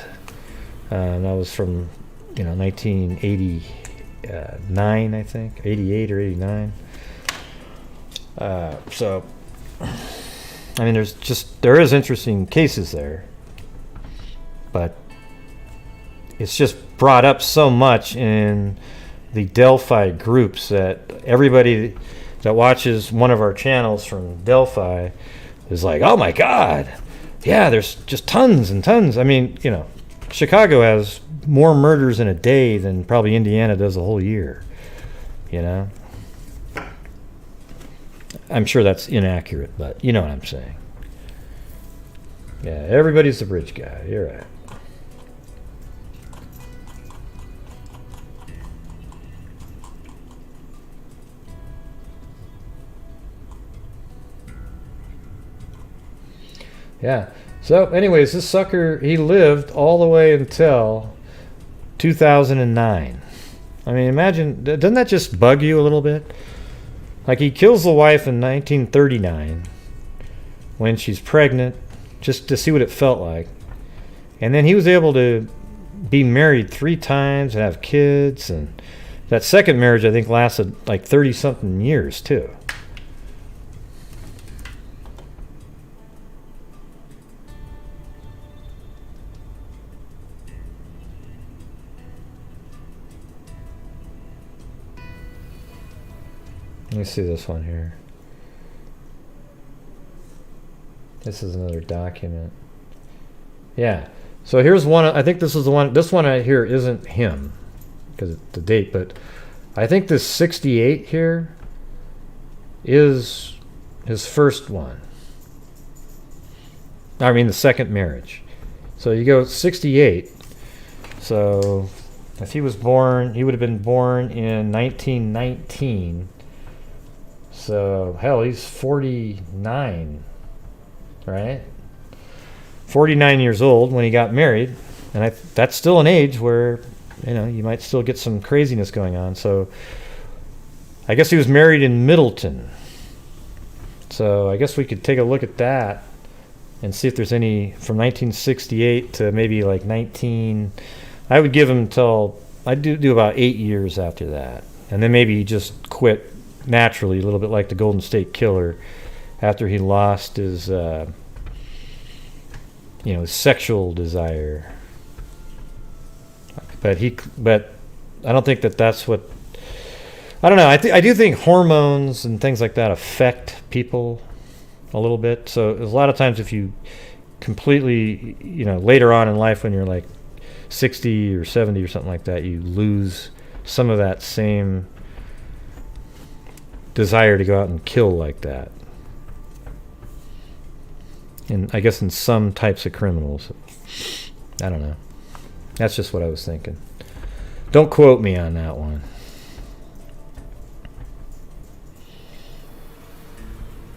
That was from, 1989, I think, 88 or 89. So, there is interesting cases there, but it's just brought up so much in the Delphi groups that everybody that watches one of our channels from Delphi is like, oh my God, yeah, there's just tons and tons. I mean, you know, Chicago has more murders in a day than probably Indiana does a whole year, you know? I'm sure that's inaccurate, but you know what I'm saying. Yeah, everybody's the bridge guy. You're right. Yeah. So, anyways, this sucker, he lived all the way until 2009. I mean, imagine, doesn't that just bug you a little bit? Like, he kills the wife in 1939 when she's pregnant, just to see what it felt like. And then he was able to be married 3 times and have kids. And that second marriage, I think, lasted like 30-something years, too. Let me see this one here. This is another document. Yeah. So here's one. I think this is the one. This one I hear isn't him because it's the date, but I think this 68 here is his first one. I mean, the second marriage. So you go 68. So if he was born, he would have been born in 1919. So, hell, he's 49, right? 49 years old when he got married. And that's still an age where, you know, you might still get some craziness going on. So, I guess he was married in Middleton. So, I guess we could take a look at that and see if there's any from 1968 to maybe like 19. I would give him till, I'd do about 8 years after that. And then maybe he just quit naturally, a little bit like the Golden State Killer, after he lost his, his sexual desire. But I don't think that's what. I don't know. I do think hormones and things like that affect people a little bit. So there's a lot of times if you completely, later on in life when you're like 60 or 70 or something like that, you lose some of that same desire to go out and kill like that. And I guess in some types of criminals. I don't know. That's just what I was thinking. Don't quote me on that one.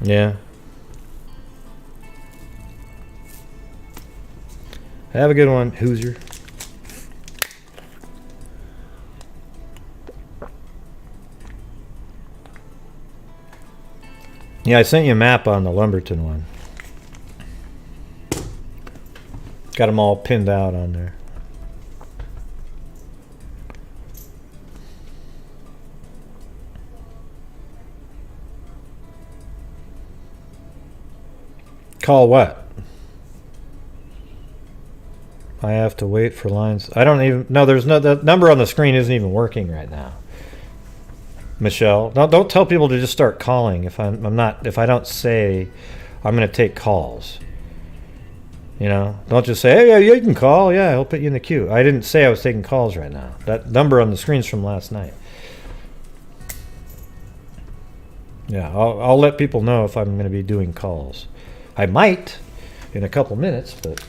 Yeah. Have a good one, Hoosier. Yeah, I sent you a map on the Lumberton one. Got them all pinned out on there. Call what? I have to wait for lines. I don't even... No, there's no... The number on the screen isn't even working right now. Michelle, don't tell people to just start calling if if I don't say I'm going to take calls. Don't just say, hey, yeah, you can call. Yeah, I'll put you in the queue. I didn't say I was taking calls right now. That number on the screen's from last night. Yeah, I'll let people know if I'm going to be doing calls. I might in a couple minutes, but...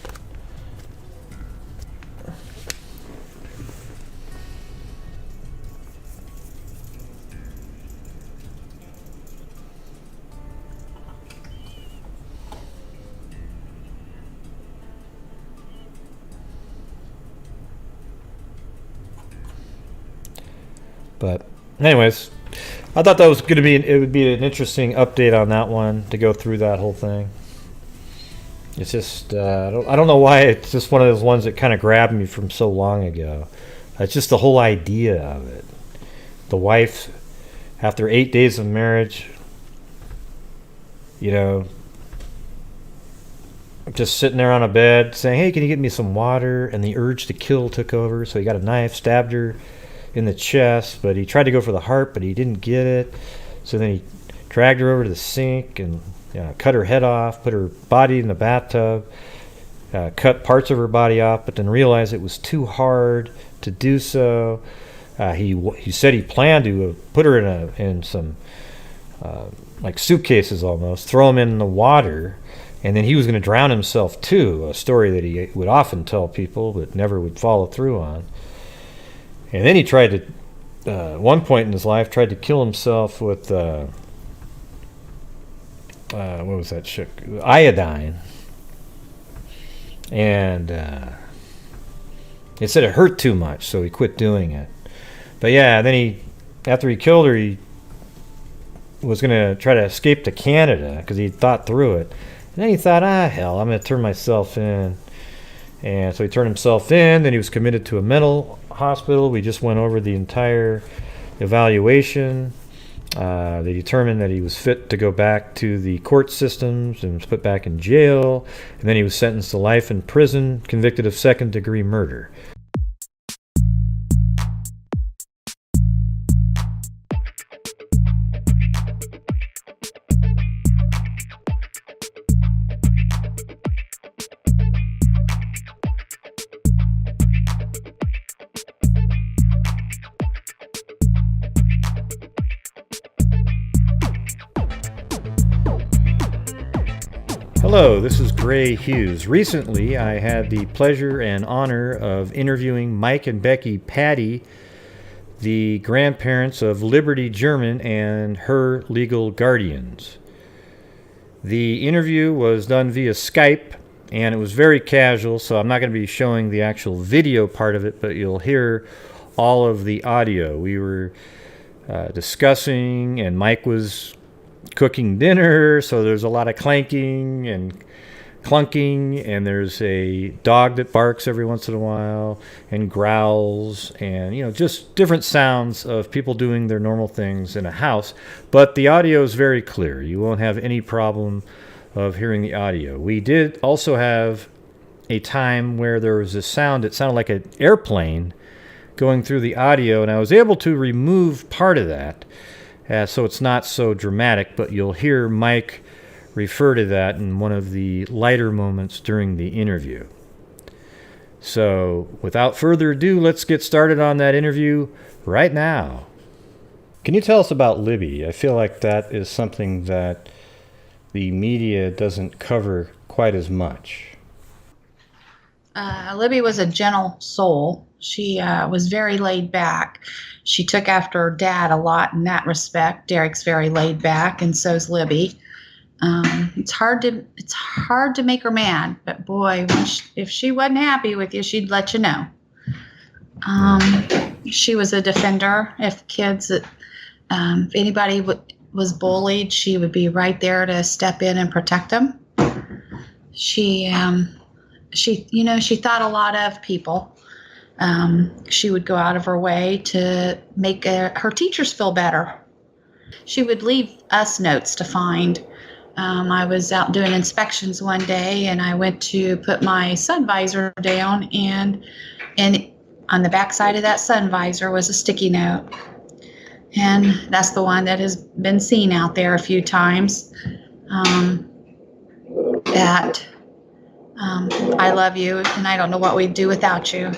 But anyways, I thought that was going to be it would be an interesting update on that one to go through that whole thing. It's just I don't know why it's just one of those ones that kind of grabbed me from so long ago. It's just the whole idea of it. The wife, after 8 days of marriage, just sitting there on a bed saying, "Hey, can you get me some water?" And the urge to kill took over, so he got a knife, stabbed her in the chest, but he tried to go for the heart, but he didn't get it. So then he dragged her over to the sink and cut her head off, put her body in the bathtub, cut parts of her body off, but then realized it was too hard to do so. He said he planned to put her in some like suitcases almost, throw them in the water, and then he was going to drown himself too, a story that he would often tell people but never would follow through on. And then he tried to, at one point in his life, tried to kill himself with, what was that shit? Iodine. And it said it hurt too much, so he quit doing it. But yeah, then after he killed her, he was going to try to escape to Canada because he thought through it. And then he thought, hell, I'm going to turn myself in. And so he turned himself in. Then he was committed to a mental hospital. We just went over the entire evaluation. They determined that he was fit to go back to the court systems and was put back in jail. And then he was sentenced to life in prison, convicted of second-degree murder. Hello, this is Grant Hughes. Recently, I had the pleasure and honor of interviewing Mike and Becky Patty, the grandparents of Liberty German and her legal guardians. The interview was done via Skype, and it was very casual, so I'm not going to be showing the actual video part of it, but you'll hear all of the audio. We were discussing, and Mike was cooking dinner, so there's a lot of clanking and clunking, and there's a dog that barks every once in a while and growls, and just different sounds of people doing their normal things in a house. But the audio is very clear. You won't have any problem of hearing the audio. We did also have a time where there was a sound that sounded like an airplane going through the audio, and I was able to remove part of that. So it's not so dramatic, but you'll hear Mike refer to that in one of the lighter moments during the interview. So without further ado, let's get started on that interview right now. Can you tell us about Libby? I feel like that is something that the media doesn't cover quite as much. Libby was a gentle soul. She was very laid back. She took after her dad a lot in that respect. Derek's very laid back, and so's Libby. It's hard to make her mad, but boy, if she wasn't happy with you, she'd let you know. She was a defender. If anybody was bullied, she would be right there to step in and protect them. She thought a lot of people. She would go out of her way to make her teachers feel better. She would leave us notes to find. I was out doing inspections one day, and I went to put my sun visor down, and on the back side of that sun visor was a sticky note. And that's the one that has been seen out there a few times. I love you, and I don't know what we'd do without you.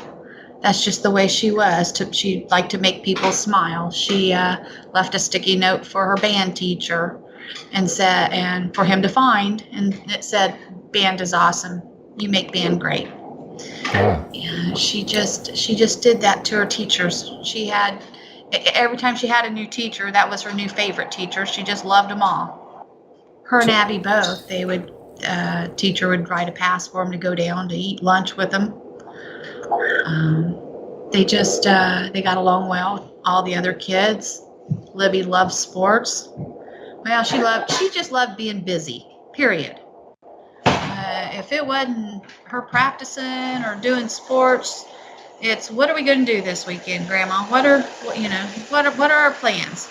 That's just the way she was. She liked to make people smile. She left a sticky note for her band teacher and for him to find, and it said, "Band is awesome. You make band great." Yeah, she just did that to her teachers. Every time she had a new teacher, that was her new favorite teacher. She just loved them all. Her and Abby both. Teacher would write a pass for them to go down to eat lunch with them. They got along well with all the other kids. Libby loved sports. Well, she just loved being busy, period. If it wasn't her practicing or doing sports, it's what are we going to do this weekend, Grandma? What are our plans?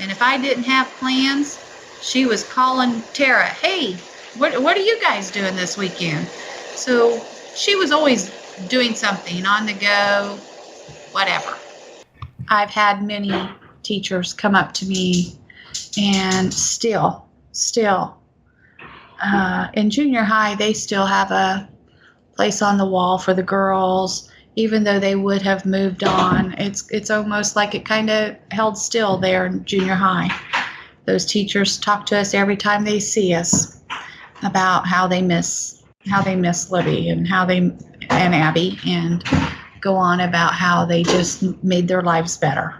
And if I didn't have plans, she was calling Tara, "Hey, what are you guys doing this weekend?" So she was always doing something, on the go, whatever. I've had many teachers come up to me And still, in junior high, they still have a place on the wall for the girls, even though they would have moved on. It's almost like it kind of held still there in junior high. Those teachers talk to us every time they see us about how they miss Libby and Abby, and go on about how they just made their lives better.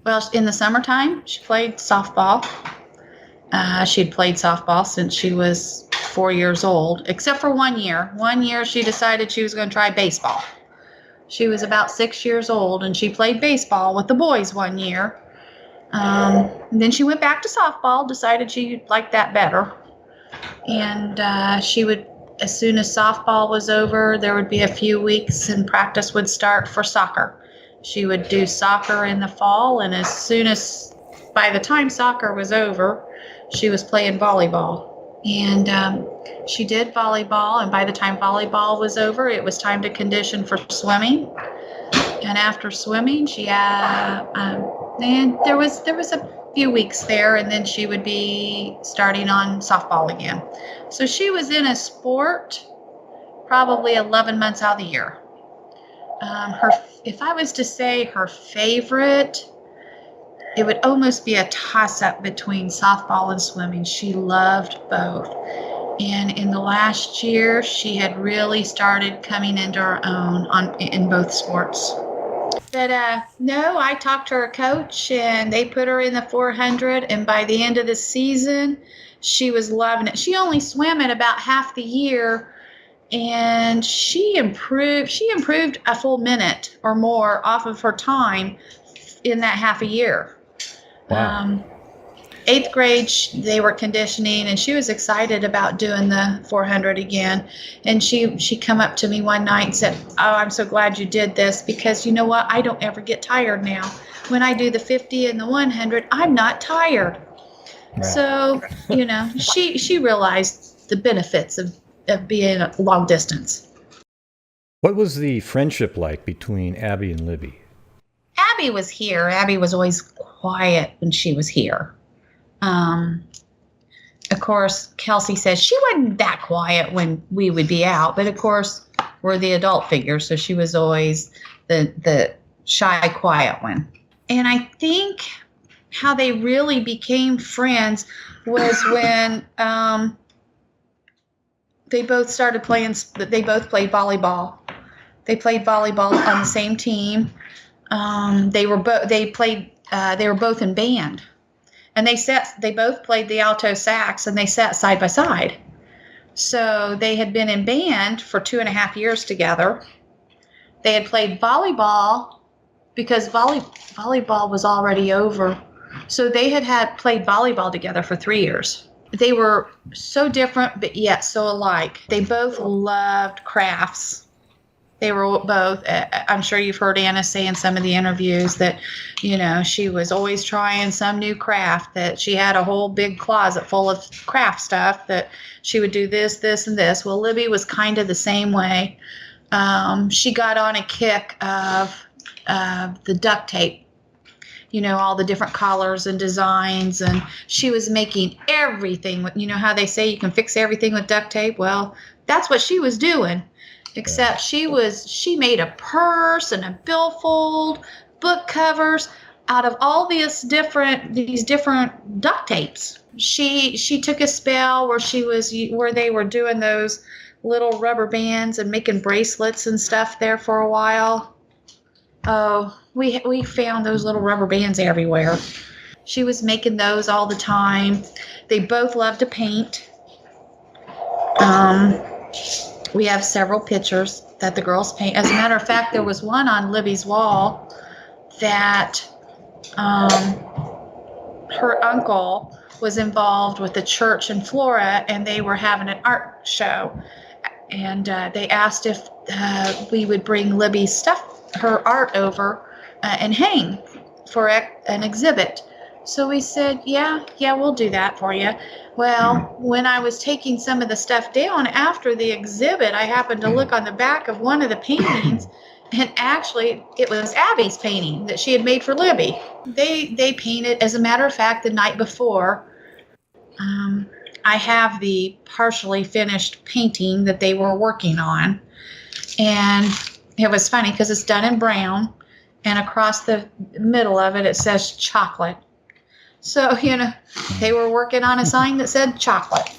Well, in the summertime, she played softball. She'd played softball since she was 4 years old, except for 1 year. 1 year, she decided she was going to try baseball. She was about 6 years old, and she played baseball with the boys 1 year. And then she went back to softball, decided she liked that better. And she would, as soon as softball was over, there would be a few weeks and practice would start for soccer. She would do soccer in the fall, and by the time soccer was over, she was playing volleyball. And she did volleyball, and by the time volleyball was over, it was time to condition for swimming. And after swimming, and there was a few weeks there, and then she would be starting on softball again. So she was in a sport probably 11 months out of the year. If I was to say her favorite, it would almost be a toss-up between softball and swimming. She loved both. And in the last year, she had really started coming into her own in both sports. But no, I talked to her coach, and they put her in the 400, and by the end of the season, she was loving it. She only swam it about half the year, and she improved a full minute or more off of her time in that half a year. Wow. 8th grade, they were conditioning, and she was excited about doing the 400 again. And she come up to me one night and said, "Oh, I'm so glad you did this, because you know what? I don't ever get tired now. When I do the 50 and the 100, I'm not tired." Right. So, she realized the benefits of being a long distance. What was the friendship like between Abby and Libby? Abby was here. Abby was always quiet when she was here. Of course, Kelsey says she wasn't that quiet when we would be out, but of course, we're the adult figures, so she was always the shy, quiet one. And I think how they really became friends was when they both started playing. They both played volleyball. They played volleyball on the same team. They were both in band. And they both played the alto sax, and they sat side by side. So they had been in band for 2.5 years together. They had played volleyball because volleyball was already over. So they had played volleyball together for 3 years. They were so different, but yet so alike. They both loved crafts. They were both, I'm sure you've heard Anna say in some of the interviews that, she was always trying some new craft, that she had a whole big closet full of craft stuff, that she would do this, this, and this. Well, Libby was kind of the same way. She got on a kick of the duct tape, all the different colors and designs, and she was making everything. How they say you can fix everything with duct tape? Well, that's what she was doing. Except she made a purse and a billfold, book covers out of all these different duct tapes. She took a spell where they were doing those little rubber bands and making bracelets and stuff there for a while. Oh, we found those little rubber bands everywhere. She was making those all the time. They both loved to paint. We have several pictures that the girls paint. As a matter of fact, there was one on Libby's wall that her uncle was involved with the church in Florida, and they were having an art show. And they asked if we would bring Libby's stuff, her art over and hang for an exhibit. So we said, yeah, we'll do that for you. Well, when I was taking some of the stuff down after the exhibit, I happened to look on the back of one of the paintings, And actually, it was Abby's painting that she had made for Libby. They painted, as a matter of fact, the night before. I have the partially finished painting that they were working on. And it was funny because it's done in brown. And across the middle of it, it says chocolate. So, they were working on a sign that said chocolate.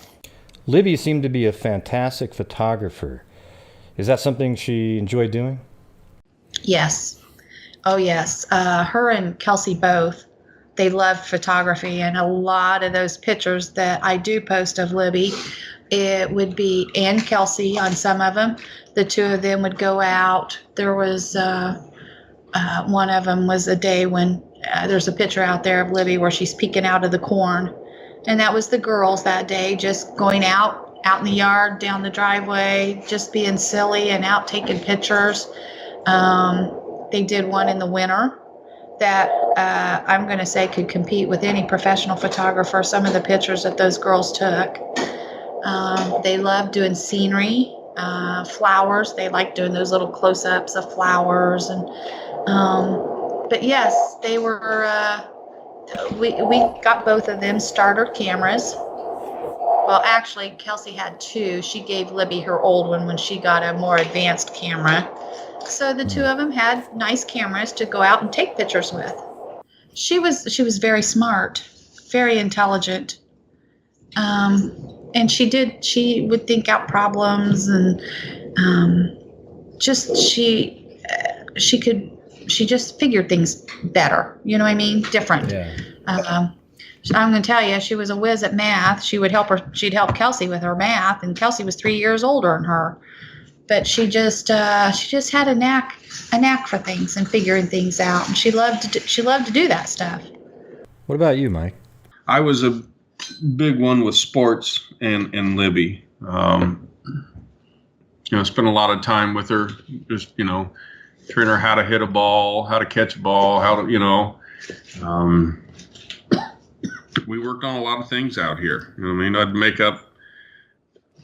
Libby seemed to be a fantastic photographer. Is that something she enjoyed doing? Yes. Oh, yes. Her and Kelsey both, they loved photography. And a lot of those pictures that I do post of Libby, it would be, and Kelsey on some of them. The two of them would go out. There was one of them was a day when there's a picture out there of Libby where she's peeking out of the corn. And that was the girls that day, just going out in the yard, down the driveway, just being silly and out taking pictures. They did one in the winter that I'm going to say could compete with any professional photographer. Some of the pictures that those girls took. They loved doing scenery, flowers. They liked doing those little close-ups of flowers. And but yes, they were. We got both of them starter cameras. Well, actually, Kelsey had two. She gave Libby her old one when she got a more advanced camera. So the two of them had nice cameras to go out and take pictures with. She was very smart, very intelligent. And she would think out problems, and she just figured things better. You know what I mean? Different. Yeah. I'm going to tell you, she was a whiz at math. She'd help Kelsey with her math, and Kelsey was 3 years older than her. But she just had a knack for things and figuring things out, and she loved to do that stuff. What about you, Mike? I was a big one with sports and Libby. Spent a lot of time with her, just train her how to hit a ball, how to catch a ball, how to we worked on a lot of things out here. I'd make up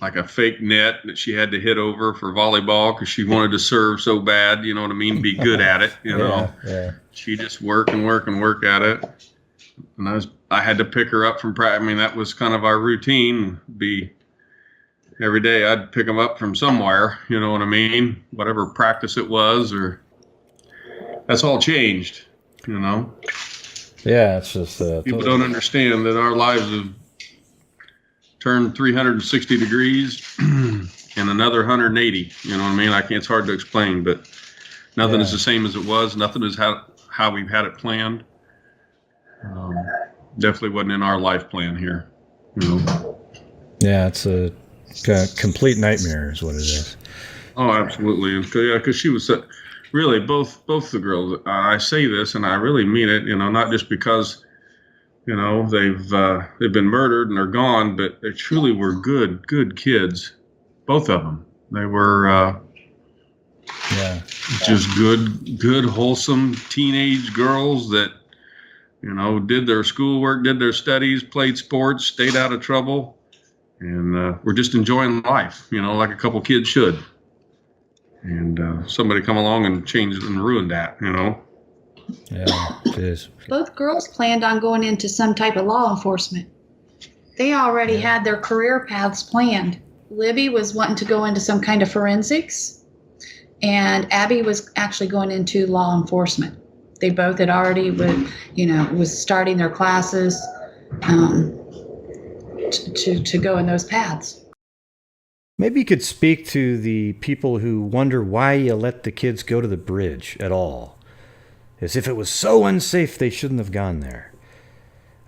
like a fake net that she had to hit over for volleyball because she wanted to serve so bad, be good at it, Yeah. She just work at it. And I had to pick her up from practice. That was kind of our routine. Every day I'd pick them up from somewhere, whatever practice it was, or that's all changed, Yeah, it's just people don't understand that our lives have turned 360 degrees and another 180. It's hard to explain, but nothing is the same as it was. Nothing is how we've had it planned. Definitely wasn't in our life plan here. Yeah, it's a complete nightmare is what it is. Oh, absolutely. Because she was really both the girls. I say this and I really mean it. Not just because they've been murdered and they're gone, but they truly were good kids. Both of them. They were just good wholesome teenage girls that did their schoolwork, did their studies, played sports, stayed out of trouble, and were just enjoying life, like a couple kids should. And somebody come along and changed and ruined that, Yeah, it is. Both girls planned on going into some type of law enforcement. They already had their career paths planned. Libby was wanting to go into some kind of forensics, and Abby was actually going into law enforcement. They both had already was starting their classes to go in those paths. Maybe you could speak to the people who wonder why you let the kids go to the bridge at all. As if it was so unsafe they shouldn't have gone there.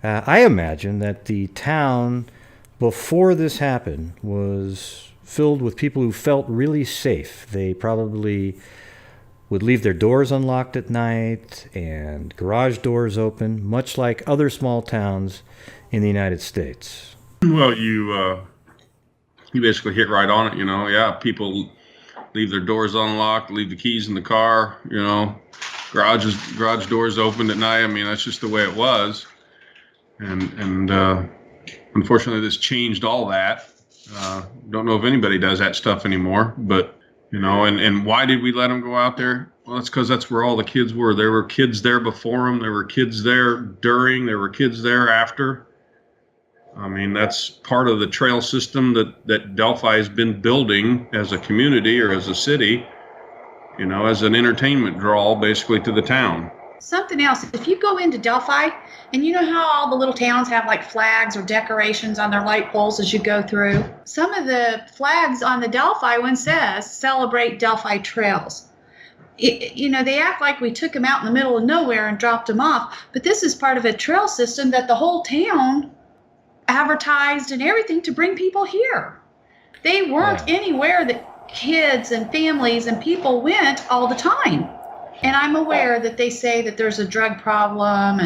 I imagine that the town before this happened was filled with people who felt really safe. They probably would leave their doors unlocked at night and garage doors open, much like other small towns in the United States. Well, you basically hit right on it, Yeah, people leave their doors unlocked, leave the keys in the car, garage doors open at night. That's just the way it was. And unfortunately, this changed all that. Don't know if anybody does that stuff anymore, but You know, and why did we let them go out there? Well, it's because that's where all the kids were. There were kids there before them. There were kids there during. There were kids there after. I mean, that's part of the trail system that Delphi has been building as a community or as a city, you know, as an entertainment draw basically to the town. Something else, if you go into Delphi, and you know how all the little towns have like flags or decorations on their light poles as you go through? Some of the flags on the Delphi one says, celebrate Delphi trails. You know, they act like we took them out in the middle of nowhere and dropped them off, but this is part of a trail system that the whole town advertised and everything to bring people here. They weren't anywhere that kids and families and people went all the time. And I'm aware that they say that there's a drug problem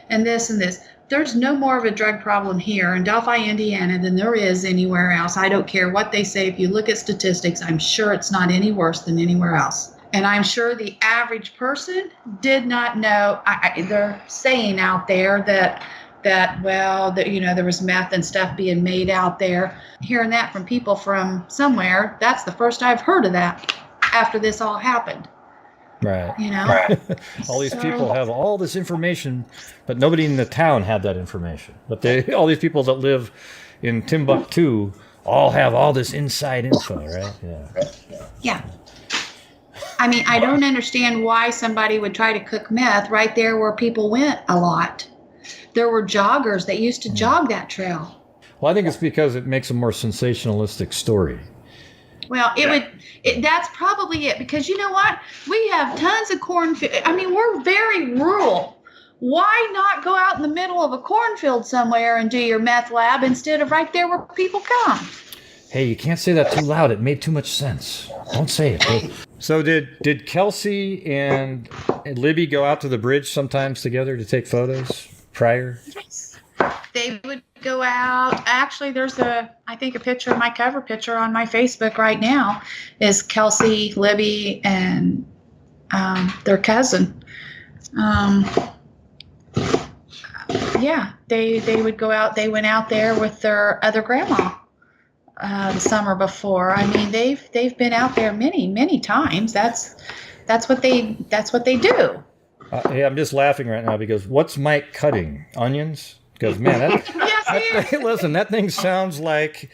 and this and this. There's no more of a drug problem here in Delphi, Indiana than there is anywhere else. I don't care what they say. If you look at statistics, I'm sure it's not any worse than anywhere else. And I'm sure the average person did not know. They're saying out there that you know, there was meth and stuff being made out there. Hearing that from people from somewhere, that's the first I've heard of that after this all happened. Right. You know? All these people have all this information, but nobody in the town had that information. But all these people that live in Timbuktu all have all this inside info, right? Yeah. I mean, I don't understand why somebody would try to cook meth right there where people went a lot. There were joggers that used to jog that trail. Well, I think it's because it makes a more sensationalistic story. Well, that's probably it, because you know what? We have tons of cornfield. I mean, we're very rural. Why not go out in the middle of a cornfield somewhere and do your meth lab instead of right there where people come? Hey, you can't say that too loud. It made too much sense. Don't say it. So did Kelsey and Libby go out to the bridge sometimes together to take photos prior? Yes. They would go out. Actually, there's I think a picture of my cover picture on my Facebook right now is Kelsey, Libby, and their cousin. Yeah, they would go out. They went out there with their other grandma the summer before. I mean, they've been out there many times. That's what they do. Hey, I'm just laughing right now because what's Mike cutting? Onions? Because, man, listen, that thing sounds like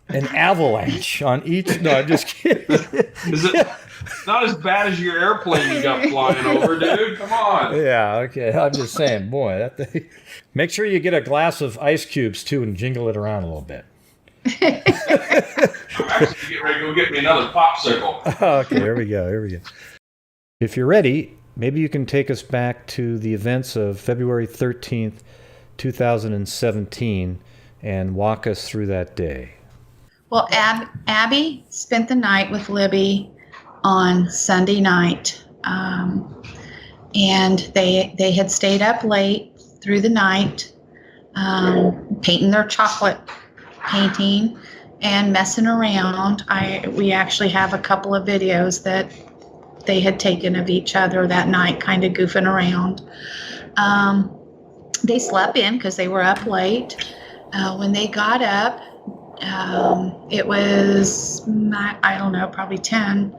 an avalanche on each. No, I'm just kidding. Is it not as bad as your airplane you got flying over, dude? Come on. Yeah, okay. I'm just saying, boy, that thing. Make sure you get a glass of ice cubes, too, and jingle it around a little bit. I'm actually getting ready to go get me another popsicle. Okay, here we go. If you're ready, maybe you can take us back to the events of February 13th, 2017, and walk us through that day. Well, Abby spent the night with Libby on Sunday night, and they had stayed up late through the night, painting their chocolate painting and messing around. We actually have a couple of videos that they had taken of each other that night, kind of goofing around. They slept in because they were up late. When they got up, it was, I don't know, probably 10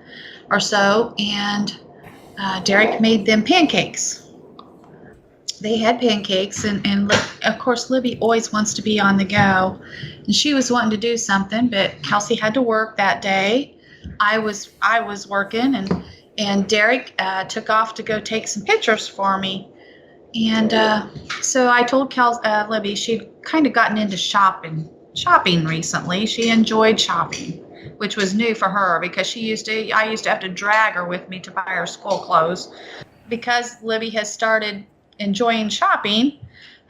or so, and Derek made them pancakes. They had pancakes, and of course, Libby always wants to be on the go. And she was wanting to do something, but Kelsey had to work that day. I was working, and Derek took off to go take some pictures for me. And so I told Libby she'd kind of gotten into shopping recently. She enjoyed shopping, which was new for her because I used to have to drag her with me to buy her school clothes. Because Libby has started enjoying shopping,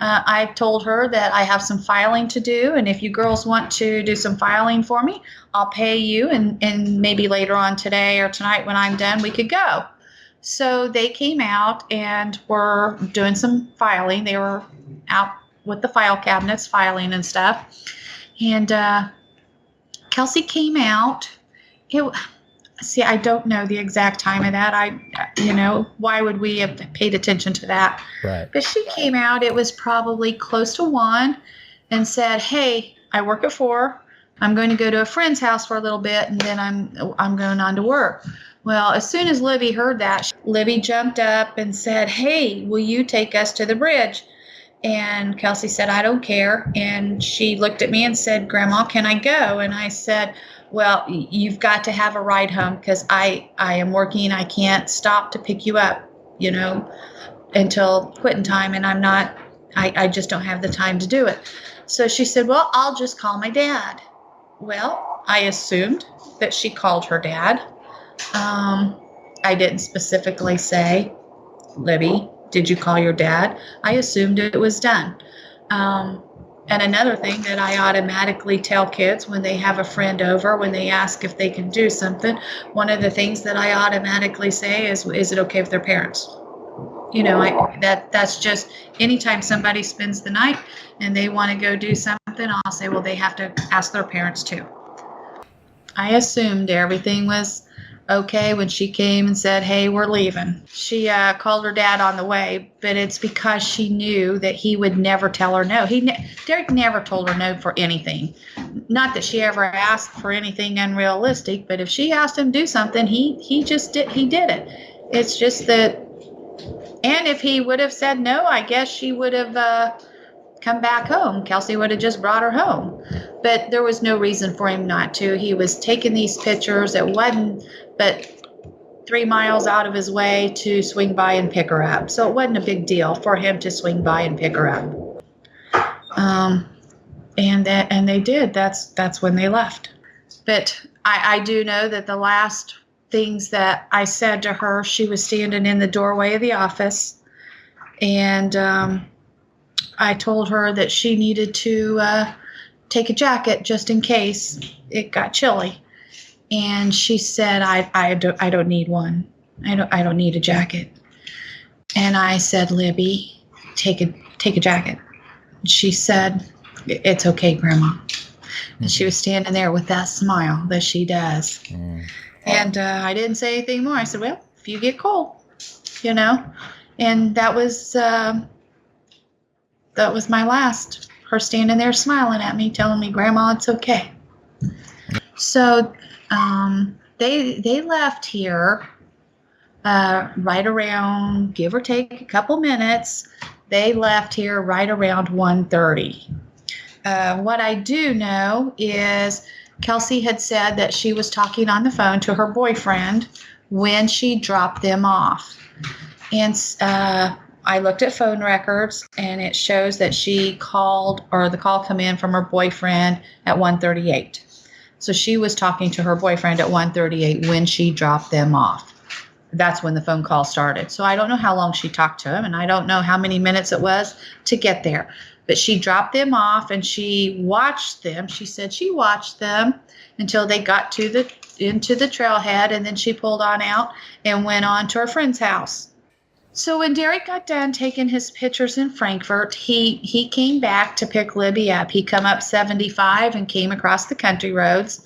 I told her that I have some filing to do, and if you girls want to do some filing for me, I'll pay you, and maybe later on today or tonight when I'm done, we could go. So they came out and were doing some filing. They were out with the file cabinets filing and stuff. And Kelsey came out. I don't know the exact time of that. Why would we have paid attention to that? Right. But she came out. It was probably close to 1 and said, "Hey, I work at 4. I'm going to go to a friend's house for a little bit, and then I'm going on to work. Well, as soon as Libby heard that, Libby jumped up and said, hey, will you take us to the bridge? And Kelsey said, I don't care. And she looked at me and said, Grandma, can I go? And I said, well, you've got to have a ride home because I am working. I can't stop to pick you up, until quitting time. And I just don't have the time to do it. So she said, well, I'll just call my dad. Well, I assumed that she called her dad. I didn't specifically say, Libby, did you call your dad? I assumed it was done. And another thing that I automatically tell kids when they have a friend over, when they ask if they can do something, one of the things that I automatically say is it okay with their parents? That's just anytime somebody spends the night and they want to go do something, I'll say, well, they have to ask their parents too. I assumed everything was okay when she came and said, hey, we're leaving. She called her dad on the way, but it's because she knew that he would never tell her no. Derek never told her no for anything. Not that she ever asked for anything unrealistic, but if she asked him to do something, he did it. It's just that, and if he would have said no, I guess she would have come back home. Kelsey would have just brought her home. But there was no reason for him not to. He was taking these pictures. It wasn't but 3 miles out of his way to swing by and pick her up. So it wasn't a big deal for him to swing by and pick her up. And they did. That's when they left. But I do know that the last things that I said to her, she was standing in the doorway of the office, and I told her that she needed to take a jacket just in case it got chilly. And she said, I don't need one. I don't need a jacket. And I said, Libby, take a jacket. She said, it's okay, Grandma. And she was standing there with that smile that she does. And I didn't say anything more. I said, well, if you get cold, And that was my last. Her standing there smiling at me, telling me, Grandma, it's okay. So they left here right around, give or take a couple minutes. They left here right around 1:30. What I do know is Kelsey had said that she was talking on the phone to her boyfriend when she dropped them off. And I looked at phone records, and it shows that she called, or the call come in from her boyfriend at 1:38. So she was talking to her boyfriend at 1:38 when she dropped them off. That's when the phone call started. So I don't know how long she talked to him, and I don't know how many minutes it was to get there. But she dropped them off, and she watched them. She said she watched them until they got into the trailhead, and then she pulled on out and went on to her friend's house. So when Derek got done taking his pictures in Frankfurt, he came back to pick Libby up. He come up 75 and came across the country roads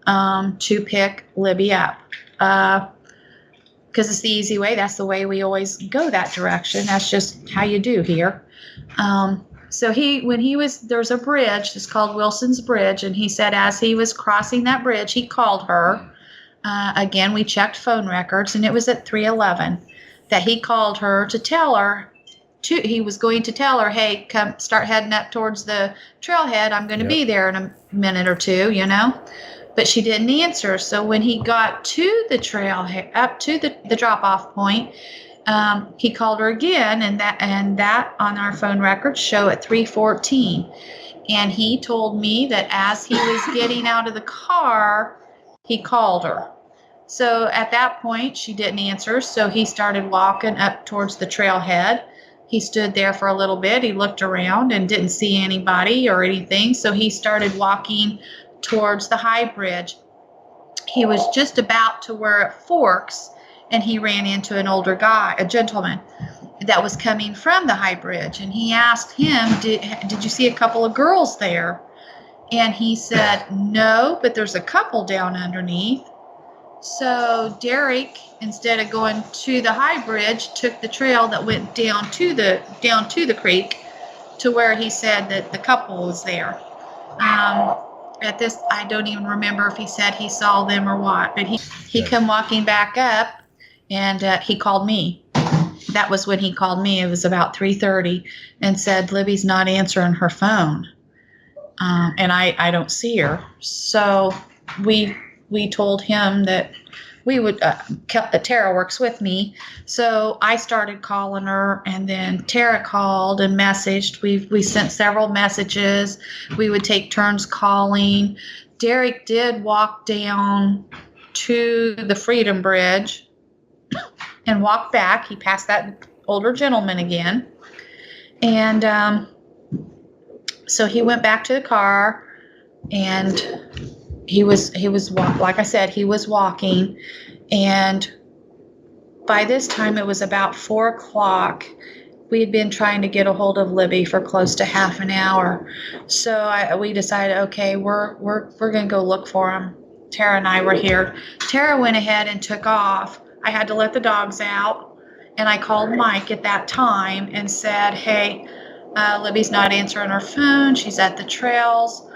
to pick Libby up. Because it's the easy way. That's the way we always go that direction. That's just how you do here. So there's a bridge, it's called Wilson's Bridge, and he said as he was crossing that bridge, he called her. Again, we checked phone records, and it was at 3:11 that he called her to tell her, he was going to tell her, hey, come start heading up towards the trailhead. I'm going to be there in a minute or two, But she didn't answer. So when he got to the trailhead, up to the drop-off point, he called her again, and that on our phone records show at 3:14. And he told me that as he was getting out of the car, he called her. So at that point, she didn't answer, so he started walking up towards the trailhead. He stood there for a little bit. He looked around and didn't see anybody or anything, so he started walking towards the high bridge. He was just about to where it forks, and he ran into an older guy, a gentleman, that was coming from the high bridge. And he asked him, did you see a couple of girls there? And he said, no, but there's a couple down underneath. So Derek, instead of going to the high bridge, took the trail that went down to the creek to where he said that the couple was there. at this, I don't even remember if he said he saw them or what, but he come walking back up, and he called me. That was when he called me. It was about 3:30, and said, Libby's not answering her phone. And I don't see her. So we told him that we would, Tara works with me. So I started calling her, and then Tara called and messaged. We sent several messages. We would take turns calling. Derek did walk down to the Freedom Bridge and walk back. He passed that older gentleman again. And so he went back to the car, and he was like I said, he was walking. And by this time it was about 4 o'clock. We had been trying to get a hold of Libby for close to half an hour. So we decided, okay, we're going to go look for him. Tara and I were here. Tara went ahead and took off. I had to let the dogs out, and I called Mike at that time and said, hey, Libby's not answering her phone. She's at the trails.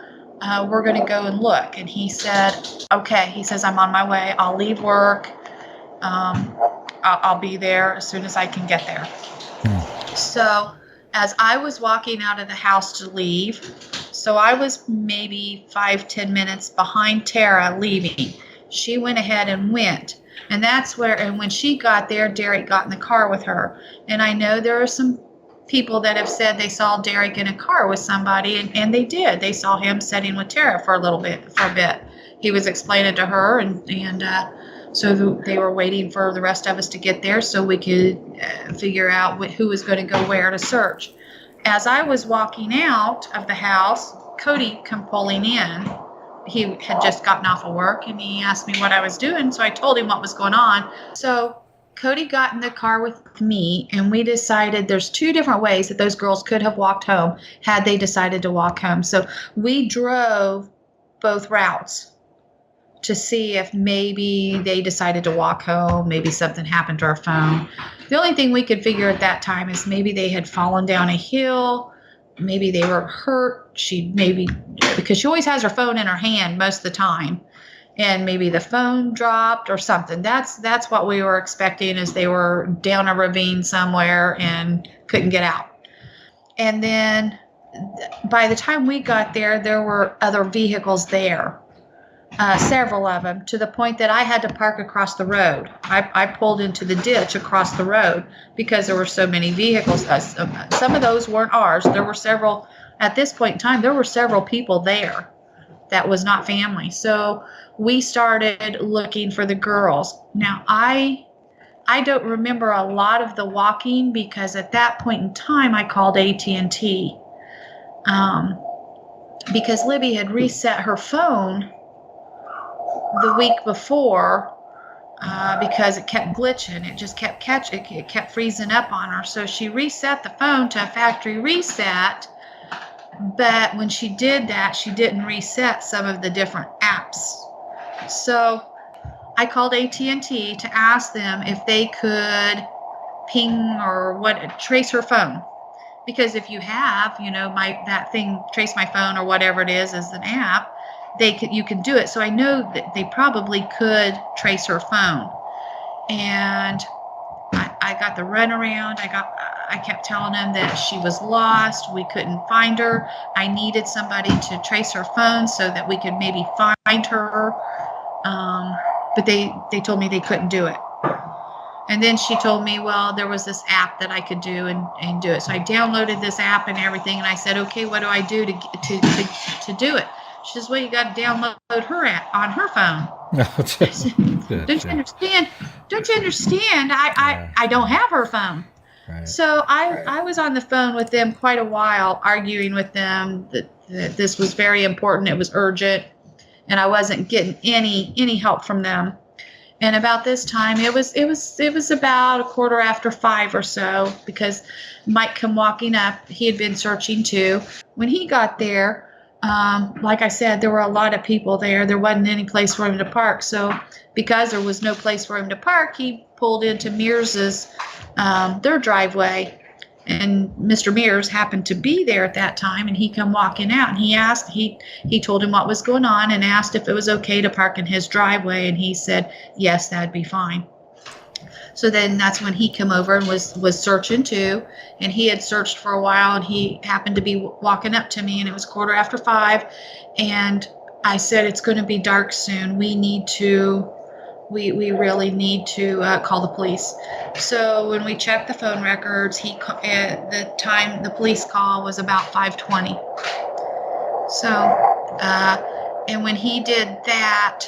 We're going to go and look. And he said, okay. He says, I'm on my way. I'll leave work. I'll be there as soon as I can get there. So as I was walking out of the house to leave, so I was maybe 5-10 minutes behind Tara leaving. She went ahead and went. And that's where, and when she got there, Derek got in the car with her. And I know there are some people that have said they saw Derek in a car with somebody, and they did. They saw him sitting with Tara for a bit. He was explaining to her, and so they were waiting for the rest of us to get there so we could figure out who was going to go where to search. As I was walking out of the house, Cody come pulling in. He had just gotten off of work, and he asked me what I was doing, so I told him what was going on. So Cody got in the car with me, and we decided there's 2 different ways that those girls could have walked home had they decided to walk home. So we drove both routes to see if maybe they decided to walk home, maybe something happened to our phone. The only thing we could figure at that time is maybe they had fallen down a hill, maybe they were hurt. Because she always has her phone in her hand most of the time, and maybe the phone dropped or something. That's what we were expecting, is they were down a ravine somewhere and couldn't get out. And then by the time we got there, there were other vehicles there, several of them, to the point that I had to park across the road. I pulled into the ditch across the road because there were so many vehicles. Some of those weren't ours. There were several, at this point in time, there were several people there that was not family. So we started looking for the girls. Now, I don't remember a lot of the walking, because at that point in time I called AT&T because Libby had reset her phone the week before because it kept glitching. It just kept it kept freezing up on her. So she reset the phone to a factory reset, but when she did that, she didn't reset some of the different apps. So I called AT&T to ask them if they could ping or trace her phone. Because if you have, that thing, Trace My Phone or whatever it is as an app, you can do it. So I know that they probably could trace her phone. And I got the runaround. I kept telling them that she was lost. We couldn't find her. I needed somebody to trace her phone so that we could maybe find her. But they told me they couldn't do it. And then she told me, well, there was this app that I could do and do it. So I downloaded this app and everything, and I said, okay, what do I do to do it? She says, well, you got to download her app on her phone. Don't you understand? Don't you understand? I don't have her phone. Right. So I was on the phone with them quite a while, arguing with them that this was very important. It was urgent, and I wasn't getting any help from them. And about this time, it was about 5:15 or so, because Mike come walking up. He had been searching too. When he got there, like I said, there were a lot of people there. There wasn't any place for him to park. So because there was no place for him to park, he pulled into Mears's, their driveway. And Mr. Mears happened to be there at that time, and he come walking out, and he told him what was going on and asked if it was okay to park in his driveway, and he said, yes, that'd be fine. So then that's when he came over and was searching too, and he had searched for a while, and he happened to be walking up to me, and it was 5:15, and I said, it's going to be dark soon. We really need to call the police. So when we checked the phone records, the police call was about 5:20. So, and when he did that,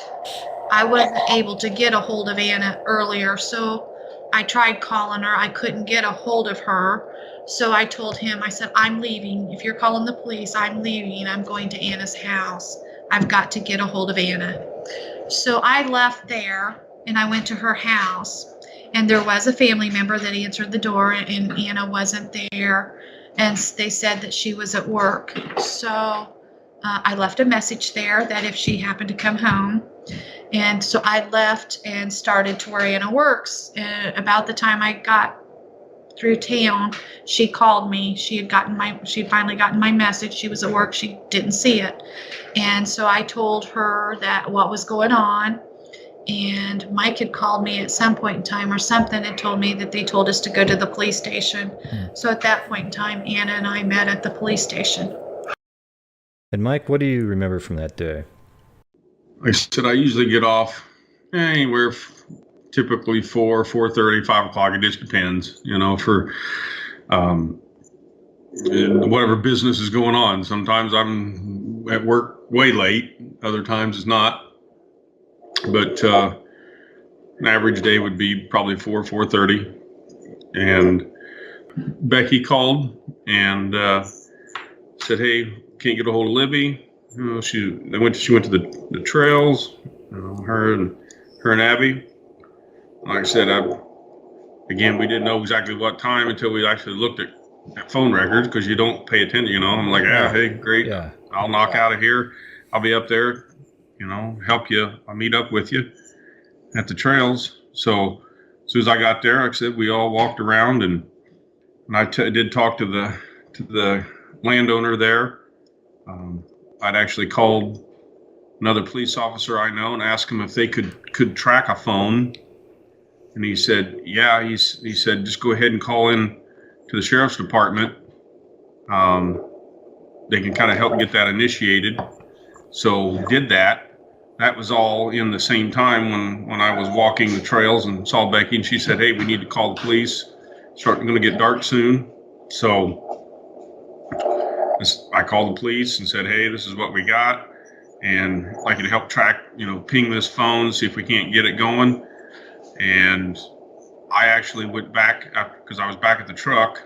I wasn't able to get a hold of Anna earlier. So I tried calling her. I couldn't get a hold of her. So I told him, I said, I'm leaving. If you're calling the police, I'm leaving. I'm going to Anna's house. I've got to get a hold of Anna. So I left there and I went to her house, and there was a family member that answered the door, and Anna wasn't there, and they said that she was at work. So I left a message there that if she happened to come home, and so I left and started to where Anna works. And about the time I got through town, she called me. She'd finally gotten my message. She was at work. She didn't see it. And so I told her that what was going on. And Mike had called me at some point in time or something and told me that they told us to go to the police station. So at that point in time, Anna and I met at the police station. And Mike, what do you remember from that day? Like I said, I usually get off anywhere typically 4, 4:30, 5 o'clock. It just depends, for whatever business is going on. Sometimes I'm at work way late. Other times it's not. But an average day would be probably 4:30. And Becky called and said, hey, can't get a hold of Libby. She went to the trails, her and Abby. Like I said, again, we didn't know exactly what time until we actually looked at phone records, because you don't pay attention, I'm like, hey, great. Yeah. I'll knock out of here. I'll be up there, help you. I'll meet up with you at the trails. So as soon as I got there, like I said, we all walked around, and I did talk to the landowner there. I'd actually called another police officer I know and asked him if they could track a phone. And he said, yeah, he said, just go ahead and call in to the sheriff's department. They can kind of help get that initiated. So did that. That was all in the same time when I was walking the trails and saw Becky, and she said, hey, we need to call the police. It's starting to get dark soon. So I called the police and said, hey, this is what we got. And I'd like you to help track, ping this phone, see if we can't get it going. And I actually went back because I was back at the truck.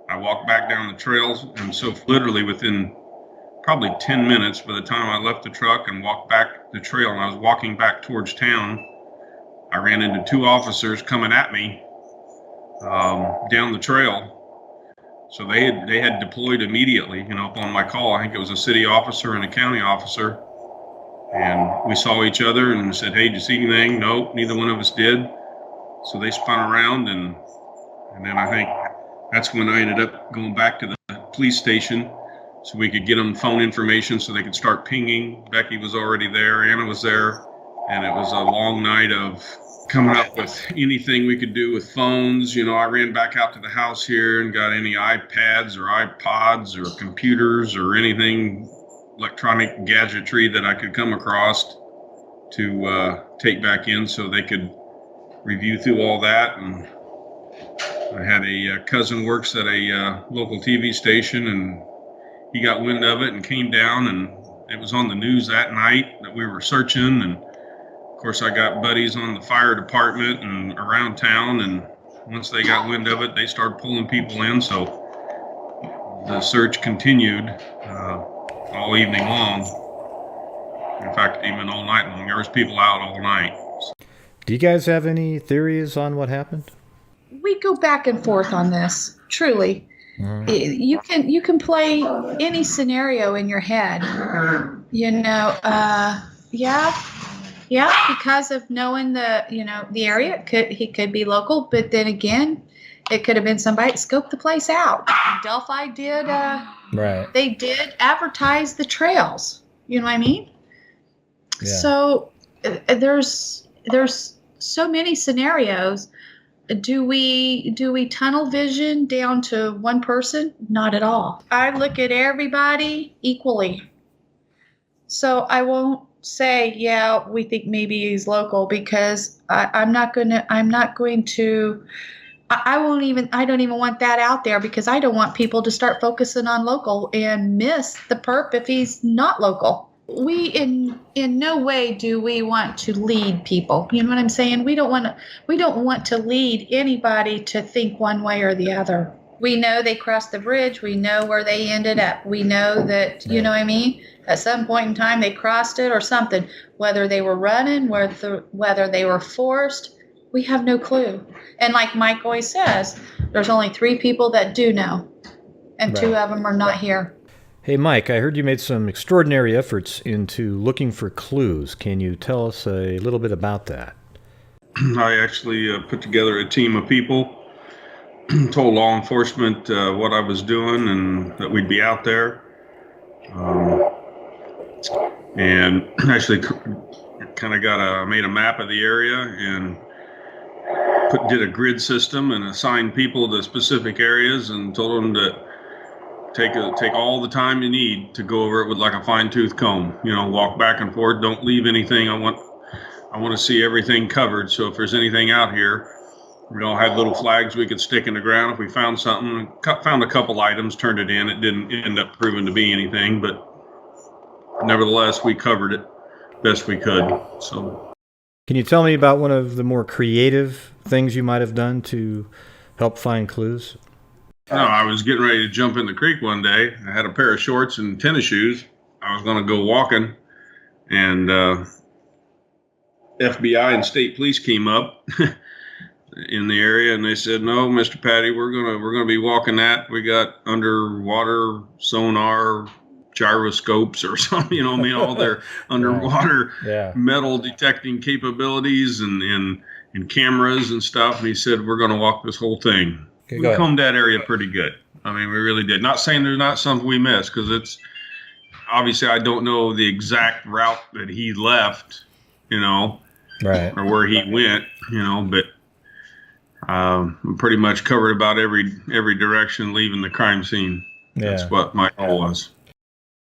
I walked back down the trails, and so literally within probably 10 minutes by the time I left the truck and walked back the trail, and I was walking back towards town, I ran into 2 officers coming at me down the trail. So they had deployed immediately, upon my call. I think it was a city officer and a county officer. And we saw each other and said, hey, did you see anything? Nope, neither one of us did. So they spun around, and then I think that's when I ended up going back to the police station so we could get them phone information so they could start pinging. Becky was already there, Anna was there, and it was a long night of coming up with anything we could do with phones. I ran back out to the house here and got any iPads or iPods or computers or anything electronic gadgetry that I could come across to take back in so they could review through all that. And I had a cousin works at a local TV station, and he got wind of it and came down, and it was on the news that night that we were searching. And of course, I got buddies on the fire department and around town, and once they got wind of it, they started pulling people in. So the search continued all evening long. In fact, even all night long. There was people out all night. Do you guys have any theories on what happened? We go back and forth on this, truly. You can play any scenario in your head. Yeah, because of knowing the area, he could be local, but then again, It could have been somebody scoped the place out. Delphi did. Right. They did advertise the trails. You know what I mean? Yeah. So there's so many scenarios. Do we tunnel vision down to one person? Not at all. I look at everybody equally. So I won't say, yeah, we think maybe he's local, because I don't even want that out there, because I don't want people to start focusing on local and miss the perp if he's not local. We in no way do we want to lead people. You know what I'm saying? We don't want to lead anybody to think one way or the other. We know they crossed the bridge. We know where they ended up. We know that, you know what I mean? At some point in time they crossed it or something. Whether they were running, whether they were forced, we have no clue. And like Mike always says, there's only 3 people that do know, and 2 of them are not here. Hey, Mike, I heard you made some extraordinary efforts into looking for clues. Can you tell us a little bit about that? I actually put together a team of people, told law enforcement what I was doing and that we'd be out there. And actually kind of made a map of the area and did a grid system and assigned people to specific areas and told them to take all the time you need to go over it with like a fine-tooth comb. You know, walk back and forth. Don't leave anything. I want to see everything covered. So if there's anything out here, we all had little flags we could stick in the ground if we found something. Found a couple items, turned it in. It didn't end up proving to be anything, but nevertheless, we covered it best we could. So, can you tell me about one of the more creative things you might have done to help find clues? No, I was getting ready to jump in the creek one day. I had a pair of shorts and tennis shoes. I was going to go walking, and FBI and state police came up in the area, and they said, "No, Mr. Patty, we're gonna be walking that. We got underwater sonar, gyroscopes or something, you know, all their underwater metal detecting capabilities and cameras and stuff." And he said, "We're going to walk this whole thing." Okay, we combed that area pretty good. I mean, we really did. Not saying there's not something we missed, because it's obviously I don't know the exact route that he left, you know, right, or where he went, you know, but pretty much covered about every direction leaving the crime scene. That's what my goal was.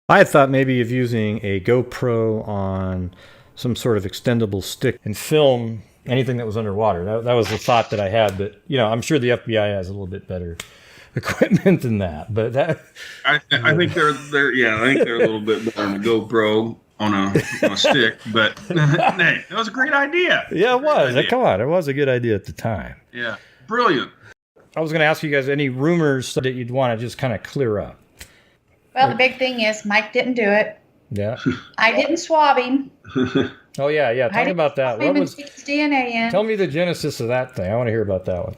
I had thought maybe of using a GoPro on some sort of extendable stick and film anything that was underwater. That was the thought that I had, but you know, I'm sure the FBI has a little bit better equipment than that. But that I think they're I think they're a little bit better than a GoPro on a stick. But hey, that was a great idea. Yeah, it was. Come on, it was a good idea at the time. Yeah, brilliant. I was going to ask you guys any rumors that you'd want to just kind of clear up. Well, the big thing is Mike didn't do it. Yeah. I didn't swab him. Oh, yeah. Talk about that. What was his DNA in? Tell me the genesis of that thing. I want to hear about that one.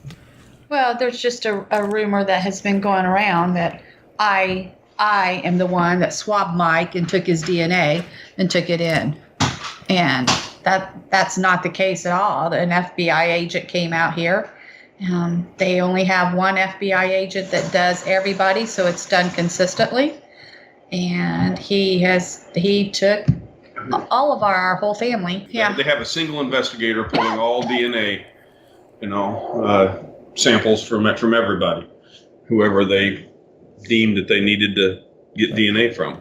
Well, there's just a rumor that has been going around that I am the one that swabbed Mike and took his DNA and took it in. And that's not the case at all. An FBI agent came out here. They only have one FBI agent that does everybody, so it's done consistently. And he took all of our whole family. Yeah. They have a single investigator pulling all DNA, samples from everybody, whoever they deemed that they needed to get DNA from.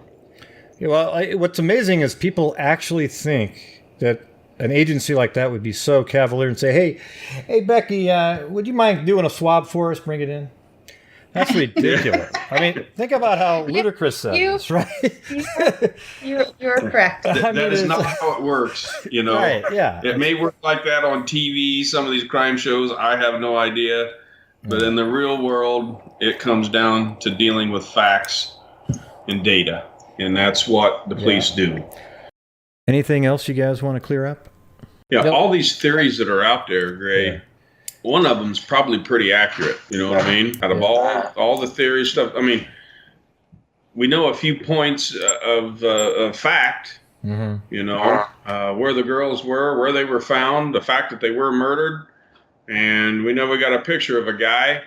Yeah, well, what's amazing is people actually think that an agency like that would be so cavalier and say, hey, Becky, would you mind doing a swab for us? Bring it in. That's ridiculous. I mean, think about how ludicrous that is, right? You're correct. That is not how it works, Right, yeah. It may work like that on TV, some of these crime shows, I have no idea. But in the real world, it comes down to dealing with facts and data. And that's what the police do. Anything else you guys want to clear up? Yeah, all these theories that are out there, Gray, one of them's probably pretty accurate. You know what I mean? Out of all the theory stuff, I mean, we know a few points of fact, where the girls were, where they were found, the fact that they were murdered, and we never got a picture of a guy.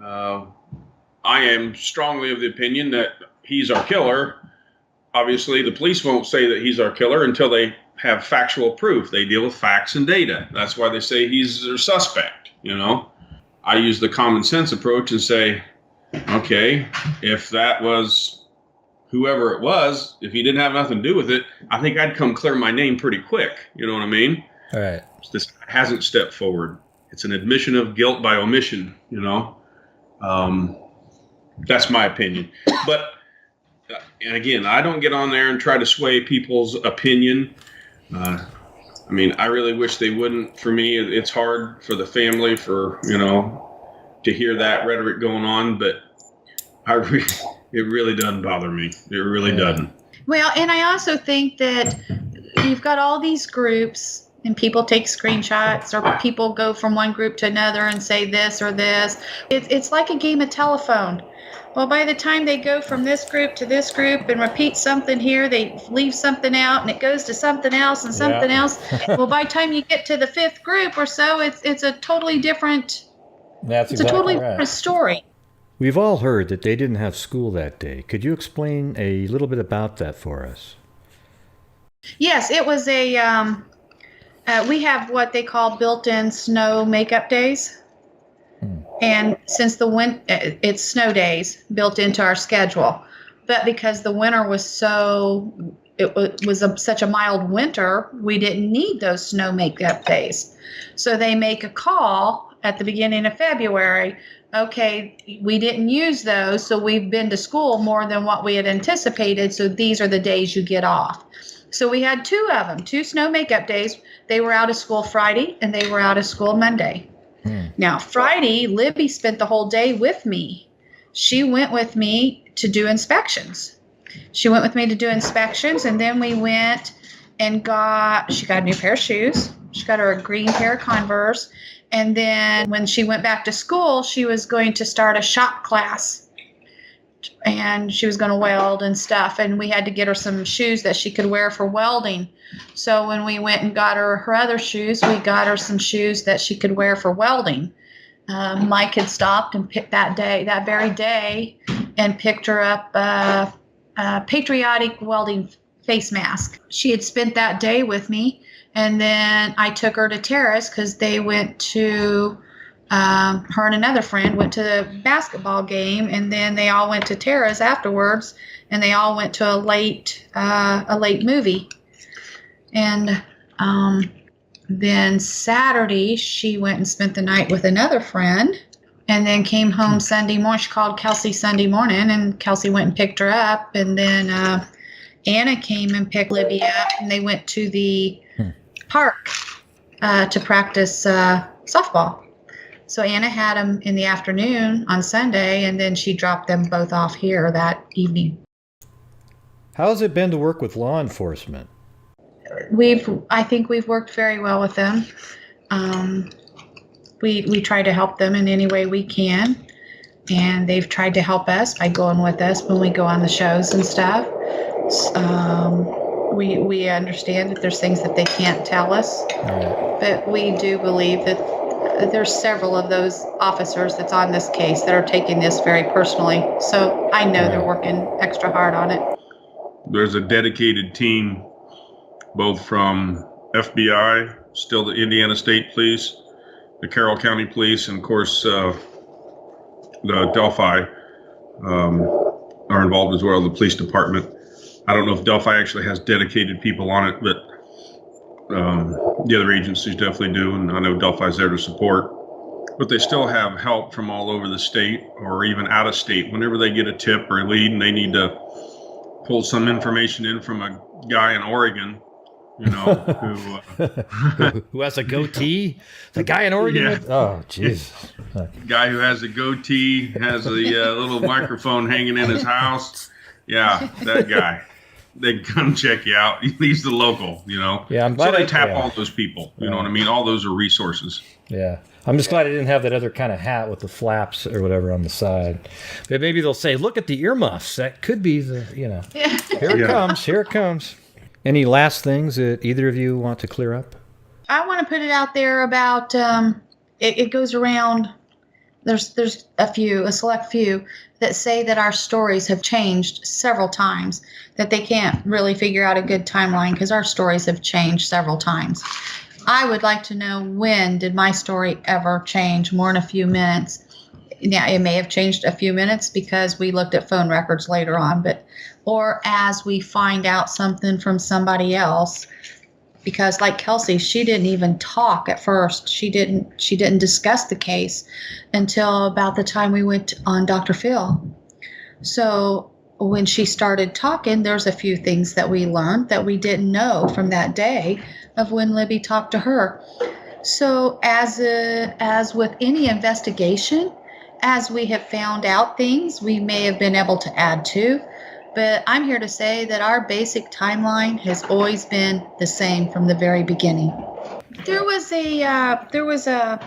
I am strongly of the opinion that he's our killer. Obviously, the police won't say that he's our killer until they have factual proof. They deal with facts and data. That's why they say he's their suspect, you know. I use the common sense approach and say, okay, if that was whoever it was, if he didn't have nothing to do with it, I think I'd come clear my name pretty quick. You know what I mean? All right. This hasn't stepped forward. It's an admission of guilt by omission, you know. That's my opinion. But, and again, I don't get on there and try to sway people's opinion. I mean, I really wish they wouldn't. For me, it's hard for the family, for, you know, to hear that rhetoric going on, but it really doesn't bother me. It really doesn't. Well, and I also think that you've got all these groups, and people take screenshots, or people go from one group to another and say this or this. It's like a game of telephone. Well, by the time they go from this group to this group and repeat something here, they leave something out, and it goes to something else and something else. Well, by the time you get to the fifth group or so, it's a totally different. That's it's exactly a totally different story. We've all heard that they didn't have school that day. Could you explain a little bit about that for us? Yes, it was a. We have what they call built-in snow makeup days. And since it's snow days built into our schedule, but because the winter was such a mild winter, we didn't need those snow makeup days. So they make a call at the beginning of February. Okay, we didn't use those, so we've been to school more than what we had anticipated. So these are the days you get off. So we had two of them, 2 snow makeup days. They were out of school Friday and they were out of school Monday. Now, Friday, Libby spent the whole day with me. She went with me to do inspections. And then we went and she got a new pair of shoes. She got her a green pair of Converse. And then when she went back to school, she was going to start a shop class. And she was going to weld and stuff. And we had to get her some shoes that she could wear for welding. So when we went and got her other shoes, we got her some shoes that she could wear for welding. Mike had stopped and picked that very day, and picked her up a patriotic welding face mask. She had spent that day with me. And then I took her to Terrace because they went to... her and another friend went to the basketball game, and then they all went to Terrace afterwards, and they all went to a late movie. And then Saturday, she went and spent the night with another friend, and then came home Sunday morning. She called Kelsey Sunday morning, and Kelsey went and picked her up. And then Anna came and picked Libby up, and they went to the park to practice softball. So Anna had them in the afternoon on Sunday, and then she dropped them both off here that evening. How's it been to work with law enforcement? I think we've worked very well with them. We try to help them in any way we can, and they've tried to help us by going with us when we go on the shows and stuff. We understand that there's things that they can't tell us, but we do believe that there's several of those officers that's on this case that are taking this very personally. So I know they're working extra hard on it. There's a dedicated team, both from FBI, still the Indiana State Police, the Carroll County Police, and of course the Delphi are involved as well, the police department. I don't know if Delphi actually has dedicated people on it, but the other agencies definitely do, and I know Delphi's there to support. But they still have help from all over the state or even out of state. Whenever they get a tip or a lead and they need to pull some information in from a guy in Oregon, you know, who has a goatee? The guy in Oregon? Yeah. Oh, jeez. Guy who has a goatee, has a little microphone hanging in his house. Yeah, that guy. They come check you out. He's the local, you know. Yeah, I'm glad so they tap all those people. You know what I mean? All those are resources. Yeah. I'm just glad I didn't have that other kind of hat with the flaps or whatever on the side. But maybe they'll say, look at the earmuffs. That could be the, you know. Here it comes. Here it comes. Any last things that either of you want to clear up? I want to put it out there about it goes around. There's a select few that say that our stories have changed several times, that they can't really figure out a good timeline because our stories have changed several times. I would like to know, when did my story ever change more than a few minutes? Now, it may have changed a few minutes because we looked at phone records later on, or as we find out something from somebody else. Because like Kelsey, she didn't even talk at first. She didn't discuss the case until about the time we went on Dr. Phil. So when she started talking, there's a few things that we learned that we didn't know from that day of when Libby talked to her. So as with any investigation, as we have found out things, we may have been able to add to. But I'm here to say that our basic timeline has always been the same from the very beginning. There was a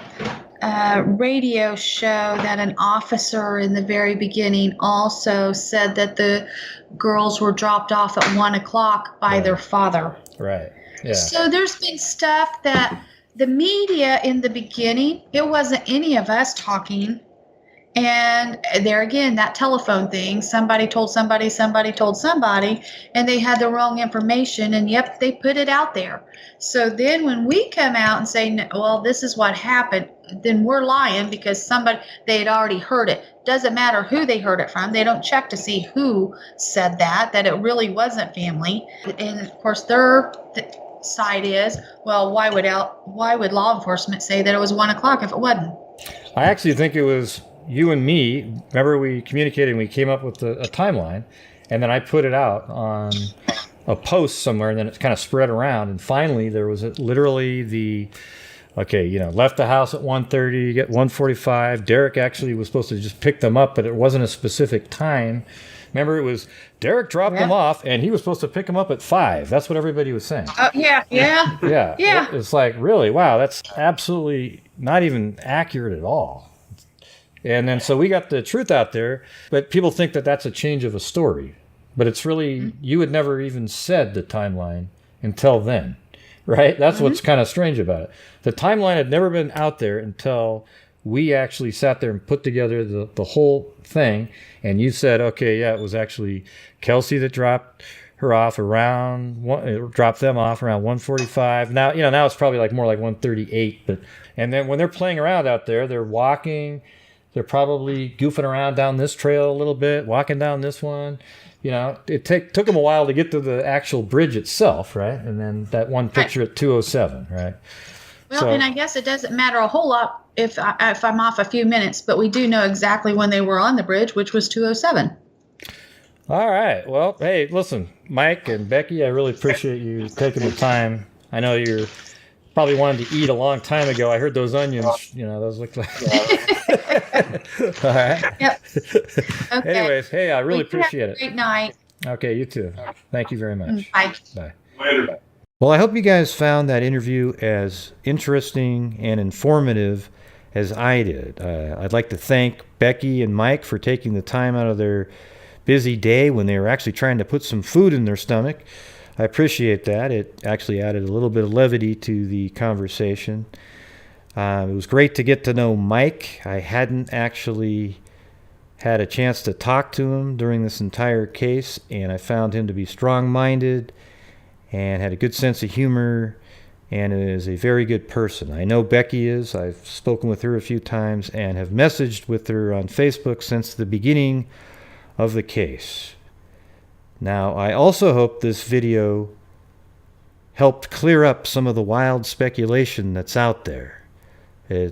radio show that an officer in the very beginning also said that the girls were dropped off at 1 o'clock by their father. Right. Yeah. So there's been stuff that the media in the beginning, it wasn't any of us talking. And there again, that telephone thing, somebody told somebody, somebody told somebody, and they had the wrong information, and yep, they put it out there. So then when we come out and say, well, this is what happened, then we're lying because they had already heard it. Doesn't matter who they heard it from. They don't check to see who said that it really wasn't family. And of course, their side is, well, why would law enforcement say that it was 1 o'clock if it wasn't? I actually think it was you and me. Remember, we communicated and we came up with a timeline, and then I put it out on a post somewhere, and then it kind of spread around, and finally there was literally left the house at 1:30, get 1:45. Derek actually was supposed to just pick them up, but it wasn't a specific time. Remember, it was Derek dropped them off, and he was supposed to pick them up at 5. That's what everybody was saying. Yeah. It's like, really, wow, that's absolutely not even accurate at all. And then so we got the truth out there, but people think that that's a change of a story. But it's really, you had never even said the timeline until then, right? That's what's kind of strange about it. The timeline had never been out there until we actually sat there and put together the whole thing. And you said, okay, yeah, it was actually Kelsey that dropped them off around 1:45. Now it's probably more like 1:38. And then when they're playing around out there, they're walking. They're probably goofing around down this trail a little bit, walking down this one. It took them a while to get to the actual bridge itself, right? And then that one picture at 2:07, right? Well, and I guess it doesn't matter a whole lot if I'm off a few minutes, but we do know exactly when they were on the bridge, which was 2:07. All right. Well, hey, listen, Mike and Becky, I really appreciate you taking the time. I know you're probably wanted to eat a long time ago. I heard those onions, those look like... All right. Yep. Okay. Anyways, hey, I really appreciate it. Great night. Okay, you too. Thank you very much. Bye. Bye. Later. Well, I hope you guys found that interview as interesting and informative as I did. I'd like to thank Becky and Mike for taking the time out of their busy day when they were actually trying to put some food in their stomach. I appreciate that. It actually added a little bit of levity to the conversation. It was great to get to know Mike. I hadn't actually had a chance to talk to him during this entire case, and I found him to be strong-minded and had a good sense of humor and is a very good person. I know Becky is. I've spoken with her a few times and have messaged with her on Facebook since the beginning of the case. Now, I also hope this video helped clear up some of the wild speculation that's out there.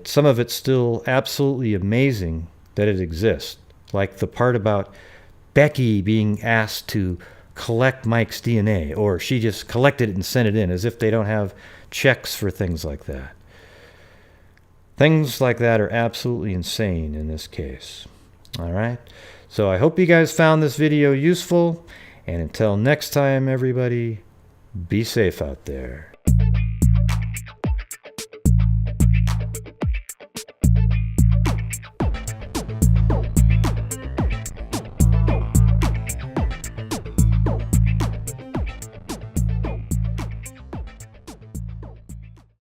Some of it's still absolutely amazing that it exists, like the part about Becky being asked to collect Mike's DNA, or she just collected it and sent it in, as if they don't have checks for things like that. Things like that are absolutely insane in this case. All right? So I hope you guys found this video useful, and until next time, everybody, be safe out there.